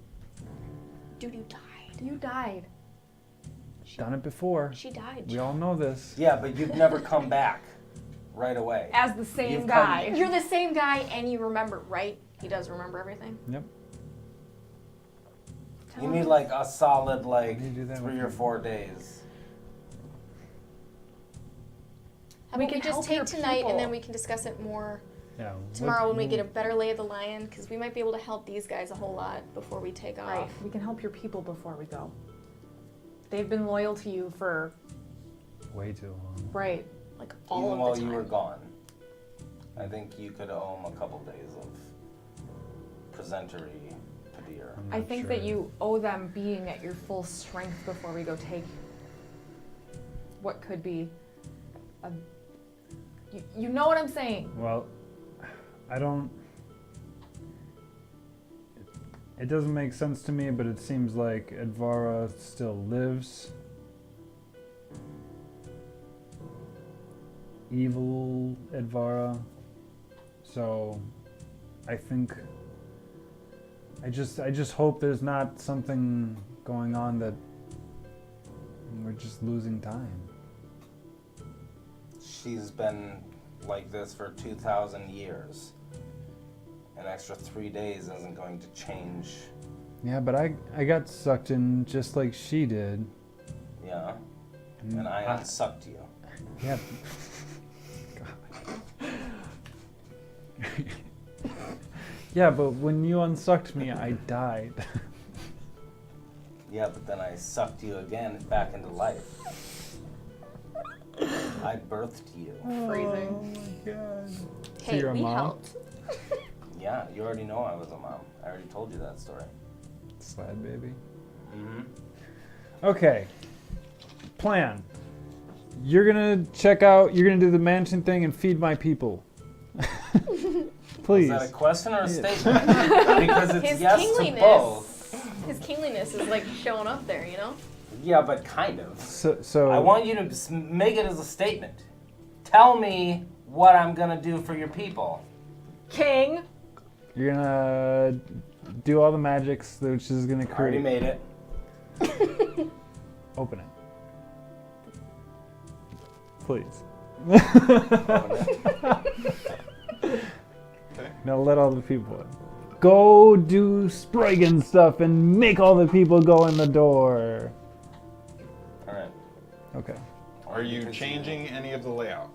Dude, died. you died. Done it before. She died. We all know this. Yeah, but you've never come back right away. As the same You've guy. You're the same guy and you remember, right? He does remember everything. Yep. You need like a solid like do you do that 3 with or me? 4 days. How We about we can just help take your tonight and then people. we can discuss it more Yeah. tomorrow when we get a better lay of the land, because we might be able to help these guys a whole lot before we take off. Right. We can help your people before we go. They've been loyal to you for Way too long. right. Like all Even of while the time. you were gone, I think you could owe him a couple days of presentery padir. I'm I not think sure. that you owe them being at your full strength before we go take what could be a. You know what I'm saying? Well, I don't. It doesn't make sense to me, but it seems like Advara still lives. Evil Advara. So, I think. I just hope there's not something going on that we're just losing time. She's been like this for 2,000 years. An extra 3 days isn't going to change. Yeah, but I got sucked in just like she did. Yeah. And I unsucked you. Yeah. Yeah, but when you unsucked me, I died. Yeah, but then I sucked you again back into life. I birthed you. Freezing. Oh my god. Hey, you're a we mom? helped. Yeah, you already know I was a mom. I already told you that story. Slide baby. Mm-hmm. Okay. Plan. You're gonna check out, you're gonna do the mansion thing and feed my people. Please. Is that a question or a Yeah. statement? Because it's His yes to kingliness. both. His kingliness is like showing up there, you know? Yeah, but kind of. So I want you to make it as a statement. Tell me what I'm gonna do for your people. King. you're gonna do all the magics, which is gonna Already create. made it. Open it. Please. Now let all the people in. Go do Sproigins stuff and make all the people go in the door. All right. Okay. Are you changing any of the layout?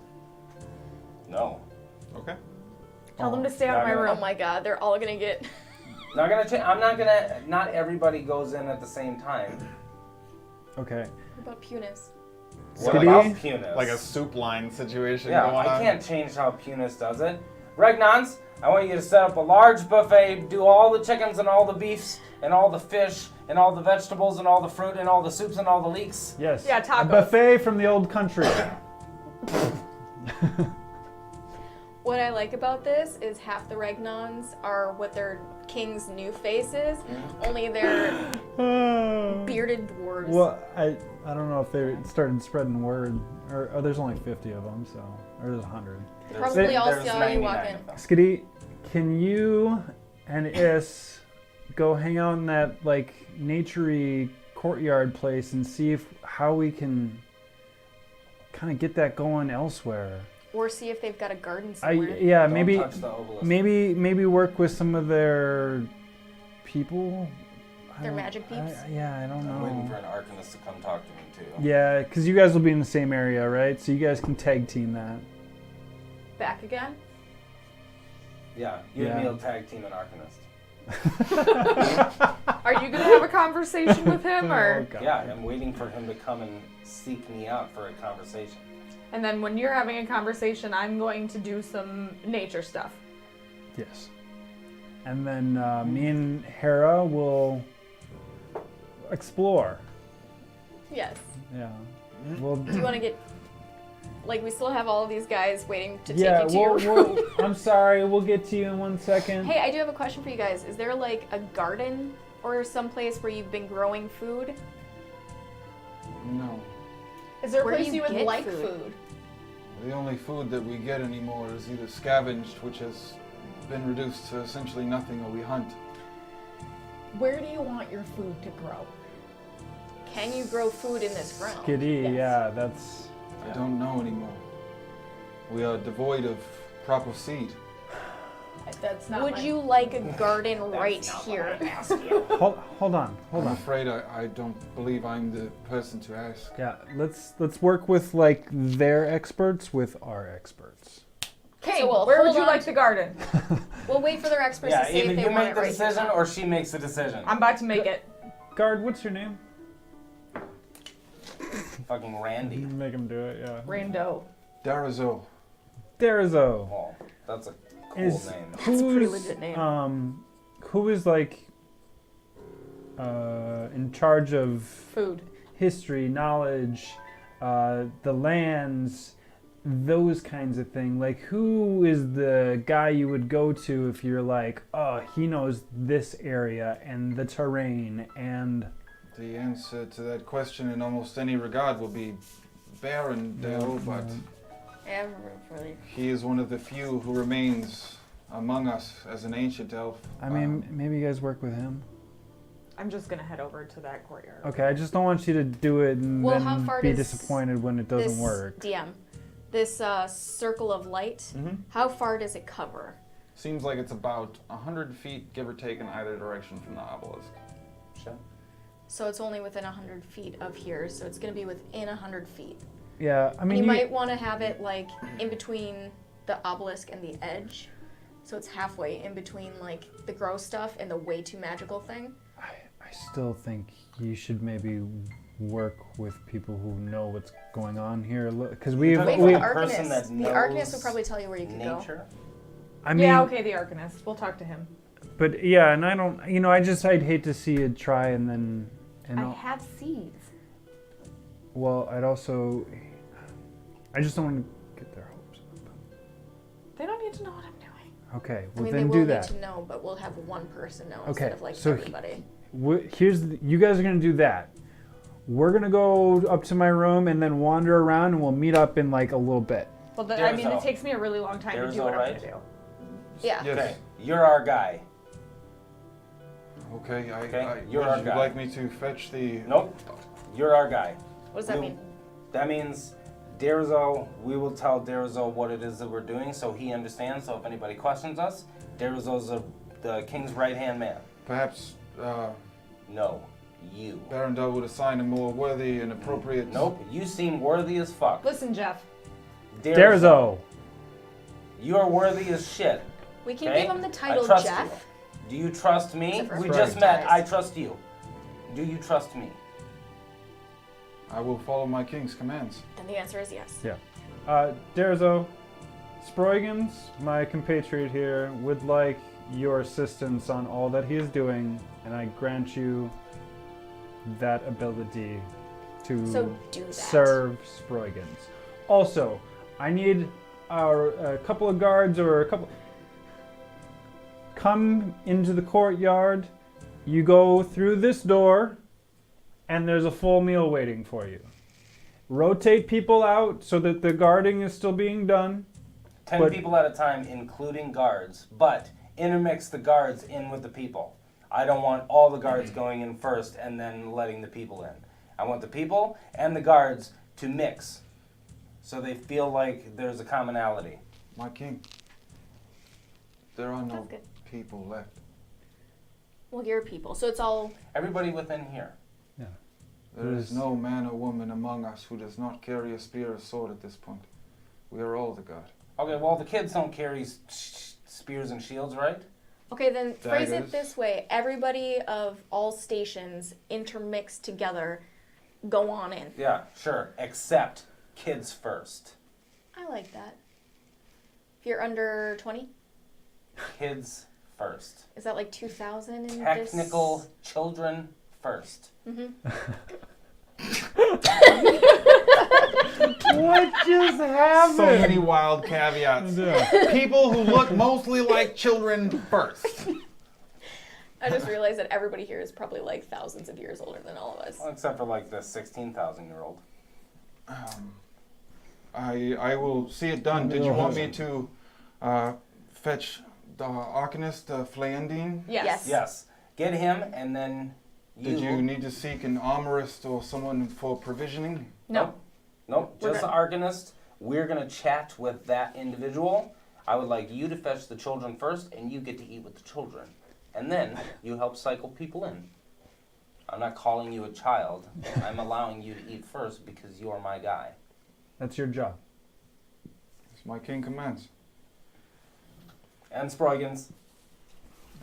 No. Okay. Tell them to stay out of my Not room. Oh my god, they're all gonna get. Not gonna change. I'm not gonna. Not everybody goes in at the same time. Okay. What about Punis? What Skadi? about Punis? Like a soup line situation Yeah, going on. I can't change how Punis does it. Regnans, I want you to set up a large buffet, do all the chickens and all the beefs and all the fish and all the vegetables and all the fruit and all the soups and all the leeks. Yes. Yeah, A tacos. buffet from the old country. What I like about this is half the Regnons are what their king's new face is, only they're bearded dwarves. Well, I don't know if they started spreading word, or there's only 50 of them, so or there's 100. Probably all There's saw you walk 99 in. of them. Skadi, can you and Is go hang out in that like naturey courtyard place and see how we can kind of get that going elsewhere? Or see if they've got a garden I somewhere. yeah Don't maybe touch the obelisk. maybe work with some of their people. I Their don't- magic peeps? Yeah, I don't I'm waiting know. for an Arcanist to come talk to me too. Yeah, because you guys will be in the same area, right? So you guys can tag team that. Back again. Yeah, you and Yeah. me will tag team an Arcanist. Are you gonna have a conversation with him, Oh, or? God. Yeah, I'm waiting for him to come and seek me out for a conversation. And then when you're having a conversation, I'm going to do some nature stuff. Yes. And then me and Hara will explore. Yes. Yeah. We'll, Do you want to get. Like, we still have all of these guys waiting to yeah, take you to your room. I'm sorry, we'll get to you in 1 second. Hey, I do have a question for you guys. Is there, like, a garden or some place where you've been growing food? No. Is there a Where do place you you would get like food? food? The only food that we get anymore is either scavenged, which has been reduced to essentially nothing, or we hunt. Where do you want your food to grow? Can you grow food in this ground? Skiddy, Yes. yeah, that's. I don't know anymore. We are devoid of proper seed. That's not Would my- you like a garden right here? Hold on. I'm afraid I don't believe I'm the person to ask. Yeah, let's work with like their experts with our experts. Okay, So we'll where would hold you on like to- the garden? We'll wait for their experts Yeah, to see either if they you want make it the right here. decision or she makes the decision. I'm about to make it. Guard, what's your name? Fucking Randy. Make him do it, yeah. Rando. Darazo. Darazo. Oh, that's a cool Is name. That's a pretty who's, legit name. who is like in charge of Food. history, knowledge, the lands, those kinds of things? Like, who is the guy you would go to if you're like, oh, he knows this area and the terrain and The answer to that question in almost any regard will be Barondale, but Everybody. he is one of the few who remains among us as an ancient elf. I mean, maybe you guys work with him. I'm just gonna head over to that courtyard. Okay, I just don't want you to do it and Well, how then far be does disappointed when it doesn't This work. DM, this circle of light, how far does it cover? Seems like it's about 100 feet, give or take, in either direction from the obelisk. Sure. So it's only within 100 feet of here, so it's going to be within 100 feet. Yeah, I mean, You might want to have it like in between the obelisk and the edge, so it's halfway in between like the gross stuff and the way too magical thing. I still think you should maybe work with people who know what's going on here, because Wait Wait for for the the person Arcanist. that The Arcanist will knows probably tell you where you can go. nature. I mean, Yeah, okay, the Arcanist. We'll talk to him. but yeah, and I don't, I'd hate to see it try and then, I have seeds. well, I just don't want to get their hopes up. They don't need to know what I'm doing. Okay, I well mean, they then will do need that. to know, but we'll have one person know Okay, instead of like so everybody. You guys are gonna do that. We're gonna go up to my room and then wander around, and we'll meet up in like a little bit. Well, I There's mean, all. it takes me a really long time to There's do what all I'm right. gonna do. Yeah. Yes. Okay, you're our guy. Okay, Okay, you're would our you guy. like me to fetch the... Nope, you're our guy. What does that We- mean? That means Darazo, we will tell Darazo what it is that we're doing so he understands. So if anybody questions us, Darazo's the king's right-hand man. Perhaps No, you. Barondale would assign a more worthy and appropriate... Nope, you seem worthy as fuck. Listen, Jeff. Darazo. You are worthy as shit. We can Okay? give him the title I trust Jeff. you. Do you trust me? Except for We if just he met. dies. I trust you. Do you trust me? I will follow my king's commands. And the answer is yes. Yeah. Darazo, Sproigins, my compatriot here, would like your assistance on all that he is doing, and I grant you that ability to So do that. serve Sproigins. Also, I need a couple of guards or a couple. Come into the courtyard. You go through this door, and there's a full meal waiting for you. Rotate people out so that the guarding is still being done. 10 But- people at a time, including guards, but intermix the guards in with the people. I don't want all the guards going in first and then letting the people in. I want the people and the guards to mix so they feel like there's a commonality. My king, there are no That's good. people left. Well, you're people. So it's all. Everybody within here. There is no man or woman among us who does not carry a spear or sword at this point. We are all the god. Okay, well, the kids don't carry spears and shields, right? Okay, then phrase Daggers. it this way: everybody of all stations intermixed together. Go on in. Yeah, sure, except kids first. I like that. If you're under 20, Kids first. is that like 2,000 in Technical children first. What just happened? So many wild caveats. People who look mostly like children first. I just realized that everybody here is probably like thousands of years older than all of us. Well, except for like the 16,000-year-old. I will see it done. Did you want me to fetch the Arcanist, Fleandine? Yes. Yes. Get him, and then you... Did you need to seek an armorist or someone for provisioning? No. Nope, We're just the Arcanist. We're going to chat with that individual. I would like you to fetch the children first, and you get to eat with the children. And then you help cycle people in. I'm not calling you a child. I'm allowing you to eat first because you're my guy. That's your job. As my king commands. And Sproigins.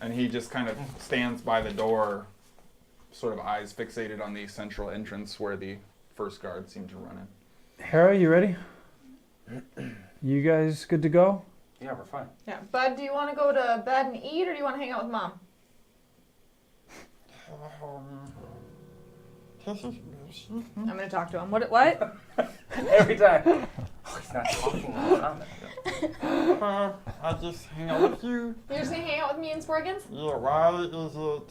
And he just kind of stands by the door, sort of eyes fixated on the central entrance where the first guard seemed to run in. Hara, you ready? You guys good to go? Yeah, we're fine. Yeah. Bud, do you want to go to bed and eat, or do you want to hang out with Mom? I'm going to talk to him. What? Every time. Oh, he's not talking all the time. I just hang out with you. You're just going to hang out with me and Sproigins? Yeah, why is it?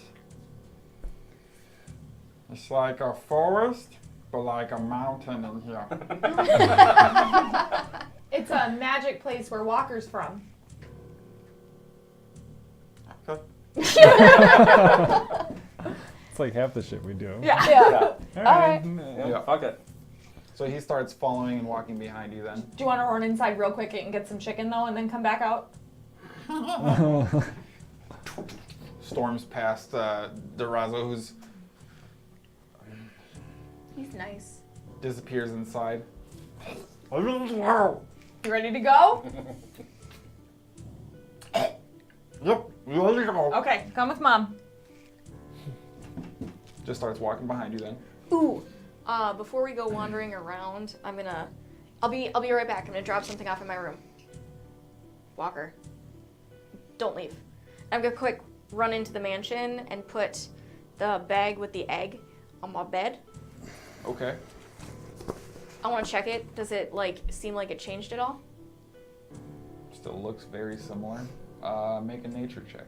It's like a forest, but like a mountain in here. It's a magic place where Walker's from. Okay. It's like half the shit we do. Yeah. Yeah. Alright. Yeah. Fuck it. So he starts following and walking behind you then. Do you want to run inside real quick and get some chicken, though, and then come back out? Storms past Durazo, who's He's nice. disappears inside. You ready to go? Yep, ready to go. Okay, come with Mom. Just starts walking behind you then. Ooh. Before we go wandering around, I'll be right back. I'm gonna drop something off in my room. Walker, don't leave. I'm gonna quick run into the mansion and put the bag with the egg on my bed. Okay. I want to check it. Does it seem like it changed at all? Still looks very similar. Make a nature check.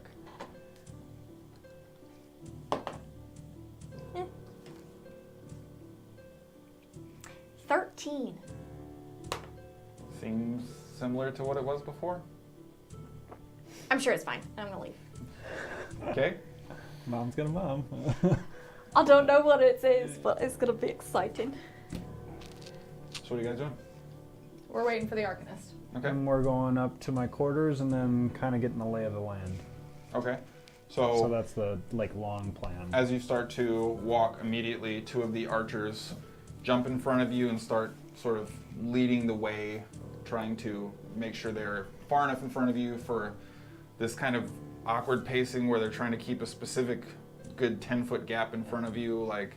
13. Seems similar to what it was before. I'm sure it's fine. I'm gonna leave. Okay. Mom's got a mom. I don't know what it is, but it's gonna be exciting. So what are you guys doing? We're waiting for the Arcanist. Okay. And we're going up to my quarters and then kind of getting the lay of the land. Okay. So that's the long plan. As you start to walk immediately, two of the archers jump in front of you and start sort of leading the way, trying to make sure they're far enough in front of you for this kind of awkward pacing where they're trying to keep a specific good 10-foot gap in front of you, like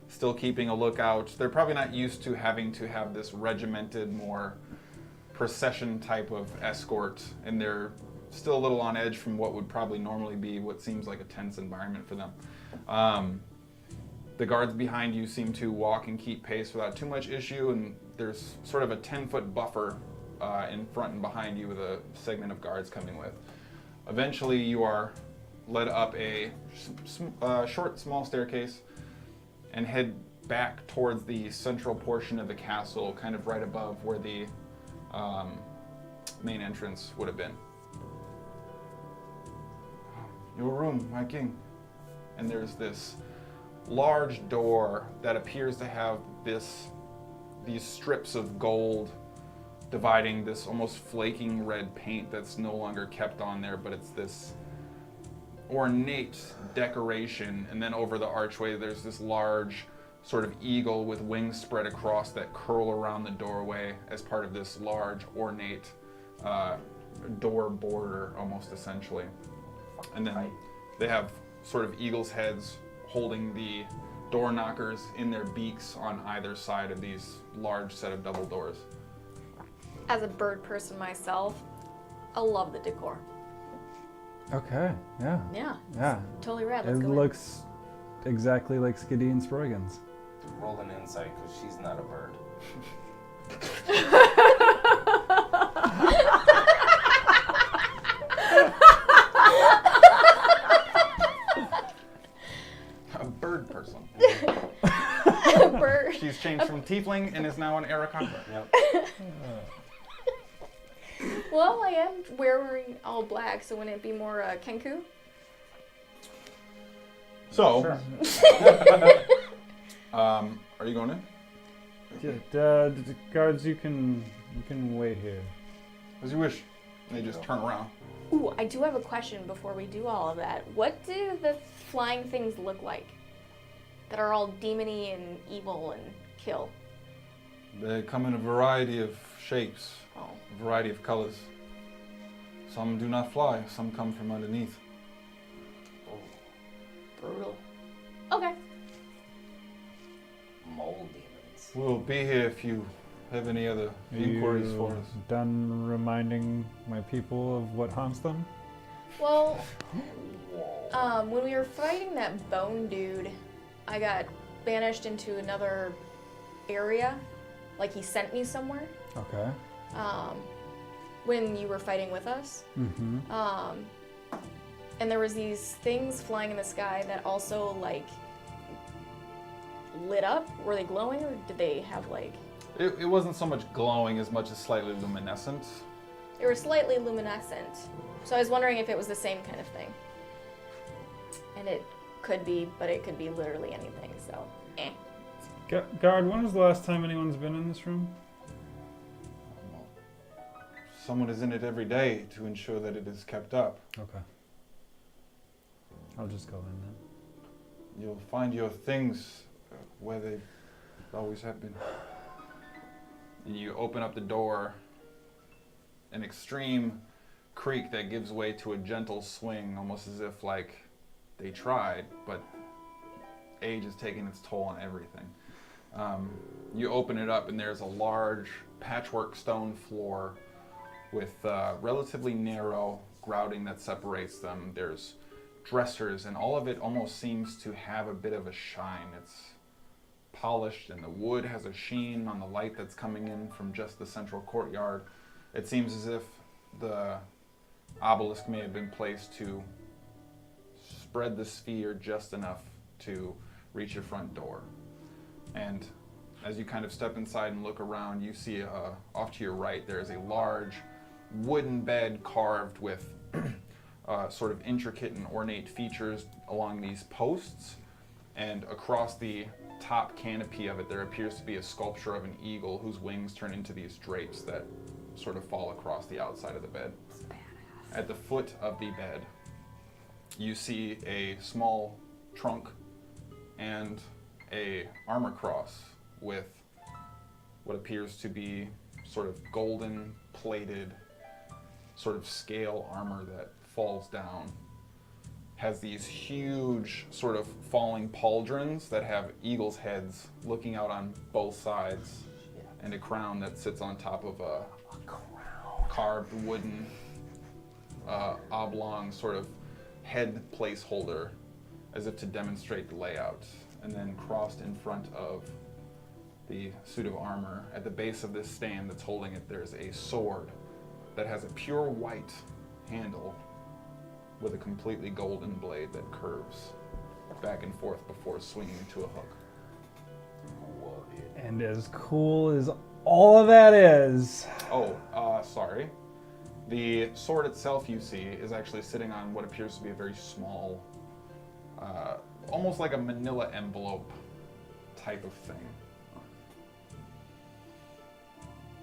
still keeping a lookout. They're probably not used to having to have this regimented, more procession type of escort, and they're still a little on edge from what would probably normally be what seems like a tense environment for them. The guards behind you seem to walk and keep pace without too much issue, and there's sort of a 10-foot buffer in front and behind you with a segment of guards coming with. Eventually you are led up a short, small staircase and head back towards the central portion of the castle, kind of right above where the main entrance would have been. Your room, my king. And there's this large door that appears to have these strips of gold dividing this almost flaking red paint that's no longer kept on there, but it's this ornate decoration. And then over the archway there's this large sort of eagle with wings spread across that curl around the doorway as part of this large ornate door border, almost essentially. And then they have sort of eagle's heads holding the door knockers in their beaks on either side of these large set of double doors. As a bird person myself, I love the decor. Okay, yeah. Yeah. Yeah. Totally rad. It Let's go in. looks exactly like Skadi and Sproigins. Roll an insight because she's not a bird. A bird person. Bird. She's changed from tiefling and is now an Arakaka. Yep. Well, I am wearing all black, so wouldn't it be more Kenku? So, Sure. are you going in? The guards, you can wait here. As you wish. They just turn around. Ooh, I do have a question before we do all of that. What do the flying things look like that are all demony and evil and kill? They come in a variety of shapes, Oh. a variety of colors. Some do not fly, some come from underneath. Brutal. Okay. Mole demons. We'll be here if you have any other inquiries for us. Done reminding my people of what haunts them? Well, when we were fighting that bone dude, I got banished into another area. Like he sent me somewhere. Okay. When you were fighting with us. Mm-hmm. And there was these things flying in the sky that also like lit up. Were they glowing or did they have like... It wasn't so much glowing as much as slightly luminescent. They were slightly luminescent. So I was wondering if it was the same kind of thing. And it could be, but it could be literally anything, so eh. Guard, when was the last time anyone's been in this room? Someone is in it every day to ensure that it is kept up. Okay. I'll just go in then. You'll find your things where they always have been. And you open up the door, an extreme creak that gives way to a gentle swing, almost as if like they tried, but age is taking its toll on everything. You open it up and there's a large patchwork stone floor with relatively narrow grouting that separates them. There's dressers and all of it almost seems to have a bit of a shine. It's polished and the wood has a sheen on the light that's coming in from just the central courtyard. It seems as if the obelisk may have been placed to spread the sphere just enough to reach your front door. And as you kind of step inside and look around, you see off to your right there is a large wooden bed carved with sort of intricate and ornate features along these posts. And across the top canopy of it, there appears to be a sculpture of an eagle whose wings turn into these drapes that sort of fall across the outside of the bed. At the foot of the bed, you see a small trunk and a armor cross with what appears to be sort of golden plated sort of scale armor that falls down. Has these huge sort of falling pauldrons that have eagle's heads looking out on both sides, and a crown that sits on top of a carved wooden oblong sort of head placeholder as if to demonstrate the layout. And then crossed in front of the suit of armor, at the base of this stand that's holding it, there's a sword that has a pure white handle with a completely golden blade that curves back and forth before swinging to a hook. And as cool as all of that is... Sorry. The sword itself, you see, is actually sitting on what appears to be a very small, almost like a manila envelope type of thing.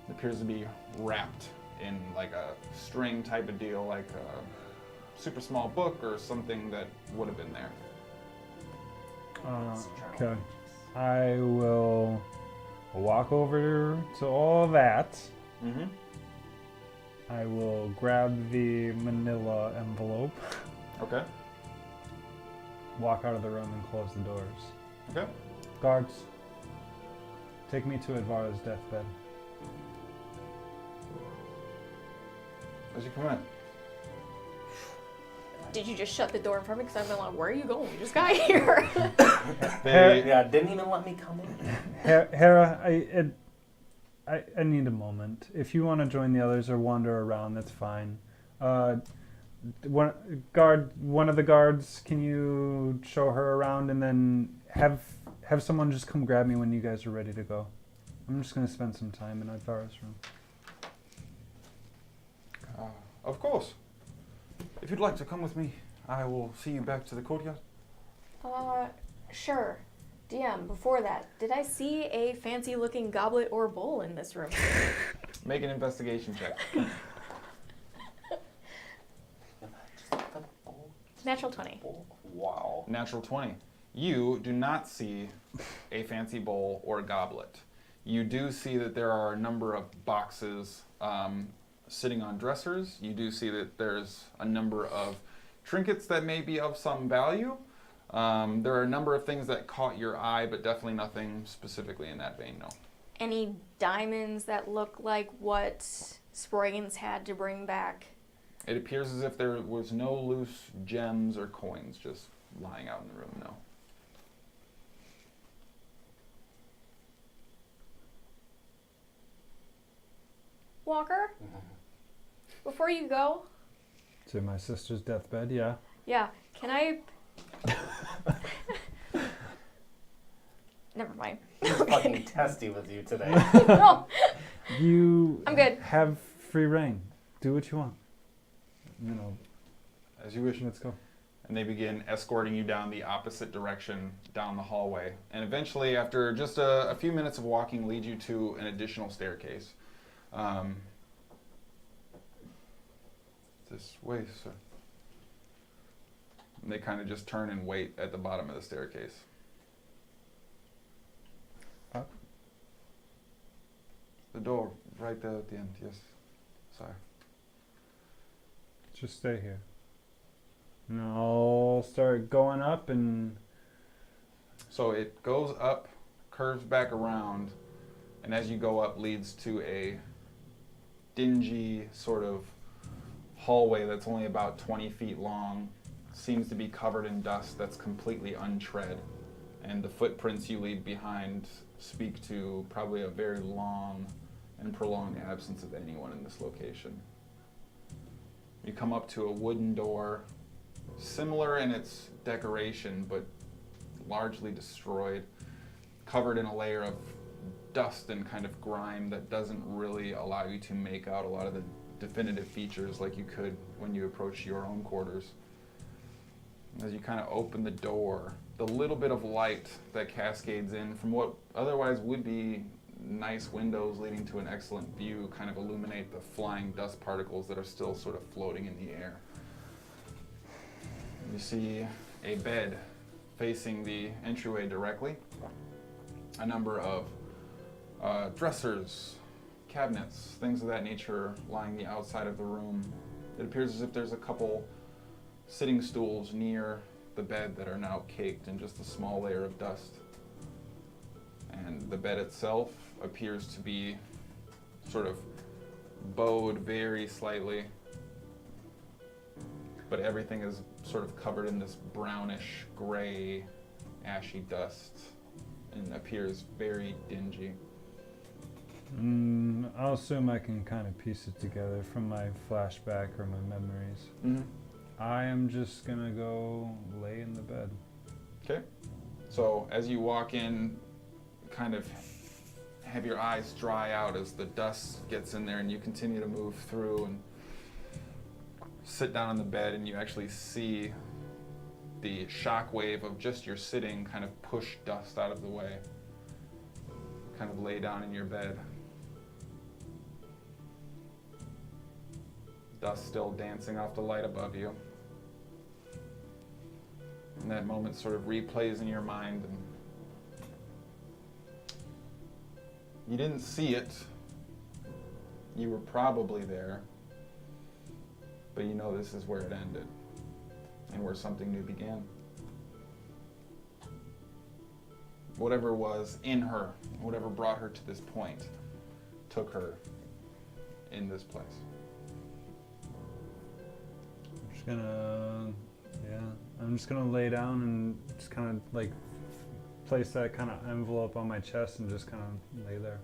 It appears to be wrapped in like a string type of deal, like a super small book or something that would have been there. Okay. I will walk over to all that. Mm-hmm. I will grab the manila envelope, Okay. walk out of the room and close the doors. Okay. Guards, take me to Advara's deathbed. As you come in. Did you just shut the door in front of me? Because I've been like, where are you going? You just got here. Yeah, didn't even let me come in. Hara, I need a moment. If you want to join the others or wander around, that's fine. One of the guards, can you show her around and then have someone just come grab me when you guys are ready to go? I'm just going to spend some time in Advara's room. Of course. If you'd like to come with me, I will see you back to the courtyard. Sure. DM, before that, did I see a fancy-looking goblet or bowl in this room? Make an investigation check. Natural 20. Wow. Natural 20. You do not see a fancy bowl or a goblet. You do see that there are a number of boxes sitting on dressers. You do see that there's a number of trinkets that may be of some value. There are a number of things that caught your eye, but definitely nothing specifically in that vein, no. Any diamonds that look like what Sproigins had to bring back? It appears as if there was no loose gems or coins just lying out in the room, no. Walker, before you go, To my sister's deathbed, yeah. Yeah, can I... Never mind. He's fucking testy with you today. No, You I'm good. have free reign. Do what you want. As you wish. Let's go. And they begin escorting you down the opposite direction down the hallway. And eventually, after just a few minutes of walking, lead you to an additional staircase. This way, sir. And they kind of just turn and wait at the bottom of the staircase. Up. The door right there at the end, yes. Sorry. Just stay here. And I'll start going up and... So it goes up, curves back around, and as you go up leads to a dingy sort of hallway that's only about 20 feet long, seems to be covered in dust that's completely untread, and the footprints you leave behind speak to probably a very long and prolonged absence of anyone in this location. You come up to a wooden door, similar in its decoration, but largely destroyed, covered in a layer of dust and kind of grime that doesn't really allow you to make out a lot of the definitive features like you could when you approach your own quarters. As you kind of open the door, the little bit of light that cascades in from what otherwise would be nice windows leading to an excellent view kind of illuminate the flying dust particles that are still sort of floating in the air. You see a bed facing the entryway directly, a number of dressers, cabinets, things of that nature lying the outside of the room. It appears as if there's a couple sitting stools near the bed that are now caked in just a small layer of dust. And the bed itself appears to be sort of bowed very slightly, but everything is sort of covered in this brownish, gray, ashy dust and appears very dingy. I'll assume I can kind of piece it together from my flashback or my memories. Mm-hmm. I am just gonna go lay in the bed. Okay. So as you walk in, kind of have your eyes dry out as the dust gets in there, and you continue to move through and sit down on the bed, and you actually see the shock wave of just your sitting kind of push dust out of the way. Kind of lay down in your bed. Dust still dancing off the light above you. And that moment sort of replays in your mind, and you didn't see it. You were probably there, but you know this is where it ended and where something new began. Whatever was in her, whatever brought her to this point, took her in this place. I'm just gonna lay down and just kind of like place that kind of envelope on my chest and just kind of lay there.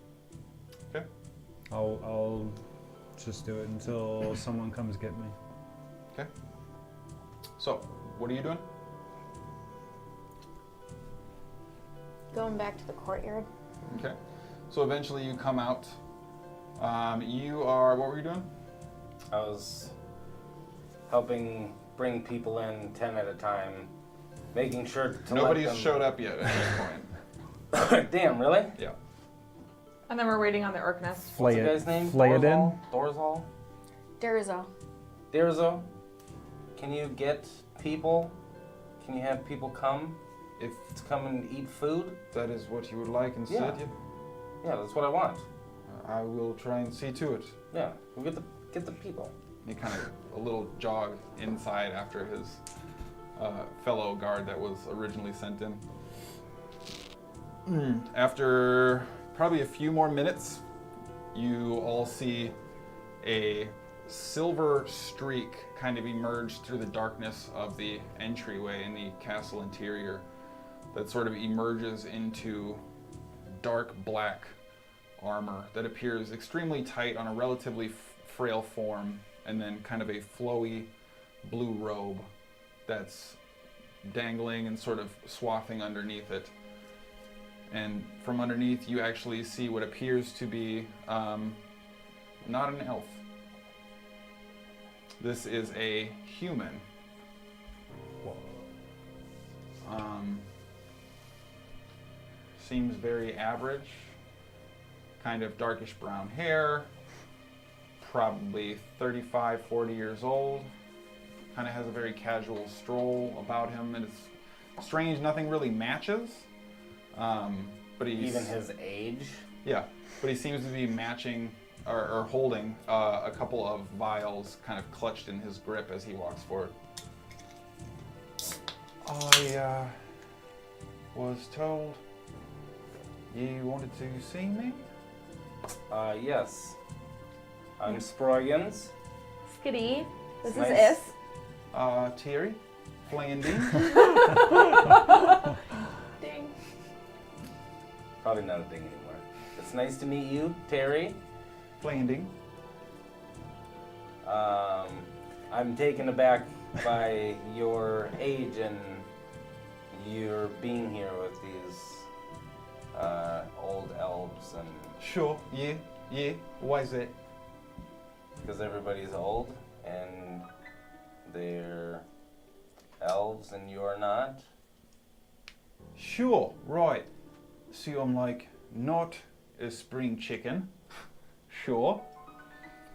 Okay. I'll just do it until someone comes get me. Okay. So, what are you doing? Going back to the courtyard. Okay. So eventually you come out. You are, what were you doing? I was helping bring people in 10 at a time, making sure to Nobody's let them... showed up yet at this point. Damn, really? Yeah. And then we're waiting on the Urkness. What's the guy's name? Flay it in. Dorzal? Derzo. Derzo? Can you get people? Can you have people come If to come and eat food? that is what you would like instead, Yeah, that's what I want. I will try and see to it. Yeah, we'll get Get the people. He kind of a little jog inside after his fellow guard that was originally sent in. After probably a few more minutes, you all see a silver streak kind of emerge through the darkness of the entryway in the castle interior that sort of emerges into dark black armor that appears extremely tight on a relatively frail form, and then kind of a flowy blue robe that's dangling and sort of swathing underneath it. And from underneath you actually see what appears to be not an elf. This is a human. Seems very average, kind of darkish brown hair, probably 35, 40 years old. Kind of has a very casual stroll about him, and it's strange, nothing really matches. But he's, Even his age? Yeah, but he seems to be matching or holding a couple of vials kind of clutched in his grip as he walks forward. I was told you wanted to see me? Yes. I'm Sproigins. Skadi, this Nice. is Is. Terry, Flandine. Ding. Probably not a thing anymore. It's nice to meet you, Terry. Flanding. I'm taken aback by your age and your being here with these old elves, and Sure, yeah. Why is that? because everybody's old and they're elves and you're not. Sure, right. So I'm like, not a spring chicken. Sure,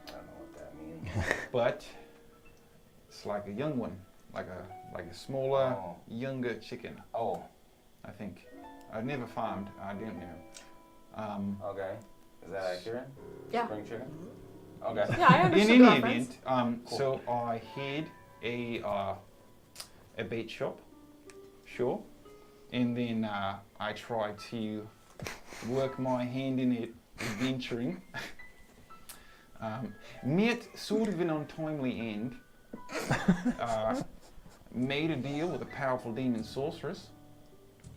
I don't know what that means. but it's like a young one, like a smaller, Oh. younger chicken. Oh, I think. I've never farmed. I don't know. okay. Is that accurate? Yeah. Spring chicken? Okay. Yeah, I In understood any the reference. event, Cool. so I had a bait shop, sure, and then I tried to work my hand in it, adventuring. Met sort of an untimely end. Made a deal with a powerful demon sorceress,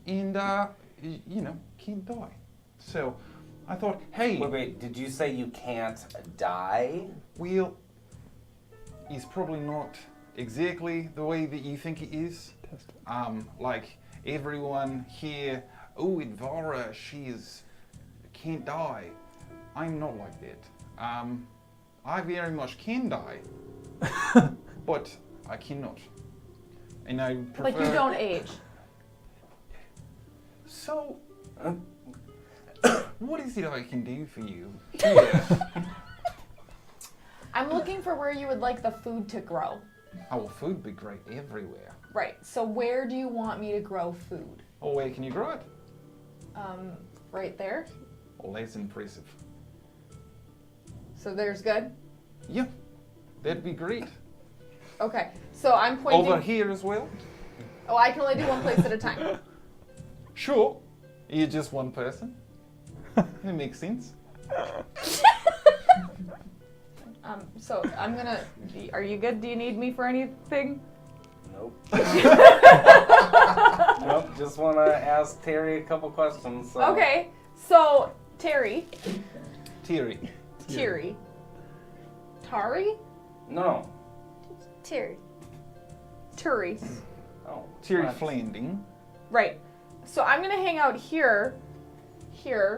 and can't die. So I thought, hey, Wait, did you say you can't die? well, he's probably not exactly the way that you think he is. Like everyone here, oh, Idvara, can't die. I'm not like that. I very much can die, but I cannot. And I prefer. Like you don't age. So, what is it I can do for you? Here. I'm looking for where you would like the food to grow. Our food would be great everywhere. Right. So where do you want me to grow food? Oh, where can you grow it? Right there. Oh, that's impressive. So there's good. Yeah, that'd be great. Okay. So I'm pointing. Over here as well? Oh, I can only do one place at a time. Sure. You're just one person. It makes sense. So I'm gonna. Are you good? Do you need me for anything? Nope. Nope, just want to ask Terry a couple questions. So. Okay. So Terry. Terry. Tiri. Tari? No. Terry. Turi. Oh. Terry what? Flanding. Right. So I'm gonna hang out here,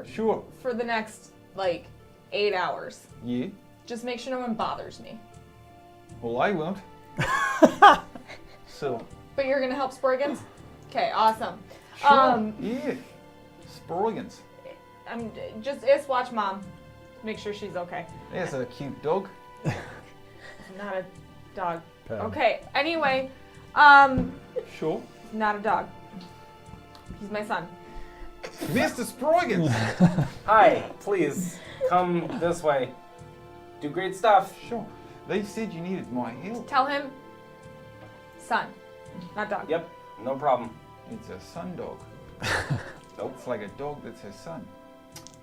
Sure. for the next, 8 hours. Yeah. Just make sure no one bothers me. Well, I won't. So, But you're gonna help Sproigins? Okay, awesome. sure. Yeah. Sproigins. I'm just watch mom. Make sure she's okay. There's a cute dog. Not a dog. Pet. Okay. Anyway, Sure. not a dog. He's my son. Mr. Sproigins. Hi, please come this way. Do great stuff. Sure. They said you needed my help. Tell him, son, not dog. Yep, no problem. It's a son dog. Nope. It's like a dog that's her son.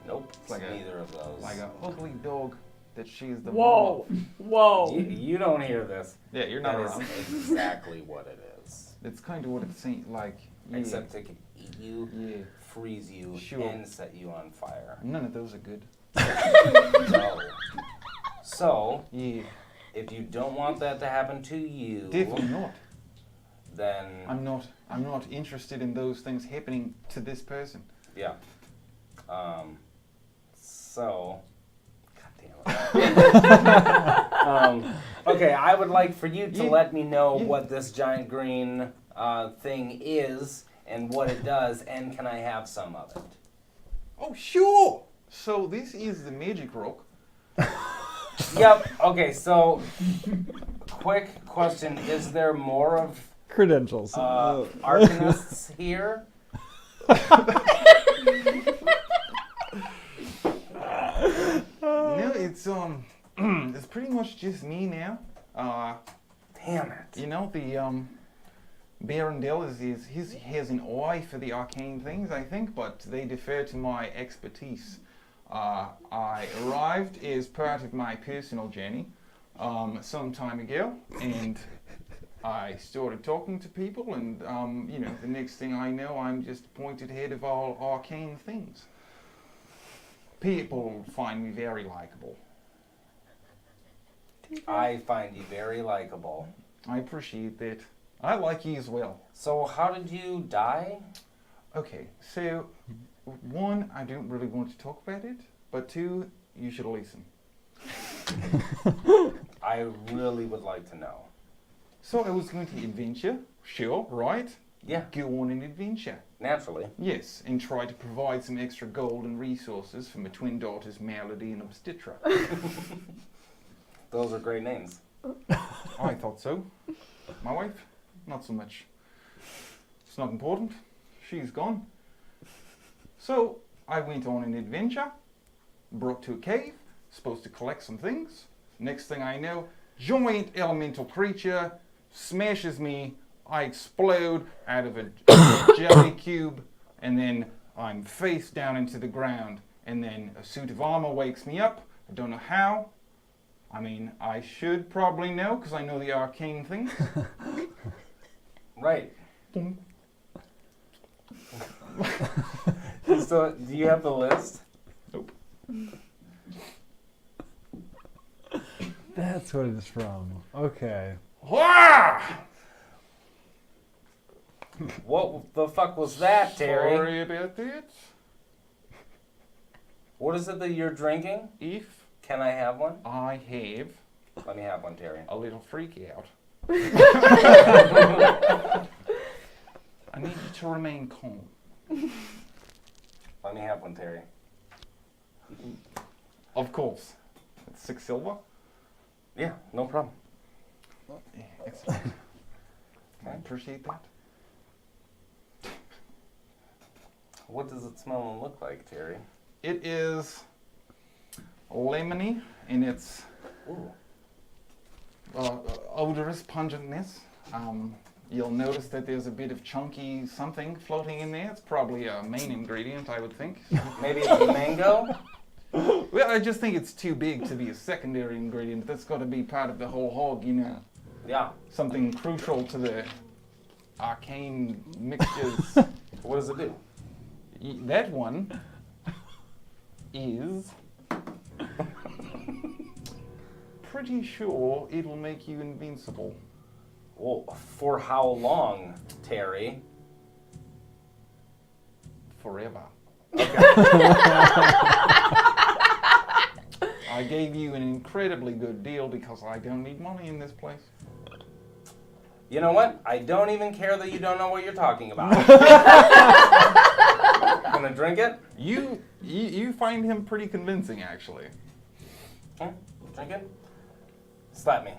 Nope, it's like neither of those. Like an ugly dog that she's the Whoa. mom Whoa. You don't hear this. of. Yeah, you're not That around. is exactly what it is. It's kind of what it seems like. Yeah. Except it can eat you, Yeah. freeze you, Sure. and set you on fire. None of those are good. No. So, Yeah. if you don't want that to happen to you, Definitely not. then I'm not interested in those things happening to this person. yeah. So, God damn it. Okay, I would like for you to Yeah. let me know Yeah. what this giant green thing is and what it does, and can I have some of it? Oh, sure. So this is the magic rock. Yep. Okay. So, quick question: is there more of Credentials. arcanists here? No, it's it's pretty much just me now. Damn it. You know, the Barondel he has an eye for the arcane things, I think, but they defer to my expertise. I arrived as part of my personal journey some time ago, and I started talking to people, and you know, the next thing I know, I'm just appointed head of all arcane things. People find me very likable. I find you very likable. I appreciate that. I like you as well. So, how did you die? Okay, so one, I don't really want to talk about it, but two, you should listen. I really would like to know. So I was going to adventure, sure, right? Yeah, Go on an adventure. naturally. Yes, and try to provide some extra gold and resources for my twin daughters, Melody and Obstetra. Those are great names. I thought so. My wife, not so much. It's not important. She's gone. So I went on an adventure, brought to a cave, supposed to collect some things. Next thing I know, giant elemental creature smashes me. I explode out of a jelly cube, and then I'm face down into the ground. And then a suit of armor wakes me up. I don't know how. I mean, I should probably know because I know the arcane things. Right. Boom. So, do you have the list? Nope. That's what it's from. Okay. Wah! What the fuck was that, Terry? Sorry about that. What is it that you're drinking? If Can I have one? I have Let me have one, Terry. a little freak out, I need you to remain calm. Let me have one, Terry. Of course. It's 6 silver. Yeah, no problem. Yeah, excellent. I Okay. appreciate that. What does it smell and look like, Terry? It is lemony in its Ooh. odorous pungentness. You'll notice that there's a bit of chunky something floating in there. It's probably a main ingredient, I would think. Maybe it's mango? Well, I just think it's too big to be a secondary ingredient. That's got to be part of the whole hog, you know. Yeah. Something crucial to the arcane mixtures. What does it do? That one is pretty sure it'll make you invincible. Well, for how long, Terry? Forever. Okay. I gave you an incredibly good deal because I don't need money in this place. You know what? I don't even care that you don't know what you're talking about. Gonna drink it? You find him pretty convincing, actually. Drink it? Slap me.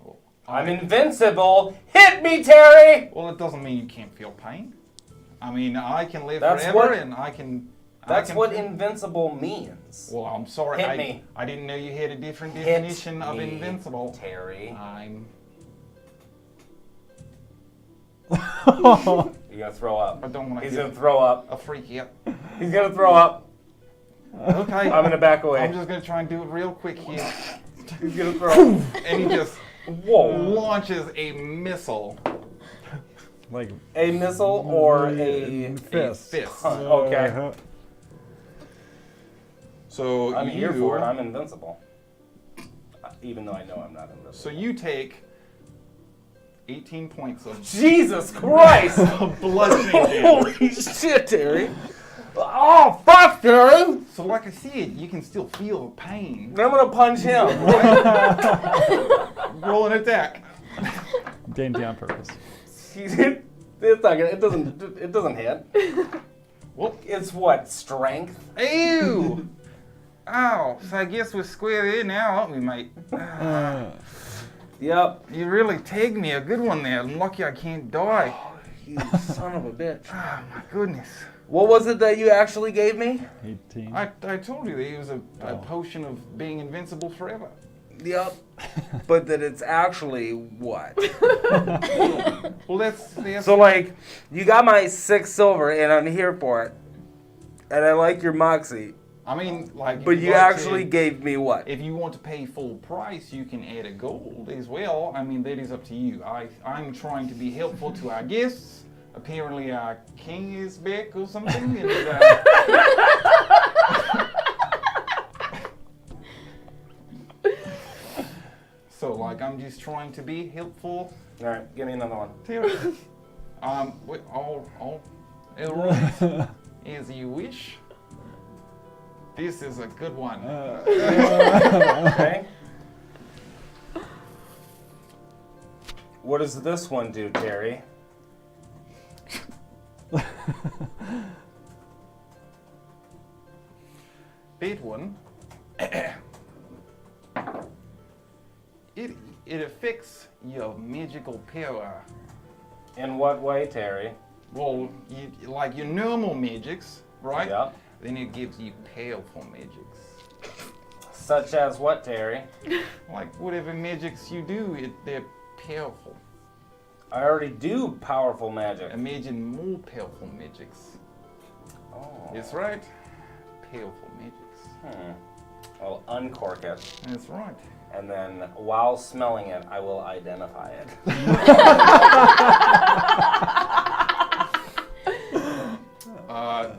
Well, I'm invincible! Hit me, Terry! Well, it doesn't mean you can't feel pain. I mean, I can live That's forever, what- and I can That's what invincible means. Well, I'm sorry. Hit me. I didn't know you had a different Hit definition of me, invincible. Terry. You're gonna throw up. I don't want to. He's gonna throw up. A freak out. He's gonna throw up. Okay. I'm gonna back away. I'm just gonna try and do it real quick here. He's gonna throw up. And he just launches a missile. Like A missile or a fist. Fist. Okay. So I'm here for it. I'm invincible. Even though I know I'm not invincible. So you take 18 points of Jesus Christ! bludgeoning damage. Holy shit, Terry! Oh, fuck, Terry! So like I said, you can still feel pain. I'm gonna punch him. Roll an attack. Dainty on purpose. It's not gonna, it doesn't hit. Well, It's what, strength? ew! Ow, so I guess we're square there now, aren't we, mate? Yep. You really tagged me a good one there. I'm lucky I can't die. You son of a bitch. Oh, my goodness. What was it that you actually gave me? 18. I told you that it was a potion of being invincible forever. Yep. But that it's actually what? Well, that's So, like, you got my 6 silver and I'm here for it. And I like your moxie. I mean, like. But if you like actually to- gave me what? If you want to pay full price, you can add a gold as well. I mean, that is up to you. I'm trying to be helpful to our guests. Apparently, our king is back or something. And, so, like, I'm just trying to be helpful. Alright, give me another one. All right, as you wish. This is a good one. Okay. What does this one do, Terry? That one. It affects your magical power. In what way, Terry? Well, like your normal magics, right? Yeah. Then it gives you powerful magics. Such as what, Terry? Like whatever magics you do, they're powerful. I already do powerful magic. Imagine more powerful magics. Oh. That's right. Powerful magics. I'll uncork it, That's right. and then while smelling it, I will identify it.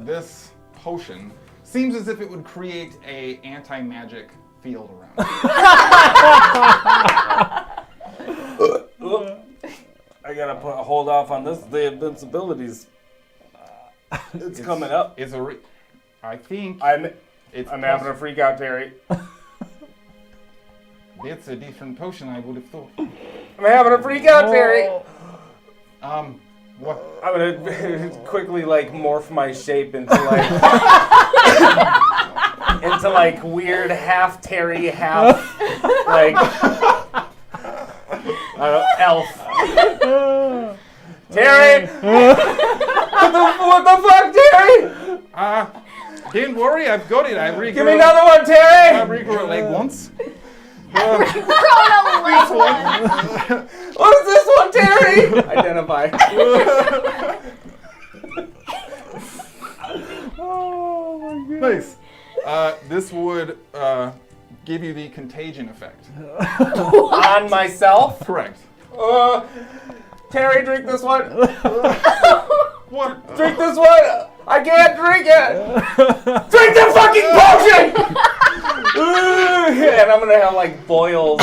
This potion seems as if it would create a anti-magic field around it. I gotta hold off on this. The invincibilities. It's coming up. I think I'm it's having a freak out, Terry. That's a different potion, I would have thought. I'm having a freak out, Terry. What? I'm gonna quickly like morph my shape into like into like weird half Terry, half like I don't know, elf. Terry! what the fuck, Terry? Don't worry, I've got it. I regrow. Give me another one, Terry! I regrow a leg once. What is this one, Terry? Identify. Oh my god. Nice. This would give you the contagion effect. On myself? Correct. Terry, drink this one. What? Drink this one. I can't drink it. Drink the fucking potion. And I'm gonna have like boils.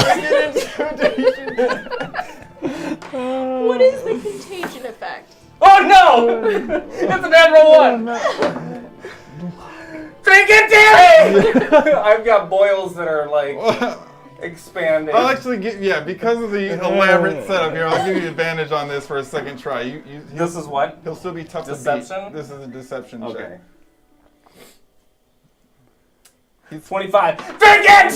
What is the contagion effect? Oh no! It's a natural one. Drink it, Terry. I've got boils that are like expanding. I'll actually give, because of the elaborate setup here, I'll give you advantage on this for a second try. This is what? He'll still be tough Deception? to beat. This is a deception Okay. check. He's 25. Drink it!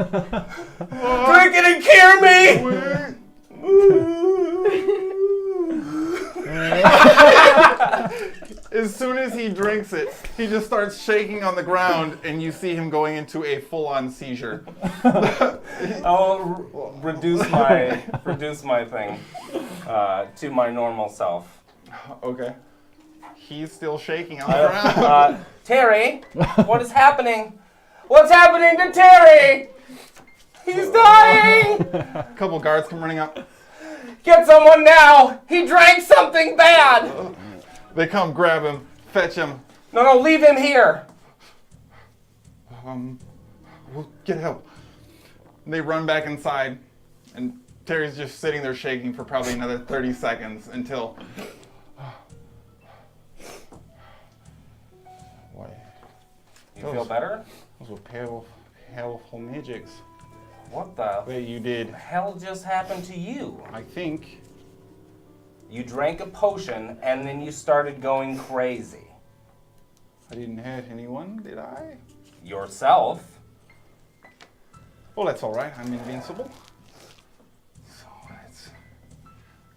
Drink it and cure me! As soon as he drinks it, he just starts shaking on the ground, and you see him going into a full-on seizure. I'll reduce my thing to my normal self. Okay. He's still shaking on the ground. Terry, what is happening? What's happening to Terry? He's dying! A couple guards come running up. Get someone now! He drank something bad! They come grab him, fetch him. No, leave him here! We'll get help. They run back inside, and Terry's just sitting there shaking for probably another 30 seconds until... You feel better? Those were powerful magics. What the That you did. hell just happened to you? I think. You drank a potion and then you started going crazy. I didn't hurt anyone, did I? Yourself? Well, that's all right. I'm invincible. So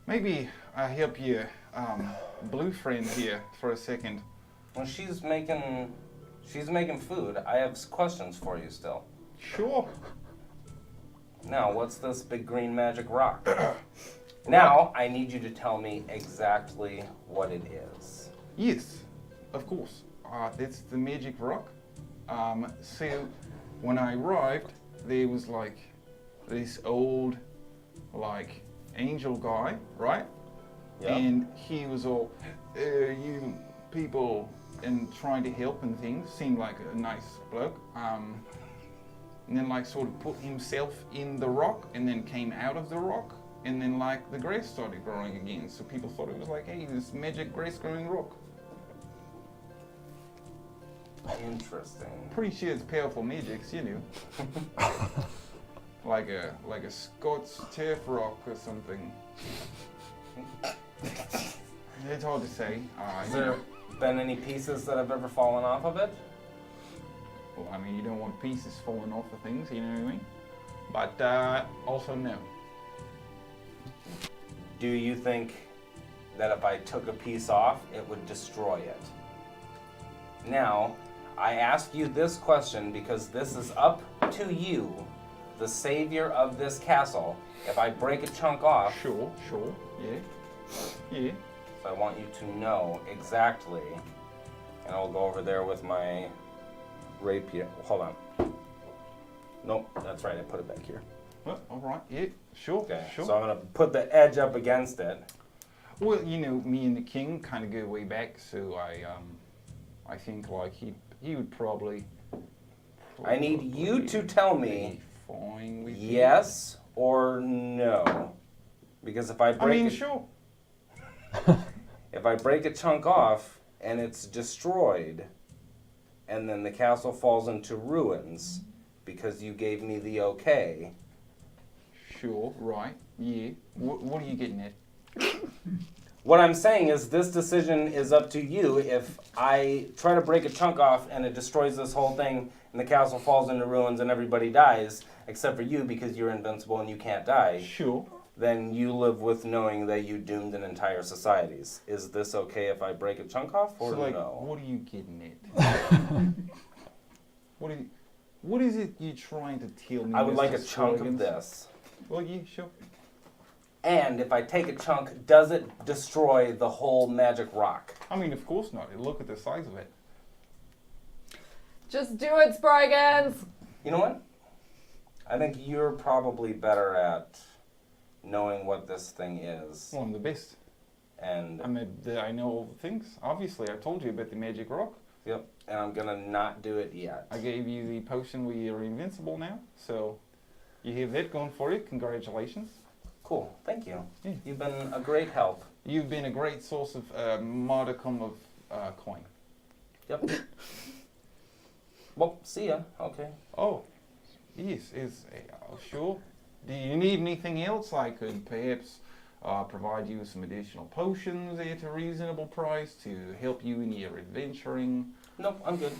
maybe I help you, blue friend here for a second. Well, she's making food. I have questions for you still. Sure. Now, what's this big green magic rock? Now, I need you to tell me exactly what it is. Yes, of course. That's the magic rock. So when I arrived, there was like this old, like, angel guy, right? Yep. And he was all, you people, and trying to help and things. Seemed like a nice bloke. And then like sort of put himself in the rock and then came out of the rock. And then like the grass started growing again. So people thought it was like, hey, this magic grass growing rock. Interesting. Pretty sure it's powerful magics, you know. like a Scots turf rock or something. It's hard to say. Has there been any pieces that have ever fallen off of it? Well, I mean, you don't want pieces falling off of things, you know what I mean? But also no. Do you think that if I took a piece off, it would destroy it? Now, I ask you this question because this is up to you, the savior of this castle. If I break a chunk off, Sure, yeah. so I want you to know exactly, and I'll go over there with my rapier. Hold on. Nope, that's right, I put it back here. Well, all right, yeah, sure, Okay, sure. so I'm gonna put the edge up against it. Well, you know, me and the king kind of go way back, so I think like he would probably. I need you to tell me be fine with yes or no. Because if I it. I break mean, it, sure. if I break a chunk off and it's destroyed, and then the castle falls into ruins because you gave me the okay, Sure, right, yeah. What are you getting at? what I'm saying is this decision is up to you. If I try to break a chunk off and it destroys this whole thing and the castle falls into ruins and everybody dies, except for you because you're invincible and you can't die, Sure. then you live with knowing that you doomed an entire societies. Is this okay if I break a chunk off or So like, no? what are you getting at? What is it you're trying to tell me? I would Mr. like a chunk of Sproigins? this. Well, yeah, sure. And if I take a chunk, does it destroy the whole magic rock? I mean, of course not. Look at the size of it. Just do it, Sproigins! You know what? I think you're probably better at knowing what this thing is. Well, I'm the best. And I know all the things. Obviously, I told you about the magic rock. yep, and I'm gonna not do it yet. I gave you the potion where you're invincible now. So you have that going for you. Congratulations. Cool, thank you. Yeah. You've been a great help. You've been a great source of modicum of coin. Yep. Well, see ya. Okay. Oh, yes, sure. Do you need anything else? I could perhaps provide you with some additional potions at a reasonable price to help you in your adventuring. Nope, I'm good.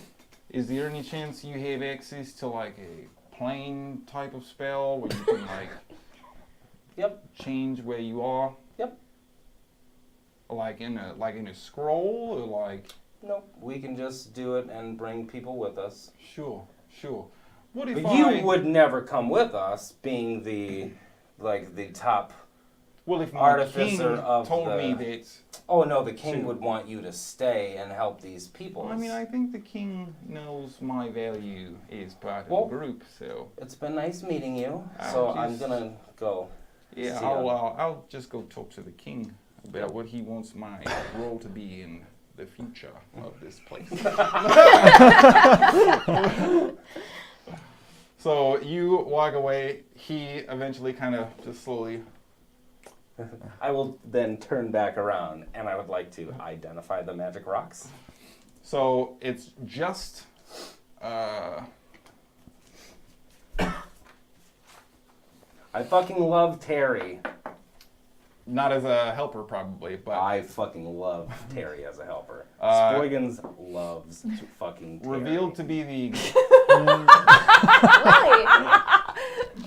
Is there any chance you have access to like a plane type of spell where you can like Yep. change where you are? Yep. Like in a scroll, or like? Nope. We can just do it and bring people with us. Sure. What if But you would never come with us, being the top. Well, if my artificer king of told the- me that. Oh no, the king Two. would want you to stay and help these people. I mean, I think the king knows my value as part of Well, the group, so. It's been nice meeting you. Oh, So jeez. I'm gonna go. Yeah, See I'll just go talk to the king about what he wants my role to be in the future of this place. So you walk away. He eventually kind of just slowly. I will then turn back around, and I would like to identify the magic rocks. So it's just. I fucking love Terry. Not as a helper, probably, but I fucking love Terry as a helper. Uh, Sproigins loves fucking Terry. revealed to be the. Really?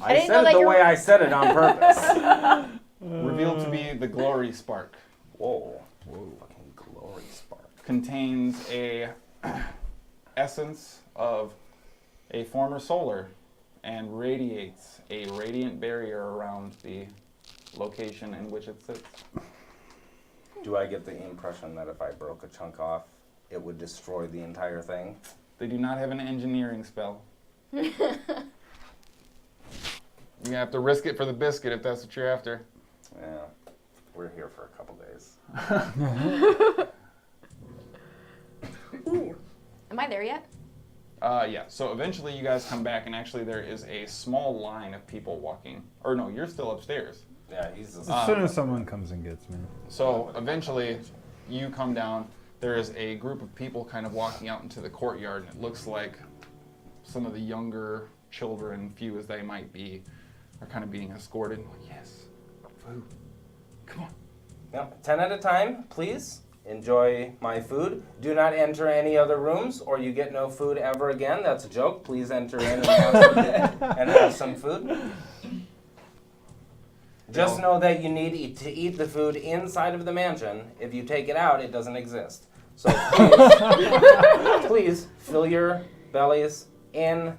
I didn't know said that it the you way were- I said it on purpose. revealed to be the glory spark. Whoa. Fucking glory spark. Contains a essence of a former solar and radiates a radiant barrier around the location in which it sits. Do I get the impression that if I broke a chunk off, it would destroy the entire thing? They do not have an engineering spell. You have to risk it for the biscuit if that's what you're after. Yeah. We're here for a couple days. Ooh. Am I there yet? Yeah, so eventually you guys come back and actually there is a small line of people walking. Or no, you're still upstairs. Yeah, he's As soon as someone comes and gets me. So eventually you come down. There is a group of people kind of walking out into the courtyard, and it looks like some of the younger children, few as they might be, are kind of being escorted. Yes, food. Come on. Yep. 10 at a time, please. Enjoy my food. Do not enter any other rooms or you get no food ever again. That's a joke. Please enter in and have some food. Just know that you need to eat the food inside of the mansion. If you take it out, it doesn't exist. So please, please fill your bellies in.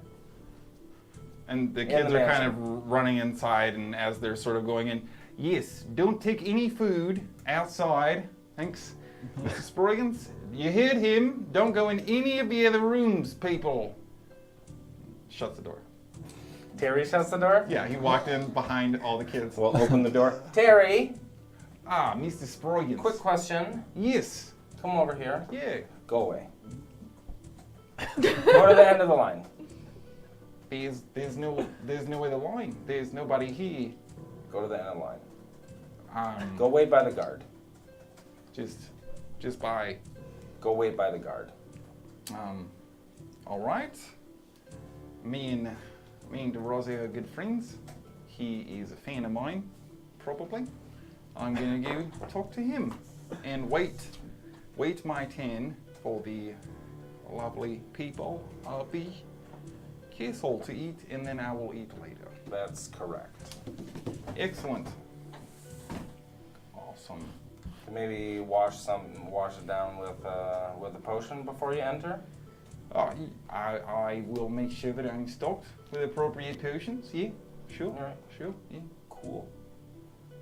And the In kids the are kind mansion. of running inside, and as they're sort of going in, yes, don't take any food outside. Thanks. Mr. Sproigins, you heard him. Don't go in any of the other rooms, people. Shuts the door. Terry shuts the door. Yeah, he walked in behind all the kids. We'll open the door. Terry, Ah, Mr. Sproigins. quick question. Yes. Come over here. Yeah. Go away. Go to the end of the line. There's no other line. There's nobody here. Go to the end of the line. Go Go wait by the guard. just by. Go wait by the guard. All right. Me and DeRossi are good friends. He is a fan of mine, probably. I'm gonna go talk to him and wait my turn for the lovely people of the castle to eat, and then I will eat later. That's correct. Excellent. Awesome. Maybe wash it down with a potion before you enter. I will make sure that I'm stocked with appropriate potions. Yeah, sure, All right. sure, yeah. Cool.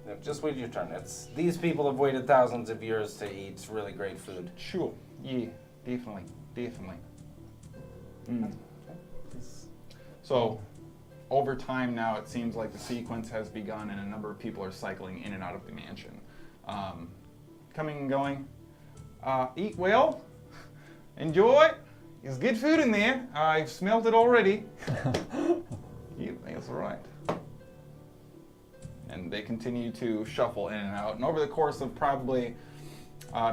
Yep, just wait your turn. These people have waited thousands of years to eat really great food. Sure, yeah, definitely. Mm. So, over time now, it seems like the sequence has begun, and a number of people are cycling in and out of the mansion, coming and going. Eat well, enjoy. There's good food in there. I've smelled it already. Yeah, that's right. And they continue to shuffle in and out. And over the course of probably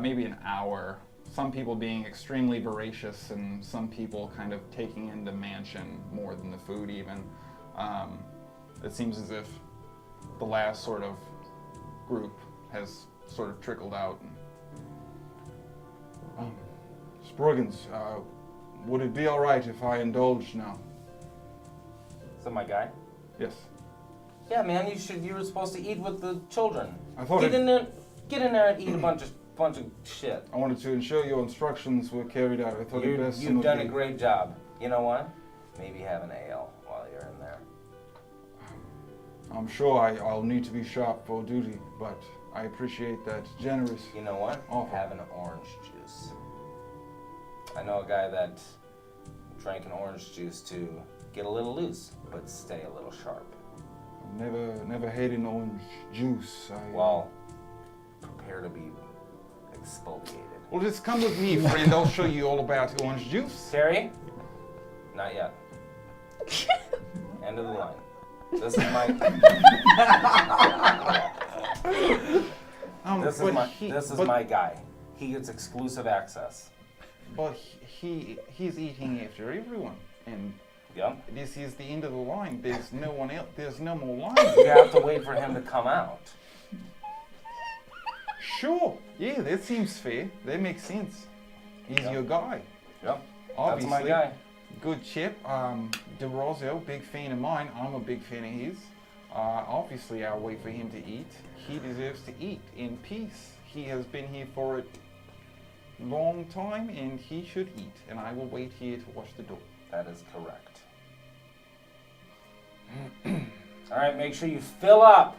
maybe an hour, some people being extremely voracious and some people kind of taking in the mansion more than the food even, it seems as if the last sort of group has sort of trickled out. Sproigins, would it be all right if I indulge now? So my guy. Yes. Yeah, man, you were supposed to eat with the children. I thought Get in there and eat a bunch of bunch of shit. I wanted to ensure your instructions were carried out. I thought it best. You've done a great job. You know what? Maybe have an ale while you're in there. I'm sure I'll need to be sharp for duty, but I appreciate that generous. You know what? offer. Have an orange juice. I know a guy that drank an orange juice to get a little loose, but stay a little sharp. Never hated an orange juice. Well, prepare to be exfoliated. Well, just come with me, friend. I'll show you all about orange juice. Terry? Not yet. End of the line. This is my. This is my guy. He gets exclusive access. But he's eating after everyone, and Yeah. this is the end of the line. There's no one else. There's no more line. You have to wait for him to come out. Sure. Yeah, that seems fair. That makes sense. He's Yeah. your guy. Yep. Obviously. That's my guy. Good chip. DeRozio, big fan of mine. I'm a big fan of his. Obviously, I'll wait for him to eat. He deserves to eat in peace. He has been here for a long time, and he should eat. And I will wait here to watch the door. That is correct. All right, make sure you fill up.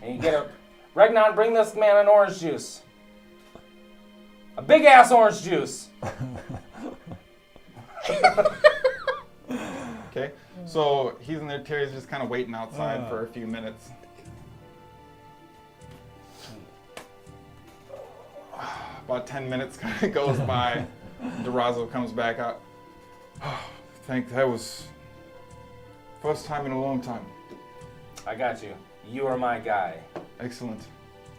And you get a... Regnon, bring this man an orange juice. A big-ass orange juice. Okay, so he's in there. Terry's just kind of waiting outside for a few minutes. About 10 minutes kind of goes by. DeRozio comes back out. That was first time in a long time. I got you. You are my guy. Excellent.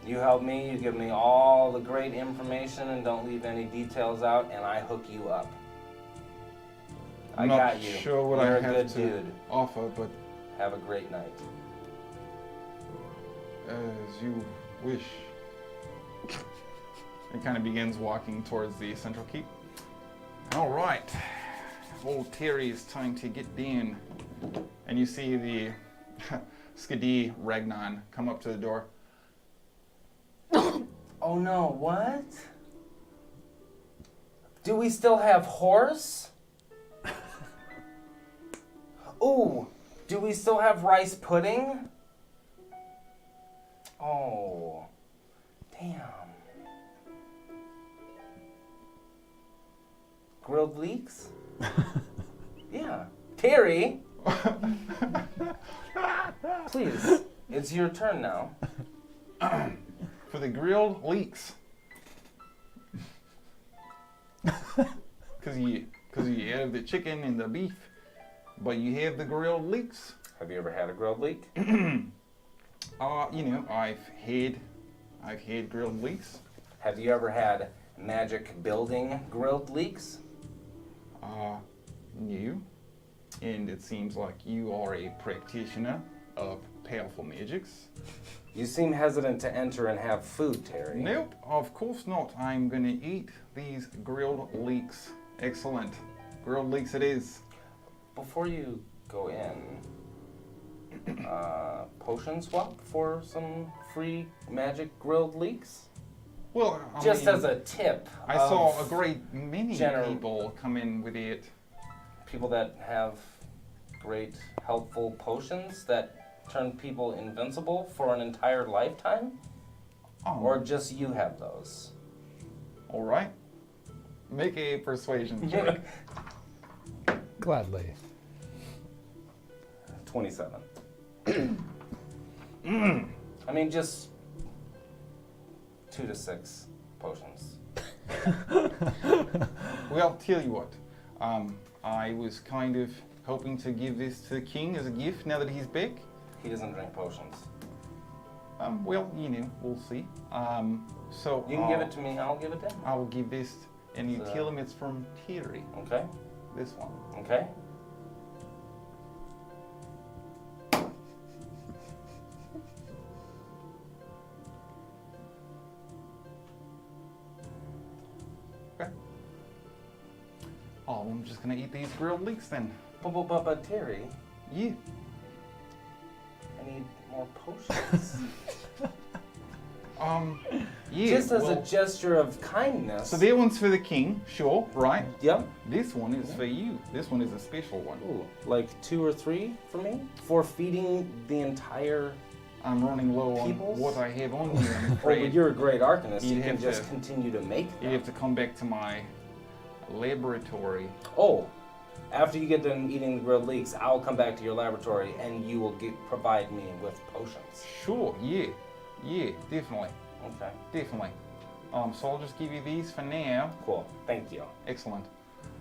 You help me, you give me all the great information and don't leave any details out, and I hook you up. I I'm not got you. sure what You're I a have good to dude. offer, but Have a great night. as you wish. It kind of begins walking towards the central keep. All right, old Terry is trying to get down, and you see the Skadi Regnon come up to the door. Oh no, what? Do we still have horse? Ooh, do we still have rice pudding? Oh, damn. Grilled leeks? Yeah. Terry! Please, it's your turn now. For the grilled leeks. Because you have the chicken and the beef, but you have the grilled leeks. Have you ever had a grilled leek? I've had grilled leeks. Have you ever had magic building grilled leeks? No. And it seems like you are a practitioner of powerful magics. You seem hesitant to enter and have food, Terry. Nope, of course not. I'm gonna eat these grilled leeks. Excellent. Grilled leeks it is. Before you go in, potion swap for some free magic grilled leeks? Well, Just as a tip. I saw a great many general- people come in with it. People that have great helpful potions that turn people invincible for an entire lifetime? Oh, Or just you have those? all right. Make a persuasion check. Gladly. 27. I mean, just 2 to 6 potions. Well, tell you what. I was kind of hoping to give this to the king as a gift now that he's back. He doesn't drink potions. Well, we'll see. So You can give it to me, I'll give it to him. I will give this, and you So- tell him it's from Terry. Okay? This one. Okay? Oh, I'm just gonna eat these grilled leeks then. But Terry, Yeah. I need more potions. Yeah, Just as a well, gesture of kindness. so that one's for the king, sure, right? Yep. This one is for you. This one is a special one. Ooh, like 2 or 3 for me? For feeding the entire... I'm running low on Peoples? what I have on you, I'm Oh, afraid. but you're a great arcanist. You'd You can have just to- continue to make You them. have to come back to my laboratory. Oh, after you get done eating the grilled leeks, I'll come back to your laboratory and you will provide me with potions. Sure, yeah. Yeah, definitely. Okay. Definitely. So I'll just give you these for now. Cool. Thank you. Excellent.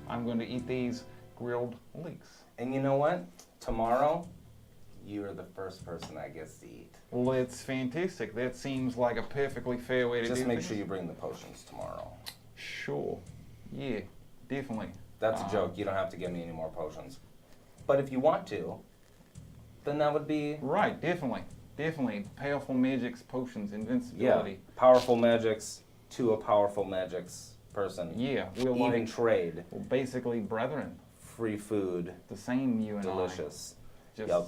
I'm going to eat these grilled leeks. And you know what? Tomorrow, you're the first person I get to eat. Well, that's fantastic. That seems like a perfectly fair way to do Just make things. sure you bring the potions tomorrow. Sure. Yeah, definitely. That's a joke. You don't have to give me any more potions. But if you want to, then that would be... Right, definitely. Definitely. Powerful magics, potions, Yeah. invincibility. Powerful magics to a powerful magics person. Yeah, we'll Even like, trade. well, basically brethren. Free food. The same, you and Delicious. I. Just Yep.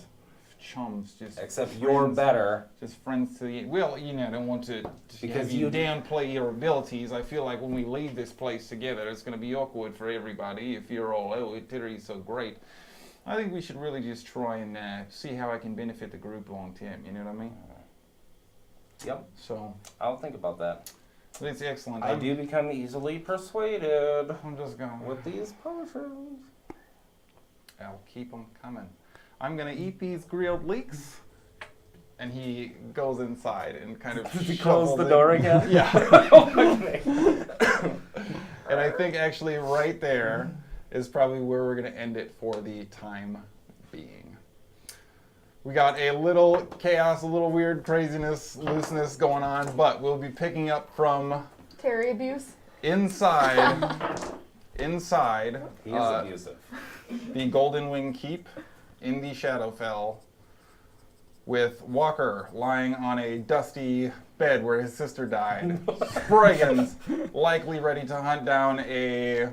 chums, just Except friends, you're better. Just friends to the well, you know, I don't want to Because have you you- downplay your abilities. I feel like when we leave this place together, it's going to be awkward for everybody if you're all, oh, Terry's so great. I think we should really just try and see how I can benefit the group long term. You know what I mean? Yep. So I'll think about that. that's excellent. I do become easily persuaded I'm just going. with these potions. I'll keep them coming. I'm gonna eat these grilled leeks. And he goes inside and kind of Does he shovels close the it. door again? Yeah. Okay. And I think actually right there is probably where we're going to end it for the time being. We got a little chaos, a little weird craziness, looseness going on, but we'll be picking up from Terry abuse. inside He is abusive. the Golden Wing Keep in the Shadowfell, with Walker lying on a dusty bed where his sister died. Sproigins likely ready to hunt down a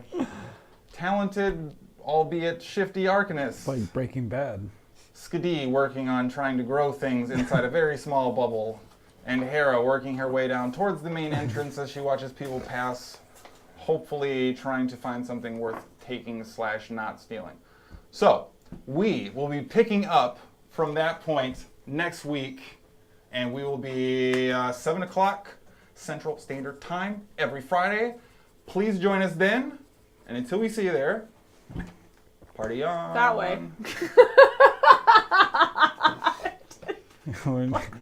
talented, albeit shifty arcanist. It's like Breaking Bad. Skadi working on trying to grow things inside a very small bubble. And Hara working her way down towards the main entrance as she watches people pass, hopefully trying to find something worth taking / not stealing. So, we will be picking up from that point next week, and we will be 7 o'clock Central Standard Time every Friday. Please join us then, and until we see you there, party on. That way. We're-